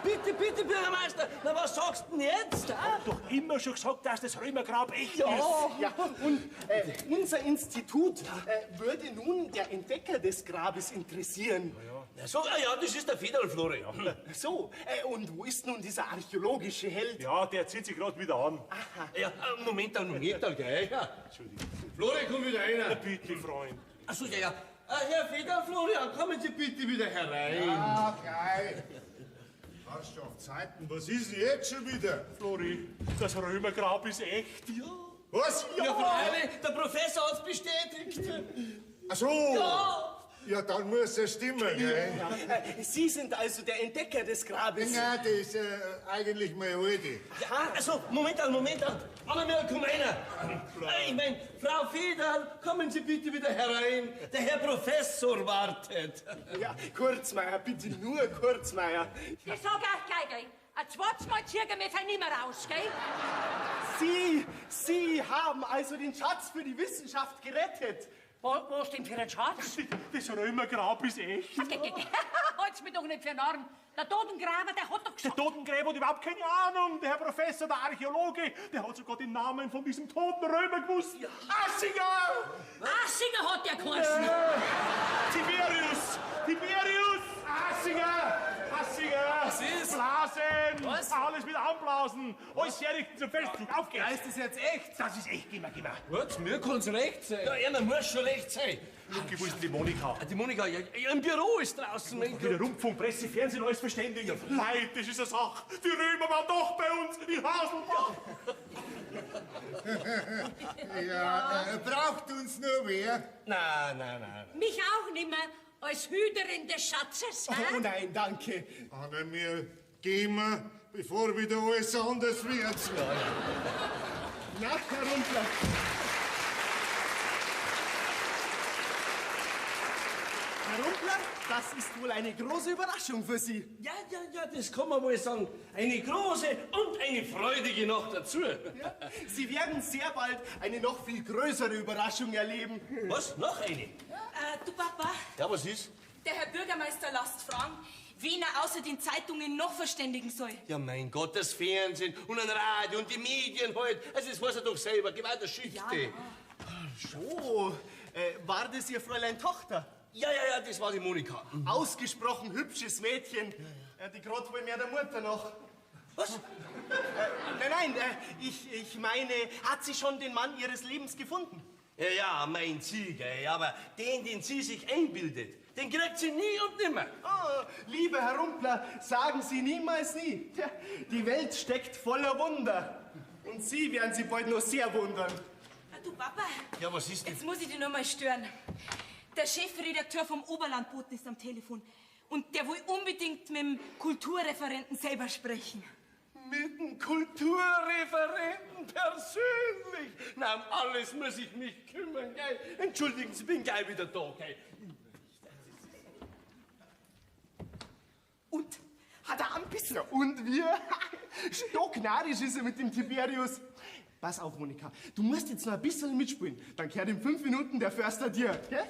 Speaker 7: Bitte, Bürgermeister, na was sagst du denn jetzt?
Speaker 3: Doch immer schon gesagt, dass das Römergrab echt ist.
Speaker 2: Ja, und unser Institut würde nun der Entdecker des Grabes interessieren.
Speaker 7: So, ja, das ist der Federl, Flori.
Speaker 2: So, und wo ist nun dieser archäologische Held?
Speaker 3: Ja, der zieht sich gerade wieder an.
Speaker 7: Ja, Moment, gell? Ja.
Speaker 3: Entschuldigung.
Speaker 7: Flori, komm wieder rein.
Speaker 3: Bitte, Freund.
Speaker 7: Achso, ja. Herr Federl, Florian, kommen Sie bitte wieder herein.
Speaker 10: Ja, geil. Herrschaftszeiten, was ist denn jetzt schon wieder?
Speaker 3: Flori, das Römergrab ist echt. Ja.
Speaker 10: Was?
Speaker 7: Ja, freilich, der Professor hat's bestätigt.
Speaker 10: Ach so. Ja, dann muss es stimmen, gell?
Speaker 2: Sie sind also der Entdecker des Grabes.
Speaker 10: Nein, das ist eigentlich meine Alte.
Speaker 7: Ja, also, Moment. Anna, komm rein. Ich mein, Frau Federl, kommen Sie bitte wieder herein. Der Herr Professor wartet.
Speaker 2: Ja, Kurzmeier, bitte nur Kurzmeier.
Speaker 5: Ich sag euch gleich, ein zweites Mal ziehen wir fein nicht mehr raus, gell?
Speaker 2: Sie haben also den Schatz für die Wissenschaft gerettet.
Speaker 5: Was denn für ein Schatz?
Speaker 3: Das Römergrab ist echt.
Speaker 5: Halt's mich doch nicht für einen Arm. Der Totengräber, der hat doch
Speaker 3: Der
Speaker 5: gesagt...
Speaker 3: Totengräber hat überhaupt keine Ahnung. Der Herr Professor, der Archäologe, der hat sogar den Namen von diesem toten Römer gewusst. Assinger!
Speaker 5: Assinger hat der geheißen.
Speaker 3: Tiberius! Assinger!
Speaker 9: Was ist?
Speaker 3: Anblasen!
Speaker 9: Was?
Speaker 3: Alles wieder anblasen! Alles herrichten zum Festzug, auf geht's!
Speaker 9: Ist das jetzt echt?
Speaker 3: Das ist echt, geh mal.
Speaker 9: Gut, mir kann's recht sein.
Speaker 7: Ja, einer muss schon recht sein.
Speaker 3: Luki, wo ist denn die Monika?
Speaker 7: Die Monika, ja, im Büro ist draußen. Mein
Speaker 3: Wieder Rundfunk, Presse, Fernsehen, alles verständigen. Leid, das ist eine Sache. Die Römer waren doch bei uns in Haselbach.
Speaker 10: Ja, braucht uns nur wer?
Speaker 7: Nein.
Speaker 5: Mich auch nicht mehr als Hüterin des Schatzes,
Speaker 2: Oh nein, danke.
Speaker 10: Anna, mir gehen wir, bevor wieder alles anders wird.
Speaker 2: Na, Herr Rumpler. Herr Rumpler, das ist wohl eine große Überraschung für Sie.
Speaker 7: Ja, das kann man wohl sagen. Eine große und eine freudige noch dazu.
Speaker 2: Ja, Sie werden sehr bald eine noch viel größere Überraschung erleben.
Speaker 7: Was? Noch eine?
Speaker 4: Du Papa,
Speaker 7: Ja, was ist?
Speaker 4: der Herr Bürgermeister lasst fragen, wen er außer den Zeitungen noch verständigen soll.
Speaker 7: Ja, mein Gott, das Fernsehen und ein Radio und die Medien halt. Also, das weiß er doch selber. Geh weiter, Schichte.
Speaker 2: So, war das Ihr Fräulein Tochter?
Speaker 7: Ja, das war die Monika.
Speaker 2: Ausgesprochen hübsches Mädchen. Die grad wohl mehr der Mutter noch.
Speaker 7: Was?
Speaker 2: Nein, ich meine, hat sie schon den Mann ihres Lebens gefunden?
Speaker 7: Ja, mein Sie, gell. Aber den sie sich einbildet, den kriegt sie nie und nimmer.
Speaker 2: Oh, lieber Herr Rumpler, sagen Sie niemals nie. Tja, die Welt steckt voller Wunder. Und Sie werden sich bald noch sehr wundern.
Speaker 4: Du Papa,
Speaker 7: Ja, was ist denn?
Speaker 4: jetzt muss ich dich noch mal stören. Der Chefredakteur vom Oberlandboten ist am Telefon. Und der will unbedingt mit dem Kulturreferenten selber sprechen.
Speaker 7: Mit dem Kulturreferenten persönlich. Na, um alles muss ich mich kümmern, gell. Entschuldigen Sie, bin gleich wieder da, gell.
Speaker 2: Und? Hat er anbissen? Ja, und wir? Stocknarrisch ist er mit dem Tiberius. Pass auf, Monika, du musst jetzt noch ein bisschen mitspielen. Dann kehrt in 5 Minuten der Förster dir, gell?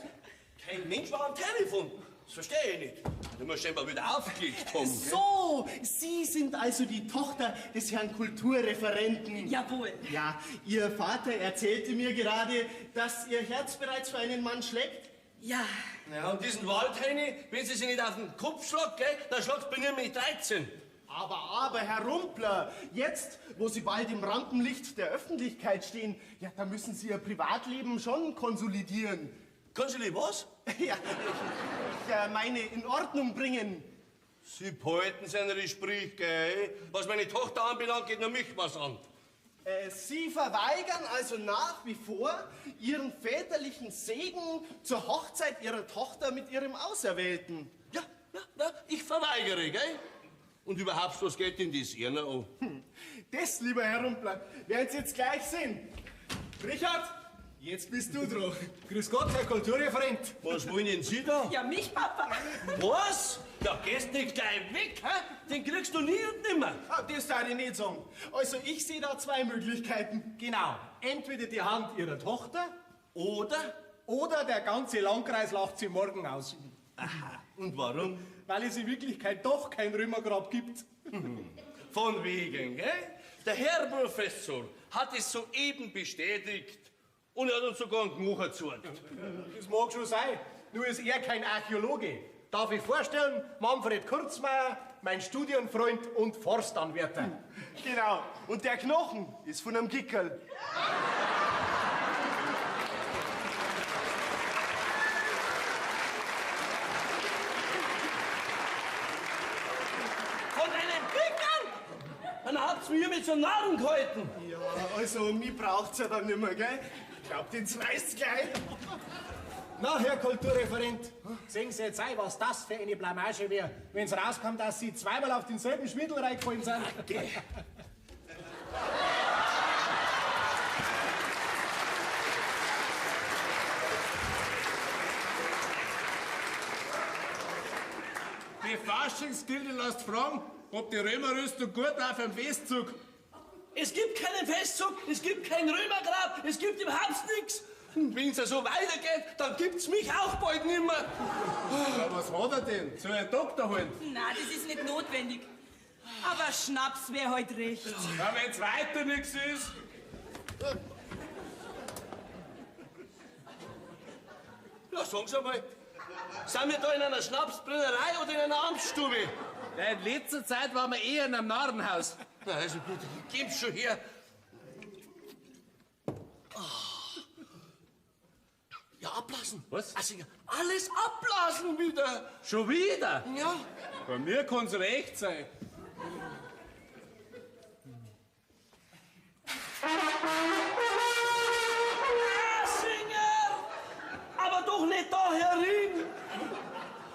Speaker 7: Kein Mensch war am Telefon. Das verstehe ich nicht. Du musst scheinbar wieder aufgelegt haben.
Speaker 2: So, Sie sind also die Tochter des Herrn Kulturreferenten.
Speaker 4: Jawohl.
Speaker 2: Ja, Ihr Vater erzählte mir gerade, dass Ihr Herz bereits für einen Mann schlägt.
Speaker 4: Ja.
Speaker 7: Ja, und diesen Waldheini, wenn Sie sich nicht auf den Kopf schlagt, gell, dann schlagt bei mir mit 13.
Speaker 2: Aber, Herr Rumpler, jetzt, wo Sie bald im Rampenlicht der Öffentlichkeit stehen, ja, da müssen Sie Ihr Privatleben schon konsolidieren.
Speaker 7: Konsoli, was?
Speaker 2: Ja, ich meine, in Ordnung bringen.
Speaker 7: Sie behalten seine Gespräch, gell? Was meine Tochter anbelangt, geht nur mich was an.
Speaker 2: Sie verweigern also nach wie vor Ihren väterlichen Segen zur Hochzeit Ihrer Tochter mit Ihrem Auserwählten.
Speaker 7: Ja, ich verweigere, gell? Und überhaupt, was geht denn das Erna an?
Speaker 2: Das, lieber Herr Rumpler, werden Sie jetzt gleich sehen. Richard, jetzt bist du dran.
Speaker 8: Grüß Gott, Herr Kulturreferent.
Speaker 7: Was wollen denn Sie da?
Speaker 4: Ja, mich, Papa.
Speaker 7: Was? Ja, gehst nicht gleich weg, hä? Den kriegst du nie und nimmer.
Speaker 2: Ah, das darf ich nicht sagen. Also, ich sehe da 2 Möglichkeiten.
Speaker 8: Genau. Entweder die Hand Ihrer Tochter
Speaker 7: Oder?
Speaker 8: der ganze Landkreis lacht Sie morgen aus.
Speaker 7: Aha. Und warum?
Speaker 8: Weil es in Wirklichkeit doch kein Römergrab gibt.
Speaker 7: Von wegen, gell? Der Herr Professor hat es soeben bestätigt und er hat uns sogar einen Gmucher gezeigt.
Speaker 8: Das mag schon sein, nur ist er kein Archäologe. Darf ich vorstellen, Manfred Kurzmeier, mein Studienfreund und Forstanwärter.
Speaker 2: Genau. Und der Knochen ist von einem Gickerl.
Speaker 7: Von einem Pickerl? Dann habt's mir mit so Narren gehalten.
Speaker 2: Ja, also, mich braucht's ja dann nimmer, gell? Ich glaub, den reißt's gleich.
Speaker 8: Na, Herr Kulturreferent, sehen Sie jetzt ein, was das für eine Blamage wäre, wenn es rauskommt, dass Sie zweimal auf denselben Schwindel reingefallen sind.
Speaker 7: Okay.
Speaker 9: Die Faschingsgilde lässt fragen, ob die Römerrüstung gut auf dem Festzug.
Speaker 7: Es gibt keinen Festzug, es gibt kein Römergrab, es gibt überhaupt nichts. Und wenn's ja so weitergeht, dann gibt's mich auch bald nimmer.
Speaker 9: Ja, was hat er denn? Soll ein Doktor holen?
Speaker 4: Na, das ist nicht notwendig. Aber Schnaps wäre heute recht.
Speaker 9: Ja, wenn's weiter nichts ist.
Speaker 7: Ja, sagen Sie mal, sind wir da in einer Schnapsbrennerei oder in einer Amtsstube?
Speaker 9: Ja, in letzter Zeit waren wir eher in einem Narrenhaus.
Speaker 7: Na, also gut, gib's schon her. Ja, abblasen.
Speaker 9: Was?
Speaker 7: Also, alles abblasen wieder.
Speaker 9: Schon wieder?
Speaker 7: Ja.
Speaker 9: Bei mir kann's recht sein.
Speaker 7: Singer! Aber doch nicht da herin!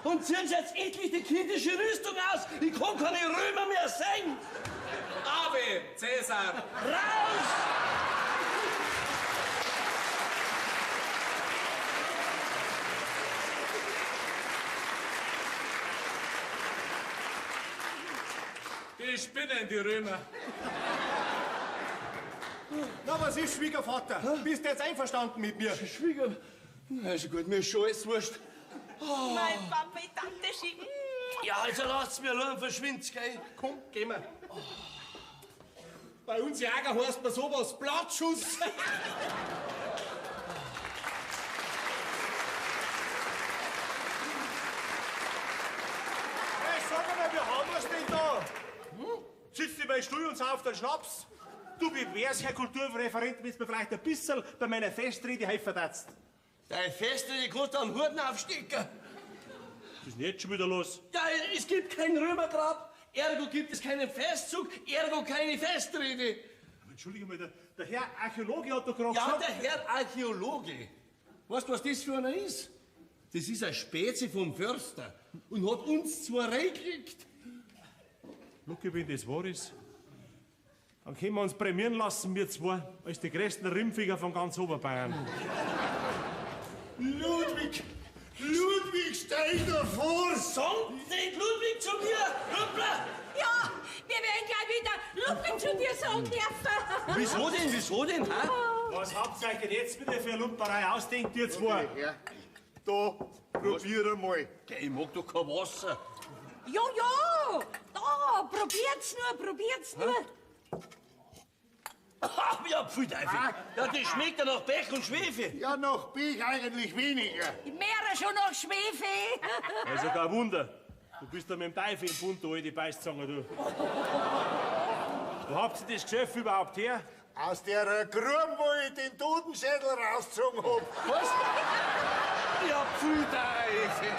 Speaker 7: Und ziehen Sie jetzt endlich die kindische Rüstung aus! Ich kann keine Römer mehr sehen!
Speaker 9: Ave, Cäsar!
Speaker 7: Raus!
Speaker 9: Die spinnen, die Römer.
Speaker 8: Na, was ist, Schwiegervater? Bist du jetzt einverstanden mit mir?
Speaker 7: Schwieger... Also gut, mir ist schon alles wurscht.
Speaker 4: Mein Papa, Tante Schi.
Speaker 7: Ja, also lasst mir allein verschwindet, gell?
Speaker 8: Komm, gehen wir. Bei uns Jäger heißt man sowas Blattschuss.
Speaker 3: Hey, sag mal, wie haben wir's denn da? Sitzt in meinem Stuhl und sauft einen Schnaps? Du, wie wär's, Herr Kulturreferent, wenn du mir vielleicht ein bisschen bei meiner Festrede helfen darfst?
Speaker 7: Dein Festrede kannst du am Hurten aufstecken.
Speaker 3: Was ist denn jetzt schon wieder los?
Speaker 7: Ja, es gibt kein Römergrab, ergo gibt es keinen Festzug, ergo keine Festrede.
Speaker 3: Entschuldige mal, der Herr Archäologe hat doch gerade
Speaker 7: Ja,
Speaker 3: gesagt...
Speaker 7: der Herr Archäologe. Weißt du, was das für einer ist? Das ist ein Spätze vom Förster und hat uns zwar reingekriegt.
Speaker 3: Lucky, wenn das wahr ist, dann können wir uns prämieren lassen, wir zwei, als die größten Rimpfiger von ganz Oberbayern.
Speaker 10: Ludwig, stell dir vor!
Speaker 7: Sagt nicht Ludwig zu mir, Luppler!
Speaker 12: Ja, wir werden gleich wieder Lumpen zu dir sagen dürfen.
Speaker 7: Wieso denn, hä?
Speaker 3: Was habt ihr euch denn jetzt wieder für eine Lumperei ausdenkt, ihr zwei?
Speaker 10: Ja, da, probier einmal.
Speaker 7: Ich mag doch kein Wasser.
Speaker 12: Ja, da, probiert's nur.
Speaker 7: Ach, ja, Pfui-Teufel. Ja, das schmeckt ja nach Pech und Schwefel.
Speaker 10: Ja, nach Pech eigentlich weniger.
Speaker 12: Mehr schon noch Schwefel.
Speaker 3: Also kein Wunder. Du bist da mit dem Teufel im Bund, du alte Beißzange, du. Wo habt ihr das Geschäft überhaupt her?
Speaker 10: Aus der Grube, wo ich den Totenschädel rausgezogen hab.
Speaker 7: Was? Ja, Pfui-Teufel.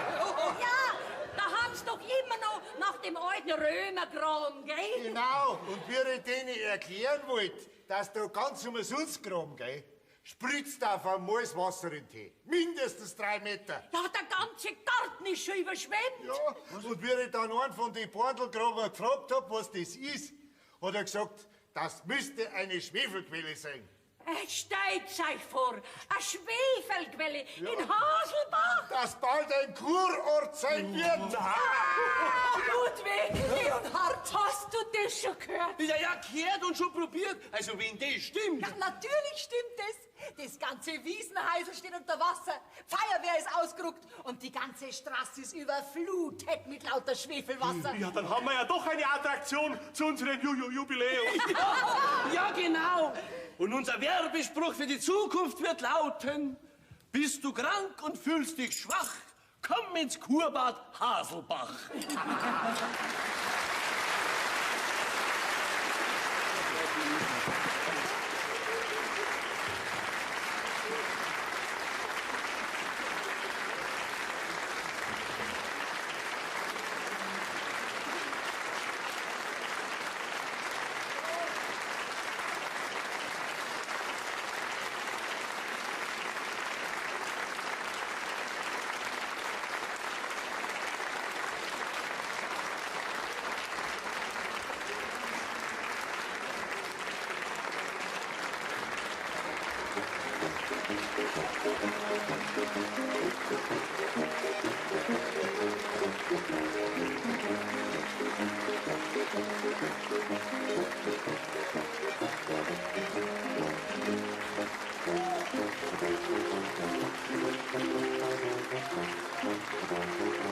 Speaker 12: Ja, da haben's doch immer noch nach dem alten Römerkram, gell?
Speaker 10: Genau, und wie ich denen erklären wollte, dass da ganz umsonst graben, gell? Spritzt auf einmal das Wasser in den Tee. Mindestens 3 Meter.
Speaker 12: Ja, der ganze Garten ist schon überschwemmt.
Speaker 10: Ja, und wie ich dann einen von den Bordelgraber gefragt hab, was das ist, hat er gesagt, das müsste eine Schwefelquelle sein.
Speaker 12: Stellt euch vor, eine Schwefelquelle in Haselbach.
Speaker 10: Dass bald ein Kurort sein wird.
Speaker 12: Ludwig, Leonhard, hast du das schon gehört?
Speaker 7: Ja, gehört und schon probiert. Also, wenn das stimmt.
Speaker 1: Ja, natürlich stimmt es. Das ganze Wiesenhäusl steht unter Wasser. Feuerwehr ist ausgerückt und die ganze Straße ist überflutet mit lauter Schwefelwasser.
Speaker 3: Ja, dann haben wir ja doch eine Attraktion zu unserem Jubiläum.
Speaker 7: Ja, genau. Und unser Werbespruch für die Zukunft wird lauten: Bist du krank und fühlst dich schwach? Komm ins Kurbad Haselbach.
Speaker 11: Thank you.